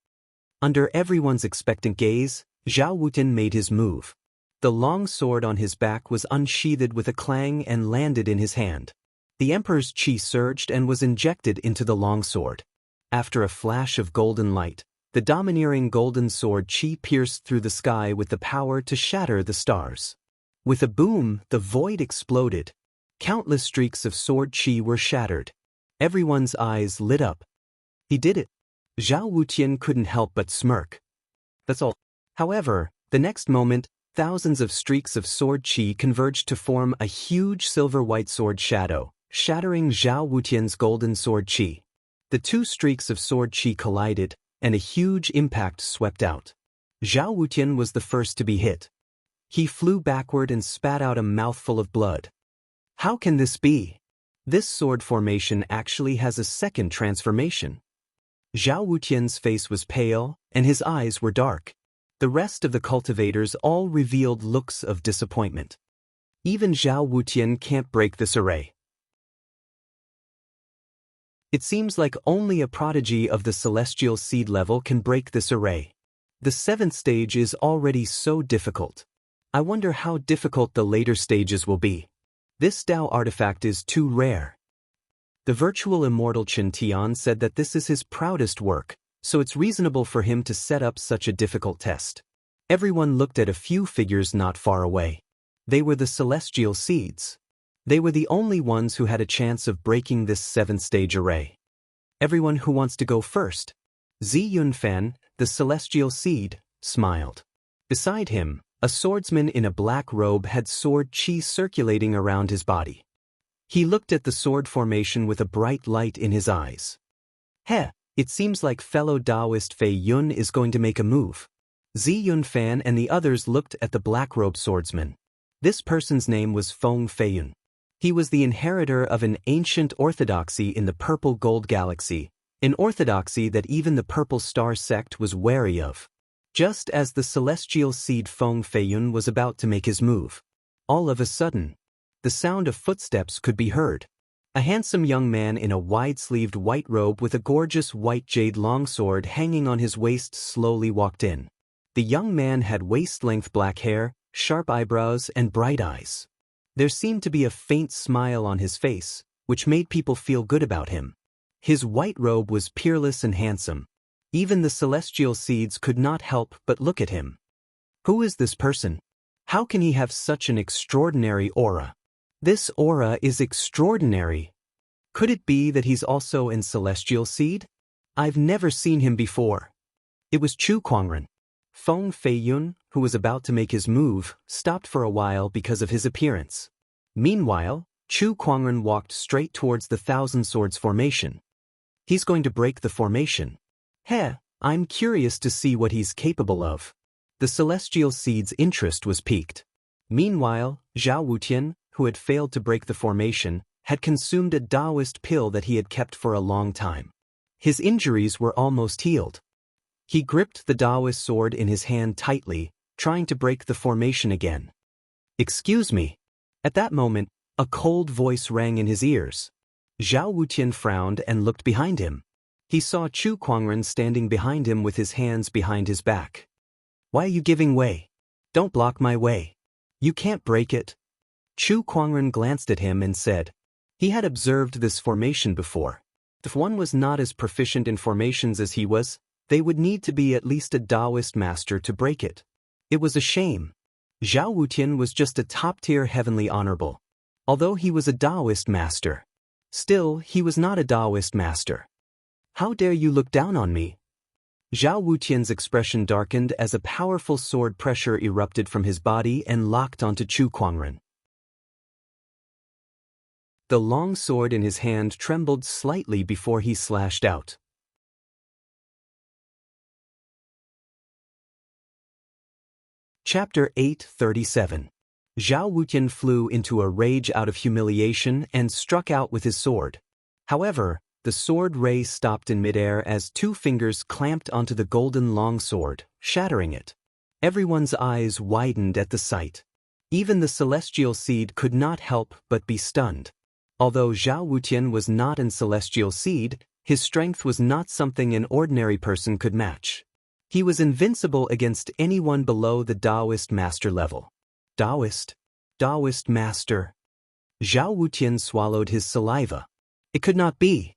Under everyone's expectant gaze, Zhao Wutian made his move. The long sword on his back was unsheathed with a clang and landed in his hand. The emperor's chi surged and was injected into the long sword. After a flash of golden light, the domineering golden sword chi pierced through the sky with the power to shatter the stars. With a boom, the void exploded. Countless streaks of sword chi were shattered. Everyone's eyes lit up. He did it. Zhao Wutian couldn't help but smirk. That's all. However, the next moment, thousands of streaks of sword chi converged to form a huge silver-white sword shadow, shattering Zhao Wutian's golden sword chi. The two streaks of sword chi collided, and a huge impact swept out. Zhao Wutian was the first to be hit. He flew backward and spat out a mouthful of blood. How can this be? This sword formation actually has a second transformation. Zhao Wutian's face was pale, and his eyes were dark. The rest of the cultivators all revealed looks of disappointment. Even Zhao Wutian can't break this array. It seems like only a prodigy of the celestial seed level can break this array. The seventh stage is already so difficult. I wonder how difficult the later stages will be. This Dao artifact is too rare. The virtual immortal Chen Tian said that this is his proudest work, so it's reasonable for him to set up such a difficult test. Everyone looked at a few figures not far away. They were the celestial seeds. They were the only ones who had a chance of breaking this seventh stage array. Everyone who wants to go first. Zi Yunfan, the celestial seed, smiled. Beside him, a swordsman in a black robe had sword chi circulating around his body. He looked at the sword formation with a bright light in his eyes. It seems like fellow Taoist Fei Yun is going to make a move. Zi Yunfan and the others looked at the black-robed swordsman. This person's name was Feng Feiyun. He was the inheritor of an ancient orthodoxy in the Purple Gold Galaxy, an orthodoxy that even the Purple Star sect was wary of. Just as the celestial seed Feng Feiyun was about to make his move, all of a sudden, the sound of footsteps could be heard. A handsome young man in a wide-sleeved white robe with a gorgeous white jade longsword hanging on his waist slowly walked in. The young man had waist-length black hair, sharp eyebrows, and bright eyes. There seemed to be a faint smile on his face, which made people feel good about him. His white robe was peerless and handsome. Even the celestial seeds could not help but look at him. Who is this person? How can he have such an extraordinary aura? This aura is extraordinary. Could it be that he's also an celestial seed? I've never seen him before. It was Chu Kuangren. Feng Feiyun, who was about to make his move, stopped for a while because of his appearance. Meanwhile, Chu Kuangren walked straight towards the Thousand Swords formation. He's going to break the formation. I'm curious to see what he's capable of. The celestial seed's interest was piqued. Meanwhile, Zhao Wutian, who had failed to break the formation, had consumed a Taoist pill that he had kept for a long time. His injuries were almost healed. He gripped the Taoist sword in his hand tightly, trying to break the formation again. Excuse me. At that moment, a cold voice rang in his ears. Zhao Wutian frowned and looked behind him. He saw Chu Kuangren standing behind him with his hands behind his back. Why are you giving way? Don't block my way. You can't break it. Chu Kuangren glanced at him and said. He had observed this formation before. If one was not as proficient in formations as he was, they would need to be at least a Taoist master to break it. It was a shame. Zhao Wutian was just a top-tier heavenly honorable. Although he was a Taoist master. Still, he was not a Taoist master. How dare you look down on me? Zhao Wutian's expression darkened as a powerful sword pressure erupted from his body and locked onto Chu Kuangren. The long sword in his hand trembled slightly before he slashed out. Chapter 837. Zhao Wutian flew into a rage out of humiliation and struck out with his sword. However, the sword ray stopped in midair as two fingers clamped onto the golden longsword, shattering it. Everyone's eyes widened at the sight. Even the celestial seed could not help but be stunned. Although Zhao Wutian was not an celestial seed, his strength was not something an ordinary person could match. He was invincible against anyone below the Taoist master level. Taoist master. Zhao Wutian swallowed his saliva. It could not be.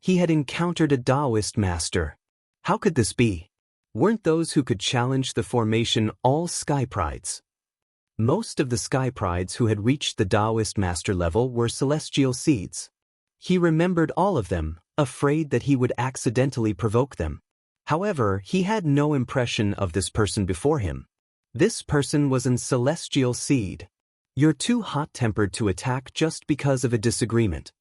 He had encountered a Taoist master. How could this be? Weren't those who could challenge the formation all sky prides? Most of the sky prides who had reached the Taoist master level were celestial seeds. He remembered all of them, afraid that he would accidentally provoke them. However, he had no impression of this person before him. This person was an celestial seed. You're too hot-tempered to attack just because of a disagreement.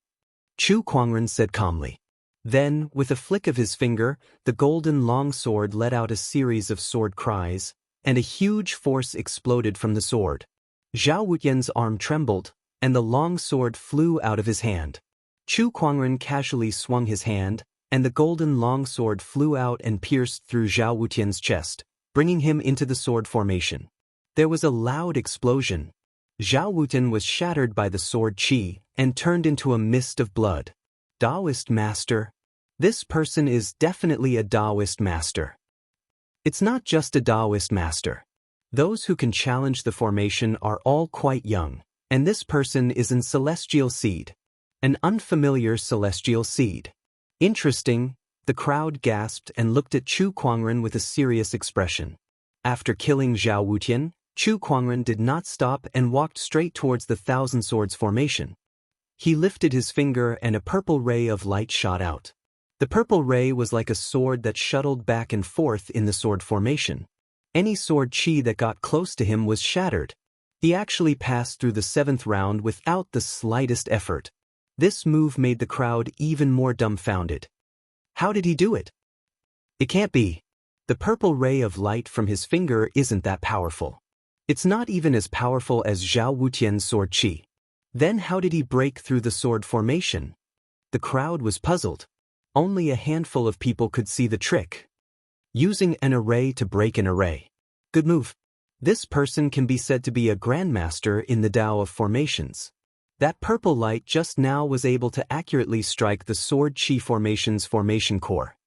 Chu Kuangren said calmly. Then, with a flick of his finger, the golden longsword let out a series of sword cries, and a huge force exploded from the sword. Zhao Wutian's arm trembled, and the longsword flew out of his hand. Chu Kuangren casually swung his hand, and the golden longsword flew out and pierced through Zhao Wutian's chest, bringing him into the sword formation. There was a loud explosion. Zhao Wutian was shattered by the sword chi and turned into a mist of blood. Taoist master. This person is definitely a Taoist master. It's not just a Taoist master. Those who can challenge the formation are all quite young, and this person is an celestial seed. An unfamiliar celestial seed. Interesting, the crowd gasped and looked at Chu Kuangren with a serious expression. After killing Zhao Wutian, Chu Kuangren did not stop and walked straight towards the Thousand Swords formation. He lifted his finger and a purple ray of light shot out. The purple ray was like a sword that shuttled back and forth in the sword formation. Any sword chi that got close to him was shattered. He actually passed through the 7th round without the slightest effort. This move made the crowd even more dumbfounded. How did he do it? It can't be. The purple ray of light from his finger isn't that powerful. It's not even as powerful as Zhao Wutian's sword chi. Then how did he break through the sword formation? The crowd was puzzled. Only a handful of people could see the trick. Using an array to break an array. Good move. This person can be said to be a grandmaster in the Tao of formations. That purple light just now was able to accurately strike the sword chi formation's formation core.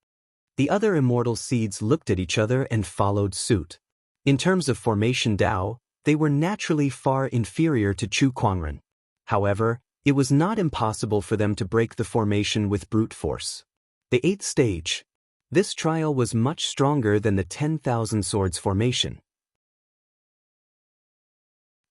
The other immortal seeds looked at each other and followed suit. In terms of formation Dao, they were naturally far inferior to Chu Kuangren. However, it was not impossible for them to break the formation with brute force. The 8th stage. This trial was much stronger than the 10,000 swords formation.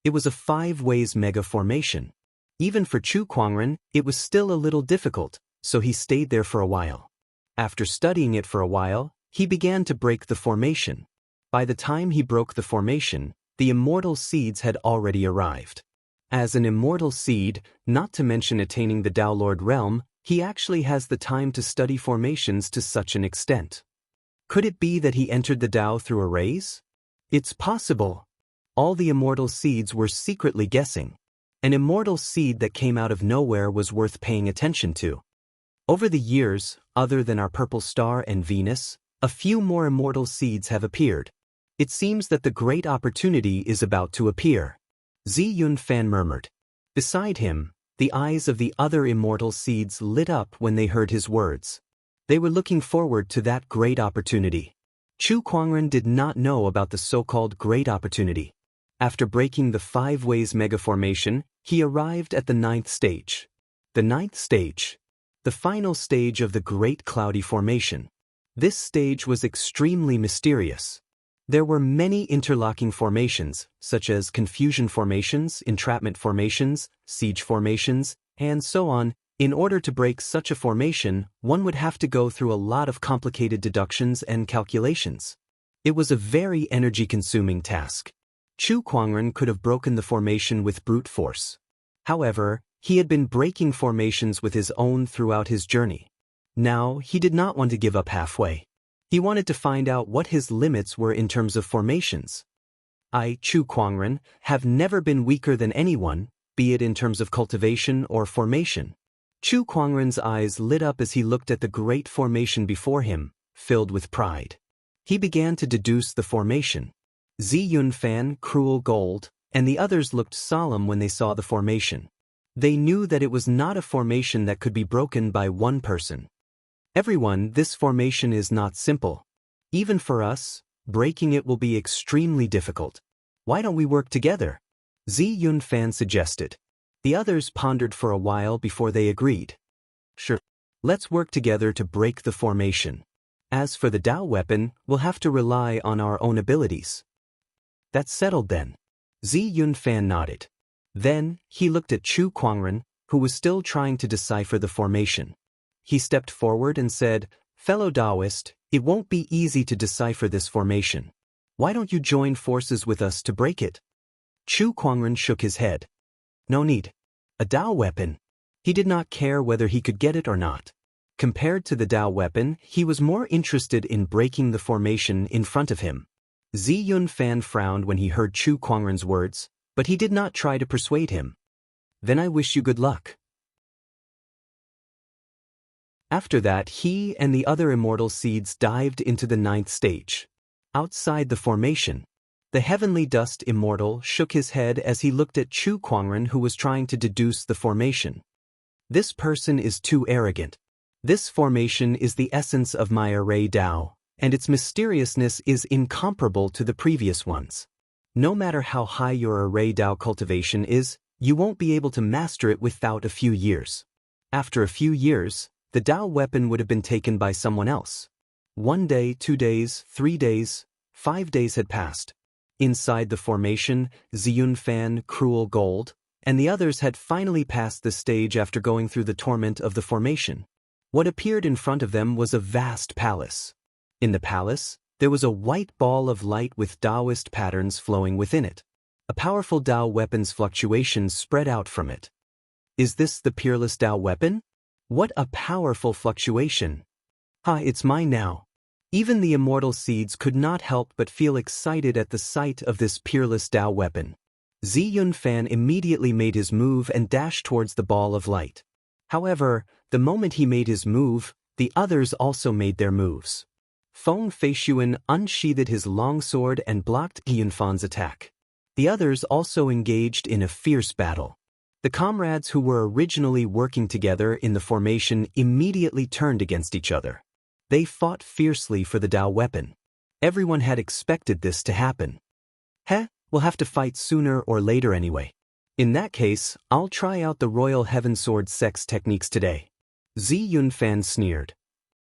It was a 5 ways mega formation. Even for Chu Kuangren, it was still a little difficult, so he stayed there for a while. After studying it for a while, he began to break the formation. By the time he broke the formation, the immortal seeds had already arrived. As an immortal seed, not to mention attaining the Dao Lord realm, he actually has the time to study formations to such an extent. Could it be that he entered the Dao through a raise? It's possible. All the immortal seeds were secretly guessing. An immortal seed that came out of nowhere was worth paying attention to. Over the years, other than our purple star and Venus, a few more immortal seeds have appeared. It seems that the great opportunity is about to appear. Zi Yunfan murmured. Beside him, the eyes of the other immortal seeds lit up when they heard his words. They were looking forward to that great opportunity. Chu Kuangren did not know about the so-called great opportunity. After breaking the 5 ways mega formation, he arrived at the 9th stage. The 9th stage. The final stage of the Great Cloudy Formation. This stage was extremely mysterious. There were many interlocking formations, such as confusion formations, entrapment formations, siege formations, and so on. In order to break such a formation, one would have to go through a lot of complicated deductions and calculations. It was a very energy-consuming task. Chu Kuangren could have broken the formation with brute force. However, he had been breaking formations with his own throughout his journey. Now, he did not want to give up halfway. He wanted to find out what his limits were in terms of formations. I, Chu Kuangren, have never been weaker than anyone, be it in terms of cultivation or formation. Chu Kuangren's eyes lit up as he looked at the great formation before him, filled with pride. He began to deduce the formation. Zi Yunfan, Cruel Gold, and the others looked solemn when they saw the formation. They knew that it was not a formation that could be broken by one person. Everyone, this formation is not simple. Even for us, breaking it will be extremely difficult. Why don't we work together? Zi Yunfan suggested. The others pondered for a while before they agreed. Sure. Let's work together to break the formation. As for the Dao weapon, we'll have to rely on our own abilities. That's settled then. Zi Yunfan nodded. Then, he looked at Chu Kuangren, who was still trying to decipher the formation. He stepped forward and said, "Fellow Taoist, it won't be easy to decipher this formation. Why don't you join forces with us to break it?" Chu Kuangren shook his head. No need. A Dao weapon. He did not care whether he could get it or not. Compared to the Dao weapon, he was more interested in breaking the formation in front of him. Zi Yunfan frowned when he heard Chu Kuangren's words, but he did not try to persuade him. Then I wish you good luck. After that, he and the other immortal seeds dived into the 9th stage. Outside the formation, the heavenly dust immortal shook his head as he looked at Chu Kuangren, who was trying to deduce the formation. This person is too arrogant. This formation is the essence of my array Dao, and its mysteriousness is incomparable to the previous ones. No matter how high your array Dao cultivation is, you won't be able to master it without a few years. After a few years, the Dao weapon would have been taken by someone else. 1 day, 2 days, 3 days, 5 days had passed. Inside the formation, Zi Yunfan, Cruel Gold, and the others had finally passed the stage after going through the torment of the formation. What appeared in front of them was a vast palace. In the palace, there was a white ball of light with Taoist patterns flowing within it. A powerful Dao weapon's fluctuations spread out from it. Is this the peerless Dao weapon? What a powerful fluctuation! It's mine now. Even the immortal seeds could not help but feel excited at the sight of this peerless Dao weapon. Zi Yunfan immediately made his move and dashed towards the ball of light. However, the moment he made his move, the others also made their moves. Feng Feishuan unsheathed his longsword and blocked Yunfan's attack. The others also engaged in a fierce battle. The comrades who were originally working together in the formation immediately turned against each other. They fought fiercely for the Dao weapon. Everyone had expected this to happen. We'll have to fight sooner or later anyway. In that case, I'll try out the Royal Heaven Sword sects techniques today. Zi Yunfan sneered.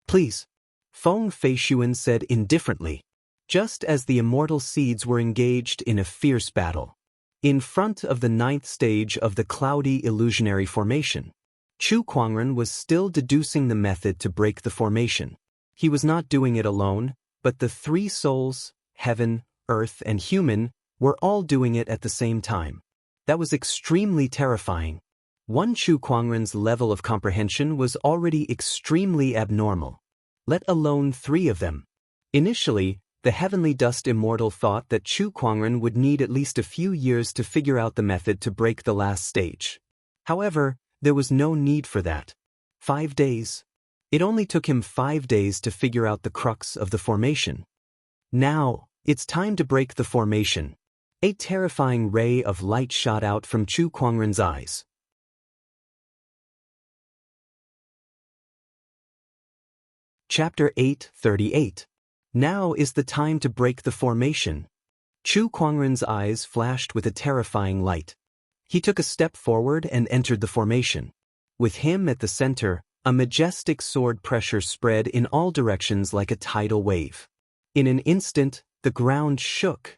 Please. Feng Feishuan said indifferently, just as the immortal seeds were engaged in a fierce battle. In front of the 9th stage of the cloudy illusionary formation, Chu Kuangren was still deducing the method to break the formation. He was not doing it alone, but the 3 souls, heaven, earth, and human, were all doing it at the same time. That was extremely terrifying. One Chu Kuangren's level of comprehension was already extremely abnormal, let alone 3 of them. Initially, the heavenly dust immortal thought that Chu Kuangren would need at least a few years to figure out the method to break the last stage. However, there was no need for that. 5 days. It only took him 5 days to figure out the crux of the formation. Now, it's time to break the formation. A terrifying ray of light shot out from Chu Kuangren's eyes. Chapter 8:38. Now is the time to break the formation. Chu Kuangren's eyes flashed with a terrifying light. He took a step forward and entered the formation. With him at the center, a majestic sword pressure spread in all directions like a tidal wave. In an instant, the ground shook.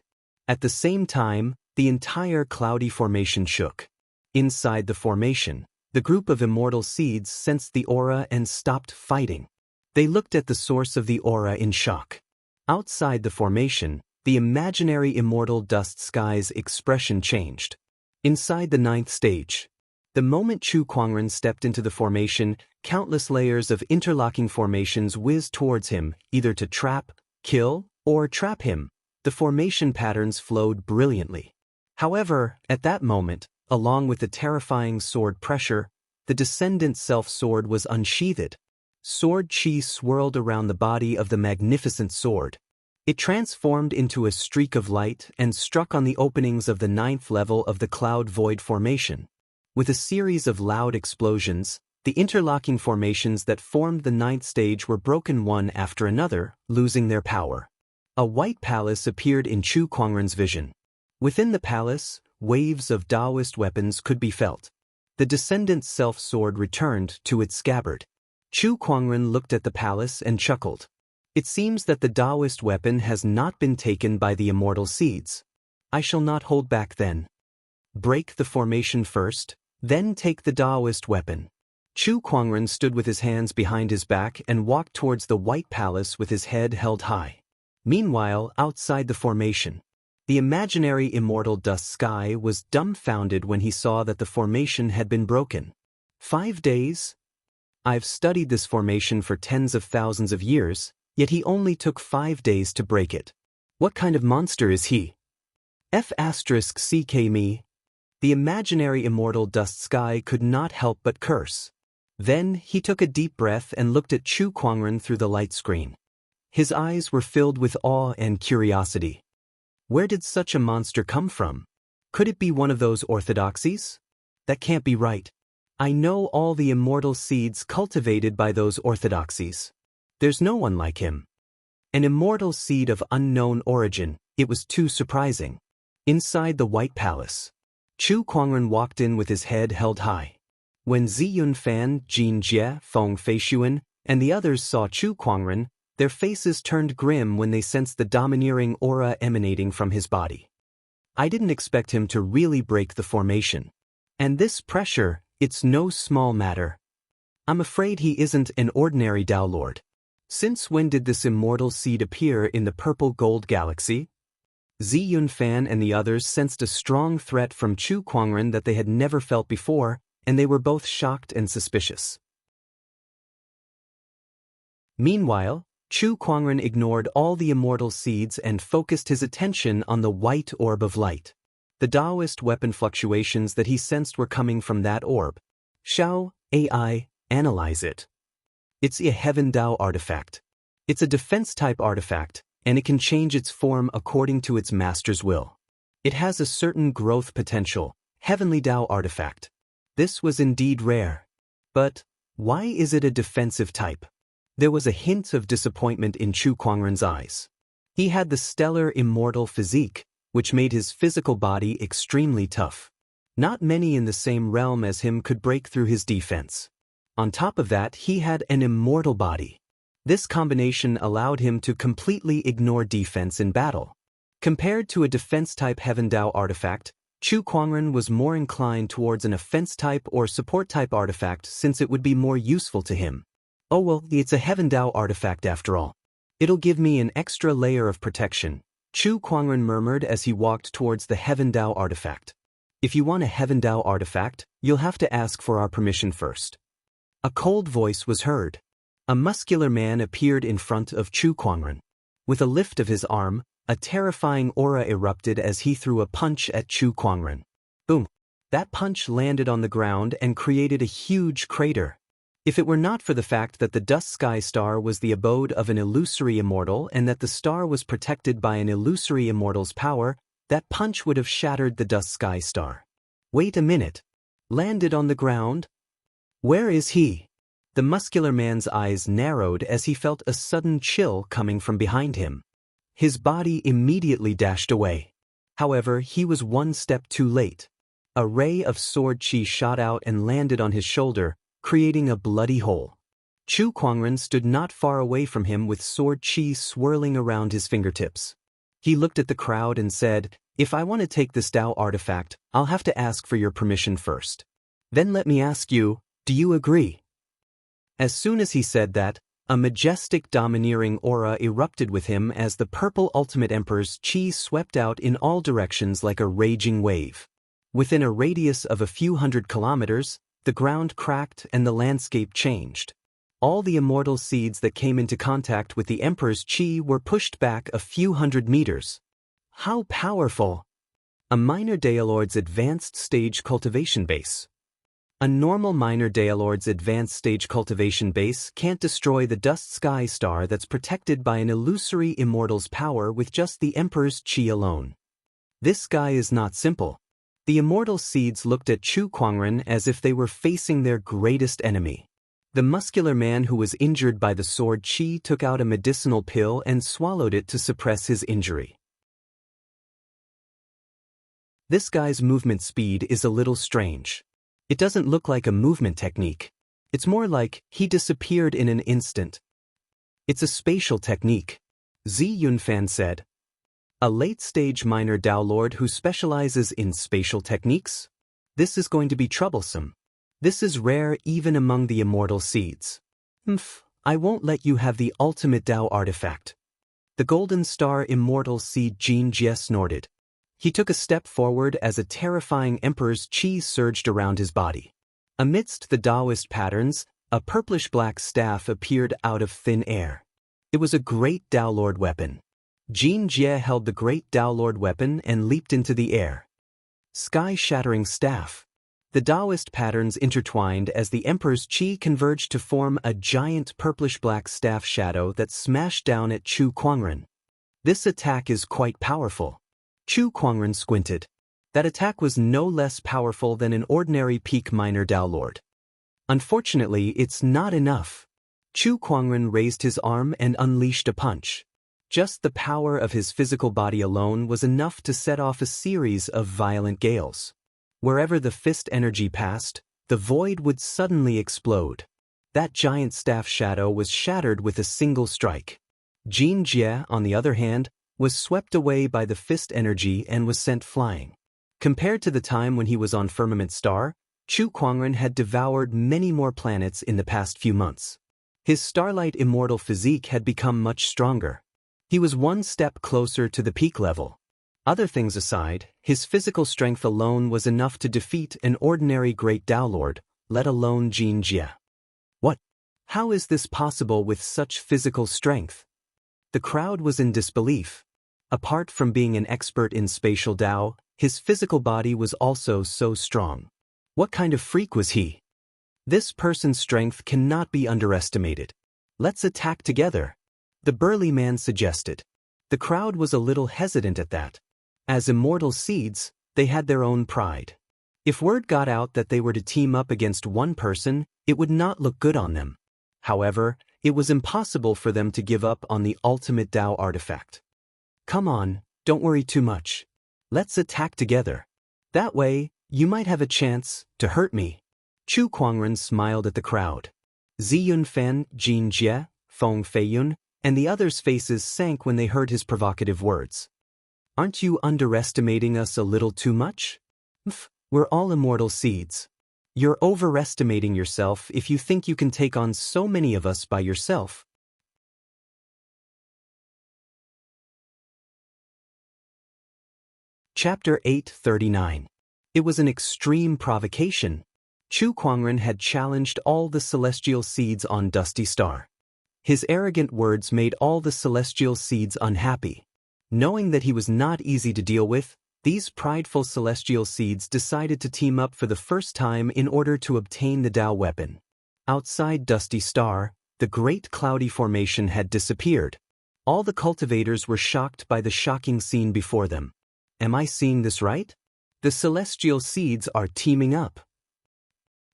At the same time, the entire cloudy formation shook. Inside the formation, the group of immortal seeds sensed the aura and stopped fighting. They looked at the source of the aura in shock. Outside the formation, the imaginary immortal dust sky's expression changed. Inside the 9th stage, the moment Chu Kuangren stepped into the formation, countless layers of interlocking formations whizzed towards him, either to trap, kill, or trap him. The formation patterns flowed brilliantly. However, at that moment, along with the terrifying sword pressure, the descendant self-sword was unsheathed. Sword chi swirled around the body of the magnificent sword. It transformed into a streak of light and struck on the openings of the 9th level of the cloud void formation. With a series of loud explosions, the interlocking formations that formed the 9th stage were broken one after another, losing their power. A white palace appeared in Chu Kuangren's vision. Within the palace, waves of Taoist weapons could be felt. The descendant self-sword returned to its scabbard. Chu Kuangren looked at the palace and chuckled. It seems that the Taoist weapon has not been taken by the immortal seeds. I shall not hold back then. Break the formation first, then take the Taoist weapon. Chu Kuangren stood with his hands behind his back and walked towards the white palace with his head held high. Meanwhile, outside the formation, the imaginary immortal dust sky was dumbfounded when he saw that the formation had been broken. 5 days? I've studied this formation for tens of thousands of years, yet he only took 5 days to break it. What kind of monster is he? F***ck me. The imaginary immortal dust sky could not help but curse. Then he took a deep breath and looked at Chu Kuangren through the light screen. His eyes were filled with awe and curiosity. Where did such a monster come from? Could it be one of those orthodoxies? That can't be right. I know all the immortal seeds cultivated by those orthodoxies. There's no one like him. An immortal seed of unknown origin, it was too surprising. Inside the White Palace, Chu Kuangren walked in with his head held high. When Zi Yunfan, Jin Jie, Feng Feishuan, and the others saw Chu Kuangren, their faces turned grim when they sensed the domineering aura emanating from his body. I didn't expect him to really break the formation. And this pressure, it's no small matter. I'm afraid he isn't an ordinary Dao Lord. Since when did this immortal seed appear in the purple gold galaxy? Zi Yunfan and the others sensed a strong threat from Chu Kuangren that they had never felt before, and they were both shocked and suspicious. Meanwhile, Chu Kuangren ignored all the immortal seeds and focused his attention on the white orb of light. The Taoist weapon fluctuations that he sensed were coming from that orb. Shao, AI, analyze it. It's a Heaven Dao artifact. It's a defense-type artifact, and it can change its form according to its master's will. It has a certain growth potential, Heavenly Dao artifact. This was indeed rare. But why is it a defensive type? There was a hint of disappointment in Chu Kuangren's eyes. He had the stellar immortal physique, which made his physical body extremely tough. Not many in the same realm as him could break through his defense. On top of that, he had an immortal body. This combination allowed him to completely ignore defense in battle. Compared to a defense-type Heaven Dao artifact, Chu Kuangren was more inclined towards an offense-type or support-type artifact since it would be more useful to him. Oh well, it's a Heaven Dao artifact after all. It'll give me an extra layer of protection, Chu Kuangren murmured as he walked towards the Heaven Dao artifact. If you want a Heaven Dao artifact, you'll have to ask for our permission first. A cold voice was heard. A muscular man appeared in front of Chu Kuangren. With a lift of his arm, a terrifying aura erupted as he threw a punch at Chu Kuangren. Boom! That punch landed on the ground and created a huge crater. If it were not for the fact that the Dust Sky Star was the abode of an illusory immortal and that the star was protected by an illusory immortal's power, that punch would have shattered the Dust Sky Star. Wait a minute. Landed on the ground? Where is he? The muscular man's eyes narrowed as he felt a sudden chill coming from behind him. His body immediately dashed away. However, he was one step too late. A ray of sword chi shot out and landed on his shoulder, creating a bloody hole. Chu Kuangren stood not far away from him with sword chi swirling around his fingertips. He looked at the crowd and said, "If I want to take this Dao artifact, I'll have to ask for your permission first. Then let me ask you, do you agree?" As soon as he said that, a majestic domineering aura erupted with him as the purple Ultimate Emperor's chi swept out in all directions like a raging wave. Within a radius of a few hundred kilometers, the ground cracked and the landscape changed. All the immortal seeds that came into contact with the Emperor's chi were pushed back a few hundred meters. How powerful! A minor Daelord's advanced stage cultivation base. A normal minor Daelord's advanced stage cultivation base can't destroy the Dust Sky Star that's protected by an illusory immortal's power with just the Emperor's chi alone. This guy is not simple. The immortal seeds looked at Chu Kuangren as if they were facing their greatest enemy. The muscular man who was injured by the sword chi took out a medicinal pill and swallowed it to suppress his injury. This guy's movement speed is a little strange. It doesn't look like a movement technique. It's more like he disappeared in an instant. It's a spatial technique, Zi Yunfan said. A late-stage minor Dao Lord who specializes in spatial techniques? This is going to be troublesome. This is rare even among the immortal seeds. I won't let you have the ultimate Dao artifact. The Golden Star immortal seed Xianxia snorted. He took a step forward as a terrifying Emperor's chi surged around his body. Amidst the Taoist patterns, a purplish-black staff appeared out of thin air. It was a great Dao Lord weapon. Xianxia held the great Dao Lord weapon and leaped into the air. Sky-shattering staff. The Taoist patterns intertwined as the Emperor's chi converged to form a giant purplish-black staff shadow that smashed down at Chu Kuangren. This attack is quite powerful. Chu Kuangren squinted. That attack was no less powerful than an ordinary peak minor Dao Lord. Unfortunately, it's not enough. Chu Kuangren raised his arm and unleashed a punch. Just the power of his physical body alone was enough to set off a series of violent gales. Wherever the fist energy passed, the void would suddenly explode. That giant staff shadow was shattered with a single strike. Xianxia, on the other hand, was swept away by the fist energy and was sent flying. Compared to the time when he was on Firmament Star, Chu Kuangren had devoured many more planets in the past few months. His starlight immortal physique had become much stronger. He was one step closer to the peak level. Other things aside, his physical strength alone was enough to defeat an ordinary great Dao Lord, let alone Xianxia. What? How is this possible with such physical strength? The crowd was in disbelief. Apart from being an expert in spatial Dao, his physical body was also so strong. What kind of freak was he? This person's strength cannot be underestimated. Let's attack together, the burly man suggested. The crowd was a little hesitant at that. As immortal seeds, they had their own pride. If word got out that they were to team up against one person, it would not look good on them. However, it was impossible for them to give up on the ultimate Tao artifact. Come on, don't worry too much. Let's attack together. That way, you might have a chance to hurt me. Chu Kuangren smiled at the crowd. Zi Yunfan, Jin Jie, Feng Feiyun, and the others' faces sank when they heard his provocative words. Aren't you underestimating us a little too much? We're all immortal seeds. You're overestimating yourself if you think you can take on so many of us by yourself. Chapter 839. It was an extreme provocation. Chu Kuangren had challenged all the celestial seeds on Dusty Star. His arrogant words made all the celestial seeds unhappy. Knowing that he was not easy to deal with, these prideful celestial seeds decided to team up for the first time in order to obtain the Tao weapon. Outside Dusty Star, the great cloudy formation had disappeared. All the cultivators were shocked by the shocking scene before them. Am I seeing this right? The celestial seeds are teaming up.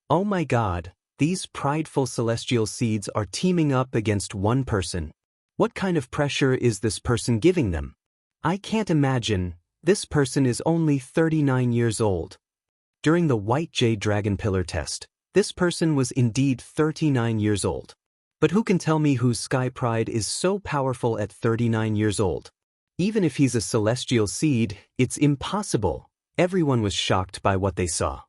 Oh my God, these prideful celestial seeds are teaming up against one person. What kind of pressure is this person giving them? I can't imagine. This person is only 39 years old. During the White Jade Dragon Pillar test, this person was indeed 39 years old. But who can tell me whose Sky Pride is so powerful at 39 years old? Even if he's a celestial seed, it's impossible. Everyone was shocked by what they saw.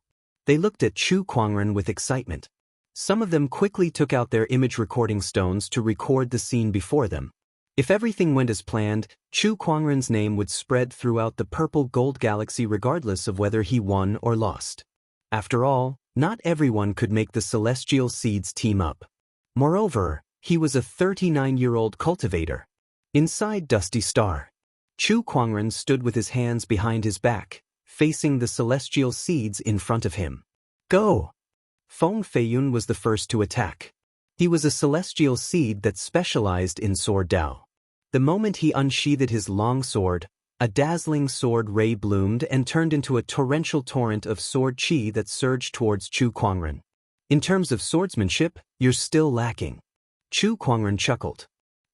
They looked at Chu Kuangren with excitement. Some of them quickly took out their image recording stones to record the scene before them. If everything went as planned, Chu Kuangren's name would spread throughout the purple gold galaxy regardless of whether he won or lost. After all, not everyone could make the celestial seeds team up. Moreover, he was a 39-year-old cultivator. Inside Dusty Star, Chu Kuangren stood with his hands behind his back, facing the celestial seeds in front of him. Go! Feng Feiyun was the first to attack. He was a celestial seed that specialized in sword Tao. The moment he unsheathed his long sword, a dazzling sword ray bloomed and turned into a torrential torrent of sword chi that surged towards Chu Kuangren. In terms of swordsmanship, you're still lacking. Chu Kuangren chuckled.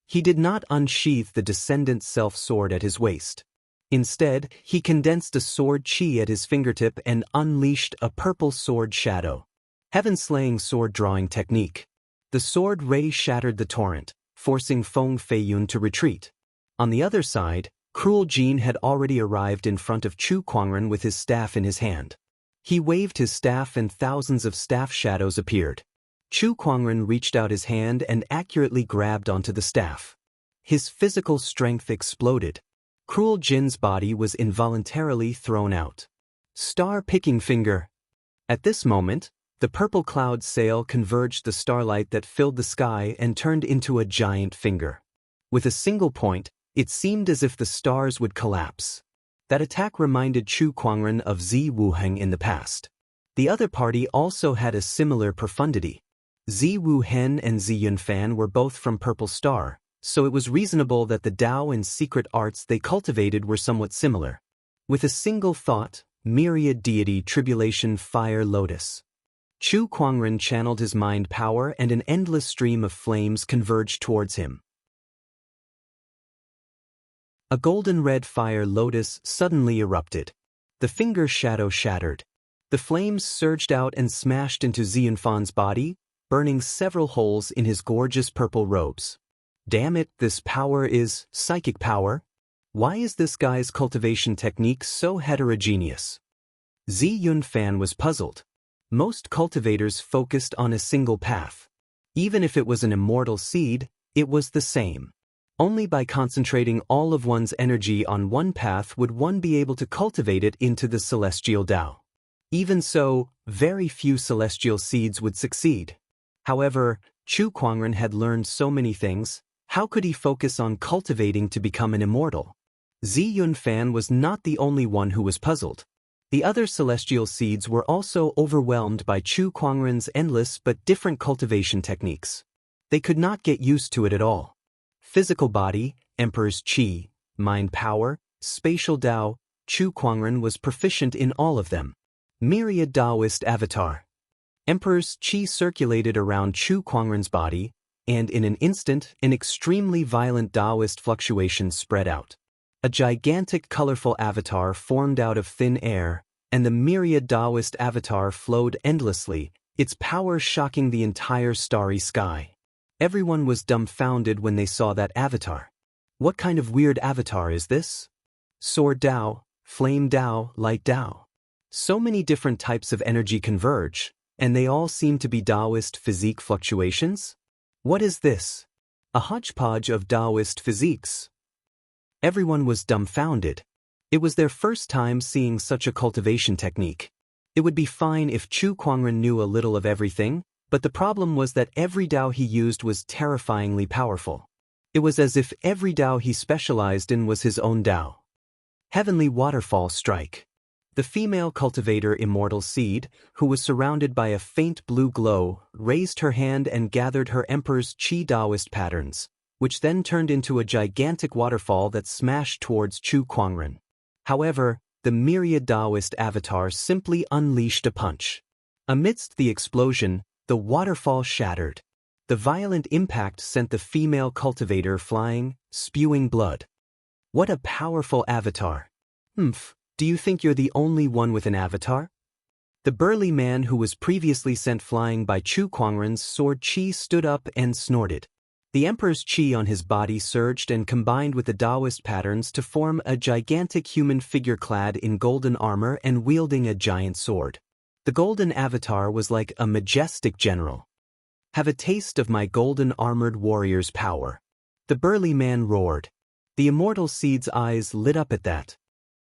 He did not unsheath the Descendant Self-Sword at his waist. Instead, he condensed a sword chi at his fingertip and unleashed a purple sword shadow. Heaven-slaying sword-drawing technique. The sword ray shattered the torrent, forcing Feng Feiyun to retreat. On the other side, Cruel Jin had already arrived in front of Chu Kuangren with his staff in his hand. He waved his staff and thousands of staff shadows appeared. Chu Kuangren reached out his hand and accurately grabbed onto the staff. His physical strength exploded. Cruel Jin's body was involuntarily thrown out. Star-picking finger. At this moment, the purple cloud sail converged the starlight that filled the sky and turned into a giant finger. With a single point, it seemed as if the stars would collapse. That attack reminded Chu Kuangren of Zi Wuheng in the past. The other party also had a similar profundity. Zi Wuhen and Zi Yunfan were both from Purple Star, so it was reasonable that the Tao and secret arts they cultivated were somewhat similar. With a single thought, myriad deity tribulation fire lotus. Chu Kuangren channeled his mind power and an endless stream of flames converged towards him. A golden-red fire lotus suddenly erupted. The finger shadow shattered. The flames surged out and smashed into Xianfan's body, burning several holes in his gorgeous purple robes. Damn it, this power is psychic power? Why is this guy's cultivation technique so heterogeneous? Zi Yunfan was puzzled. Most cultivators focused on a single path. Even if it was an immortal seed, it was the same. Only by concentrating all of one's energy on one path would one be able to cultivate it into the celestial Tao. Even so, very few celestial seeds would succeed. However, Chu Kuangren had learned so many things. How could he focus on cultivating to become an immortal? Zi Yunfan was not the only one who was puzzled. The other celestial seeds were also overwhelmed by Chu Kuangren's endless but different cultivation techniques. They could not get used to it at all. Physical body, Emperor's Qi, mind power, spatial Tao, Chu Kuangren was proficient in all of them. Myriad Taoist Avatar. Emperor's qi circulated around Chu Kuangren's body, and in an instant, an extremely violent Taoist fluctuation spread out. A gigantic colorful avatar formed out of thin air, and the myriad Taoist avatar flowed endlessly, its power shocking the entire starry sky. Everyone was dumbfounded when they saw that avatar. What kind of weird avatar is this? Sword Tao, Flame Tao, Light Tao. So many different types of energy converge, and they all seem to be Taoist physique fluctuations? What is this? A hodgepodge of Taoist physiques. Everyone was dumbfounded. It was their first time seeing such a cultivation technique. It would be fine if Chu Kuangren knew a little of everything, but the problem was that every Tao he used was terrifyingly powerful. It was as if every Tao he specialized in was his own Tao. Heavenly Waterfall Strike. The female cultivator Immortal Seed, who was surrounded by a faint blue glow, raised her hand and gathered her Emperor's Qi Taoist patterns, which then turned into a gigantic waterfall that smashed towards Chu Kuangren. However, the myriad Taoist avatar simply unleashed a punch. Amidst the explosion, the waterfall shattered. The violent impact sent the female cultivator flying, spewing blood. What a powerful avatar. Do you think you're the only one with an avatar? The burly man who was previously sent flying by Chu Kuangren's sword qi stood up and snorted. The Emperor's qi on his body surged and combined with the Taoist patterns to form a gigantic human figure clad in golden armor and wielding a giant sword. The golden avatar was like a majestic general. Have a taste of my golden armored warrior's power. The burly man roared. The Immortal Seed's eyes lit up at that.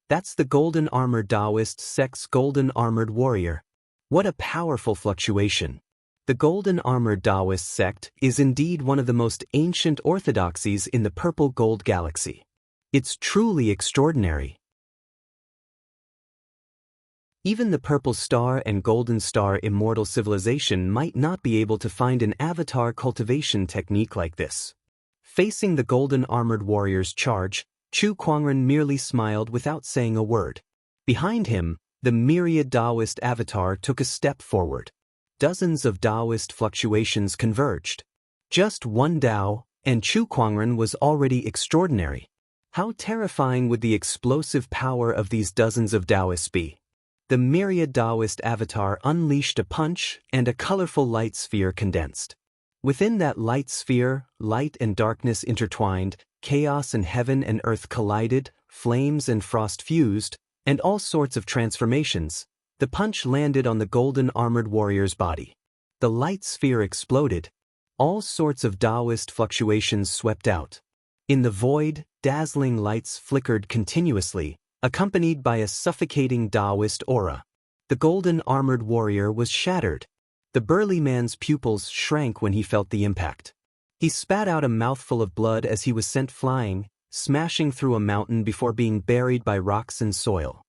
That's the golden armored Taoist sect's golden armored warrior. What a powerful fluctuation. The golden armored Taoist sect is indeed one of the most ancient orthodoxies in the purple gold galaxy. It's truly extraordinary. Even the Purple Star and Golden Star immortal civilization might not be able to find an avatar cultivation technique like this. Facing the golden armored warrior's charge, Chu Kuangren merely smiled without saying a word. Behind him, the myriad Taoist avatar took a step forward. Dozens of Taoist fluctuations converged. Just one Tao, and Chu Kuangren was already extraordinary. How terrifying would the explosive power of these dozens of Taoists be? The myriad Taoist avatar unleashed a punch, and a colorful light sphere condensed. Within that light sphere, light and darkness intertwined, chaos and heaven and earth collided, flames and frost fused, and all sorts of transformations. The punch landed on the golden armored warrior's body. The light sphere exploded. All sorts of Taoist fluctuations swept out. In the void, dazzling lights flickered continuously, accompanied by a suffocating Taoist aura. The golden armored warrior was shattered. The burly man's pupils shrank when he felt the impact. He spat out a mouthful of blood as he was sent flying, smashing through a mountain before being buried by rocks and soil.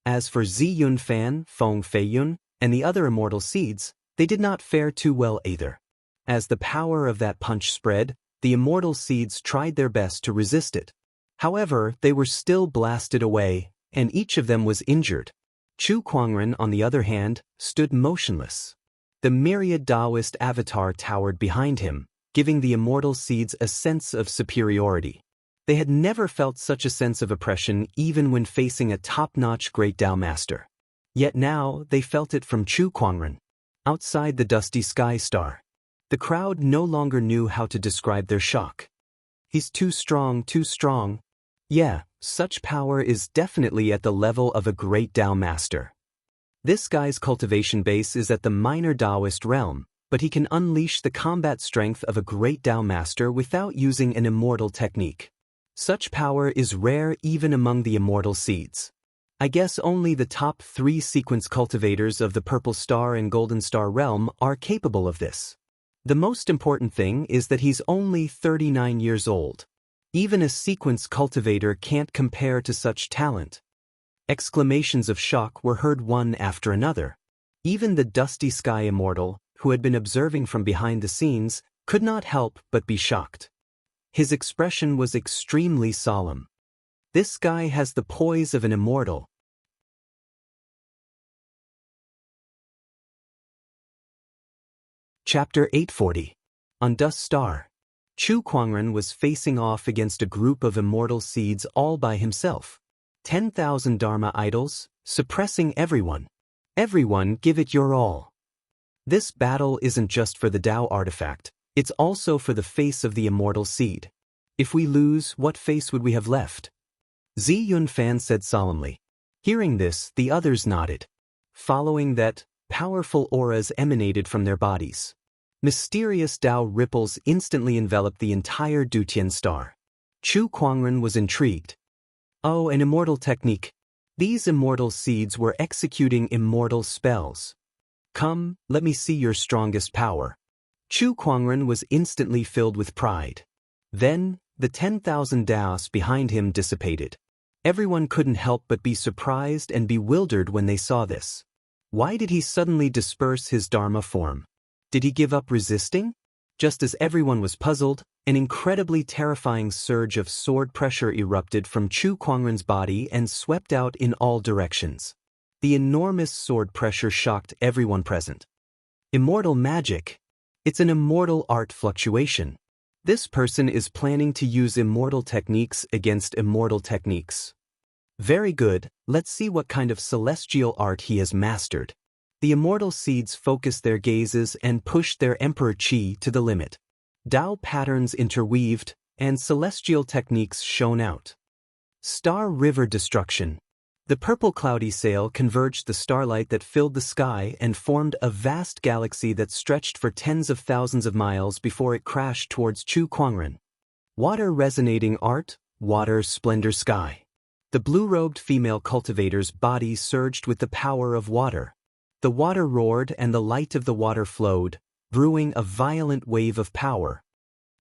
As for Zi Yunfan, Feng Feiyun, and the other immortal seeds, they did not fare too well either. As the power of that punch spread, the immortal seeds tried their best to resist it. However, they were still blasted away, and each of them was injured. Chu Kuangren, on the other hand, stood motionless. The myriad Taoist avatar towered behind him, giving the immortal seeds a sense of superiority. They had never felt such a sense of oppression even when facing a top-notch great Tao master. Yet now they felt it from Chu Kuangren. Outside the dusty sky star, the crowd no longer knew how to describe their shock. He's too strong, too strong. Yeah, such power is definitely at the level of a great Tao master. This guy's cultivation base is at the minor Taoist realm, but he can unleash the combat strength of a great Tao master without using an immortal technique. Such power is rare even among the immortal seeds. I guess only the top 3 sequence cultivators of the Purple Star and Golden Star realm are capable of this. The most important thing is that he's only 39 years old. Even a sequence cultivator can't compare to such talent. Exclamations of shock were heard one after another. Even the Dusty Sky Immortal, who had been observing from behind the scenes, could not help but be shocked. His expression was extremely solemn. This guy has the poise of an immortal. Chapter 840. On Dust Star. Chu Kuangren was facing off against a group of immortal seeds all by himself. 10,000 Dharma idols, suppressing everyone. Everyone give it your all. This battle isn't just for the Tao artifact, it's also for the face of the immortal seed. If we lose, what face would we have left? Zi Yunfan said solemnly. Hearing this, the others nodded. Following that, powerful auras emanated from their bodies. Mysterious Tao ripples instantly enveloped the entire Dutian star. Chu Kuangren was intrigued. Oh, an immortal technique. These immortal seeds were executing immortal spells. Come, let me see your strongest power. Chu Kuangren was instantly filled with pride. Then, the 10,000 Daos behind him dissipated. Everyone couldn't help but be surprised and bewildered when they saw this. Why did he suddenly disperse his Dharma form? Did he give up resisting? Just as everyone was puzzled, an incredibly terrifying surge of sword pressure erupted from Chu Kuangren's body and swept out in all directions. The enormous sword pressure shocked everyone present. Immortal magic. It's an immortal art fluctuation. This person is planning to use immortal techniques against immortal techniques. Very good, let's see what kind of celestial art he has mastered. The immortal seeds focused their gazes and pushed their emperor chi to the limit. Tao patterns interweaved, and celestial techniques shone out. Star River Destruction. The purple cloudy sail converged the starlight that filled the sky and formed a vast galaxy that stretched for tens of thousands of miles before it crashed towards Chu Kuangren. Water resonating art, water splendor sky. The blue-robed female cultivator's body surged with the power of water. The water roared and the light of the water flowed, brewing a violent wave of power.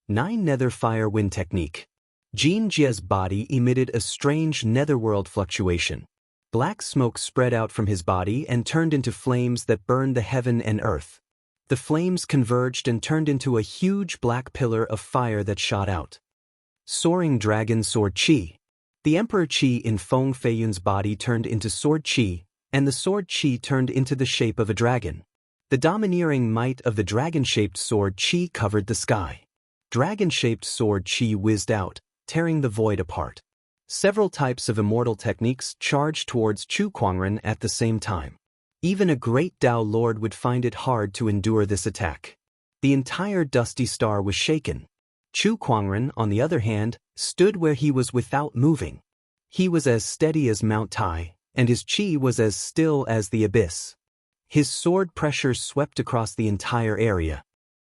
9 Nether Fire Wind Technique. Xianxia's body emitted a strange netherworld fluctuation. Black smoke spread out from his body and turned into flames that burned the heaven and earth. The flames converged and turned into a huge black pillar of fire that shot out. Soaring Dragon Sword Chi. The Emperor Qi in Feng Feiyun's body turned into Sword Qi, and the Sword Qi turned into the shape of a dragon. The domineering might of the dragon-shaped Sword Qi covered the sky. Dragon-shaped Sword Qi whizzed out, tearing the void apart. Several types of immortal techniques charged towards Chu Kuangren at the same time. Even a great Tao Lord would find it hard to endure this attack. The entire dusty star was shaken. Chu Kuangren, on the other hand, stood where he was without moving. He was as steady as Mount Tai, and his chi was as still as the abyss. His sword pressure swept across the entire area.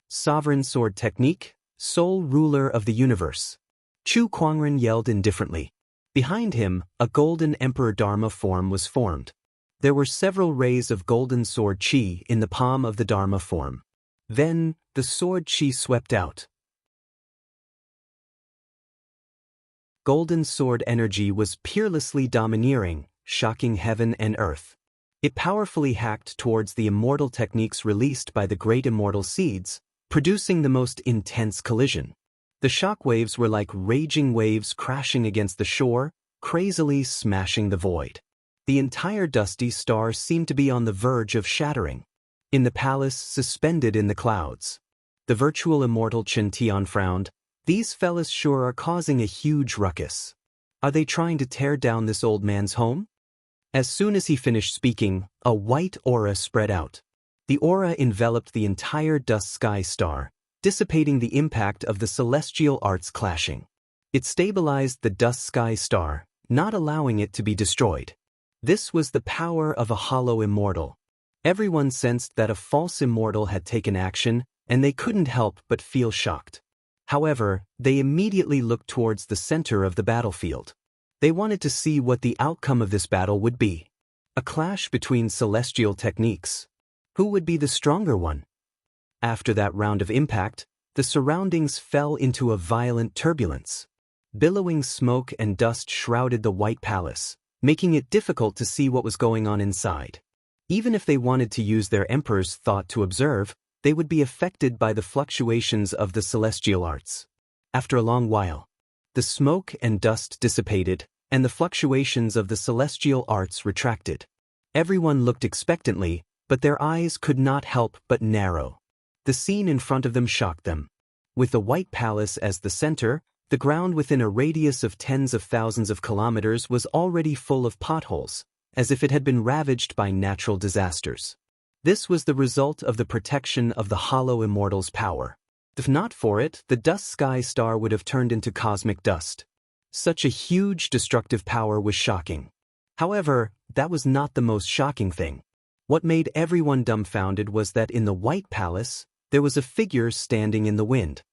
Sovereign Sword Technique, Sole Ruler of the Universe. Chu Kuangren yelled indifferently. Behind him, a golden Emperor Dharma form was formed. There were several rays of golden sword chi in the palm of the Dharma form. Then, the sword chi swept out. Golden sword energy was peerlessly domineering, shocking heaven and earth. It powerfully hacked towards the immortal techniques released by the great immortal seeds, producing the most intense collision. The shock waves were like raging waves crashing against the shore, crazily smashing the void. The entire dusty star seemed to be on the verge of shattering. In the palace suspended in the clouds. The virtual immortal Chen Tian frowned. These fellas sure are causing a huge ruckus. Are they trying to tear down this old man's home? As soon as he finished speaking, a white aura spread out. The aura enveloped the entire dust sky star, dissipating the impact of the celestial arts clashing. It stabilized the dust sky star, not allowing it to be destroyed. This was the power of a hollow immortal. Everyone sensed that a false immortal had taken action, and they couldn't help but feel shocked. However, they immediately looked towards the center of the battlefield. They wanted to see what the outcome of this battle would be. A clash between celestial techniques. Who would be the stronger one? After that round of impact, the surroundings fell into a violent turbulence. Billowing smoke and dust shrouded the White Palace, making it difficult to see what was going on inside. Even if they wanted to use their emperor's thought to observe, they would be affected by the fluctuations of the celestial arts. After a long while, the smoke and dust dissipated, and the fluctuations of the celestial arts retracted. Everyone looked expectantly, but their eyes could not help but narrow. The scene in front of them shocked them. With the White Palace as the center, the ground within a radius of tens of thousands of kilometers was already full of potholes, as if it had been ravaged by natural disasters. This was the result of the protection of the Hollow Immortal's power. If not for it, the Dust Sky Star would have turned into cosmic dust. Such a huge destructive power was shocking. However, that was not the most shocking thing. What made everyone dumbfounded was that in the White Palace, there was a figure standing in the wind.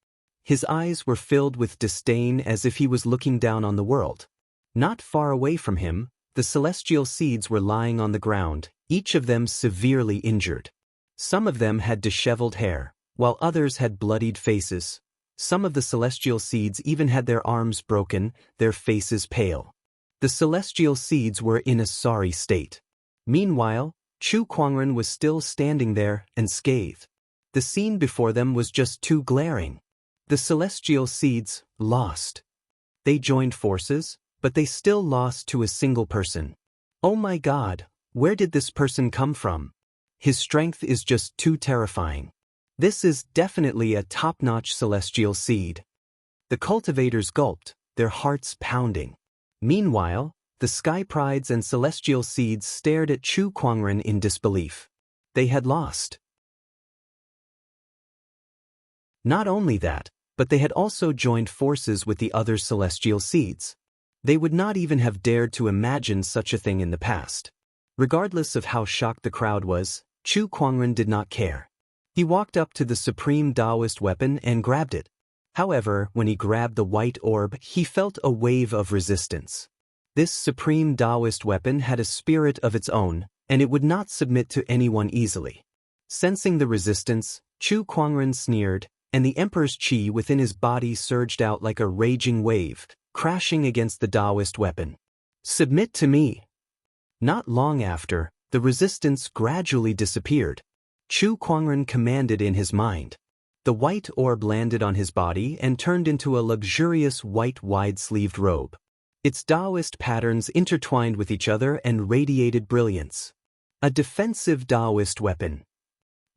His eyes were filled with disdain as if he was looking down on the world. Not far away from him, the celestial seeds were lying on the ground, each of them severely injured. Some of them had disheveled hair, while others had bloodied faces. Some of the celestial seeds even had their arms broken, their faces pale. The celestial seeds were in a sorry state. Meanwhile, Chu Kuangren was still standing there, unscathed. The scene before them was just too glaring. The celestial seeds lost. They joined forces, but they still lost to a single person. Oh my God, where did this person come from? His strength is just too terrifying. This is definitely a top-notch celestial seed. The cultivators gulped, their hearts pounding. Meanwhile, the Sky Prides and celestial seeds stared at Chu Kuangren in disbelief. They had lost. Not only that, but they had also joined forces with the other celestial seeds. They would not even have dared to imagine such a thing in the past. Regardless of how shocked the crowd was, Chu Kuangren did not care. He walked up to the supreme Taoist weapon and grabbed it. However, when he grabbed the white orb, he felt a wave of resistance. This supreme Taoist weapon had a spirit of its own, and it would not submit to anyone easily. Sensing the resistance, Chu Kuangren sneered, and the Emperor's qi within his body surged out like a raging wave, crashing against the Taoist weapon. Submit to me. Not long after, the resistance gradually disappeared. Chu Kuangren commanded in his mind. The white orb landed on his body and turned into a luxurious white wide-sleeved robe. Its Taoist patterns intertwined with each other and radiated brilliance. A defensive Taoist weapon.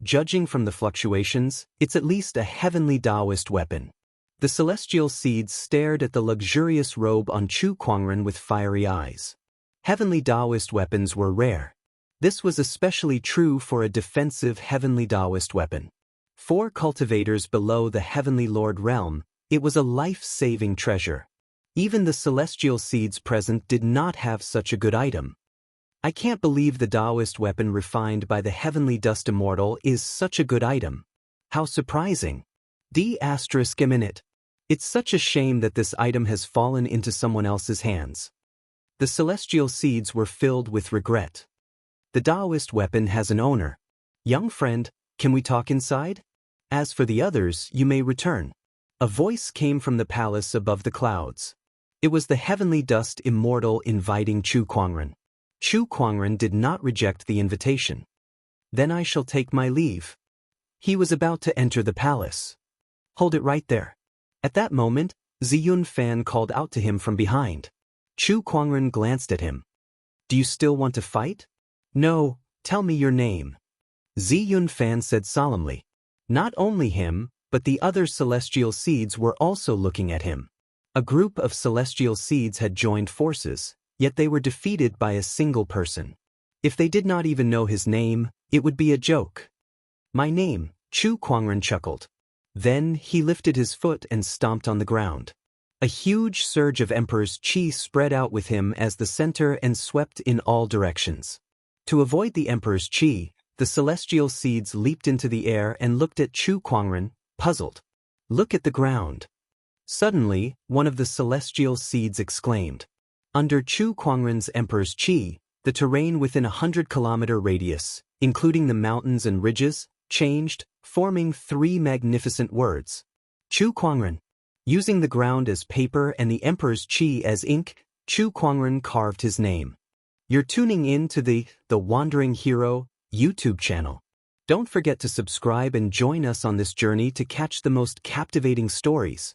Judging from the fluctuations, it's at least a heavenly Taoist weapon. The celestial seeds stared at the luxurious robe on Chu Kuangren with fiery eyes. Heavenly Taoist weapons were rare. This was especially true for a defensive heavenly Taoist weapon. For cultivators below the Heavenly Lord realm, it was a life-saving treasure. Even the celestial seeds present did not have such a good item. I can't believe the Taoist weapon refined by the Heavenly Dust Immortal is such a good item. How surprising. D****. It's such a shame that this item has fallen into someone else's hands. The celestial seeds were filled with regret. The Taoist weapon has an owner. Young friend, can we talk inside? As for the others, you may return. A voice came from the palace above the clouds. It was the Heavenly Dust Immortal inviting Chu Kuangren. Chu Kuangren did not reject the invitation. Then I shall take my leave. He was about to enter the palace. Hold it right there. At that moment, Ziyun Fan called out to him from behind. Chu Kuangren glanced at him. Do you still want to fight? No, tell me your name. Ziyun Fan said solemnly. Not only him, but the other celestial seeds were also looking at him. A group of celestial seeds had joined forces, yet they were defeated by a single person. If they did not even know his name, it would be a joke. My name, Chu Kuangren chuckled. Then he lifted his foot and stomped on the ground. A huge surge of Emperor's qi spread out with him as the center and swept in all directions. To avoid the Emperor's qi, the celestial seeds leaped into the air and looked at Chu Kuangren, puzzled. Look at the ground. Suddenly, one of the celestial seeds exclaimed. Under Chu Kuangren's Emperor's qi, the terrain within a 100-kilometer radius, including the mountains and ridges, changed, forming 3 magnificent words. Chu Kuangren. Using the ground as paper and the Emperor's qi as ink, Chu Kuangren carved his name. You're tuning in to the Wandering Hero YouTube channel. Don't forget to subscribe and join us on this journey to catch the most captivating stories.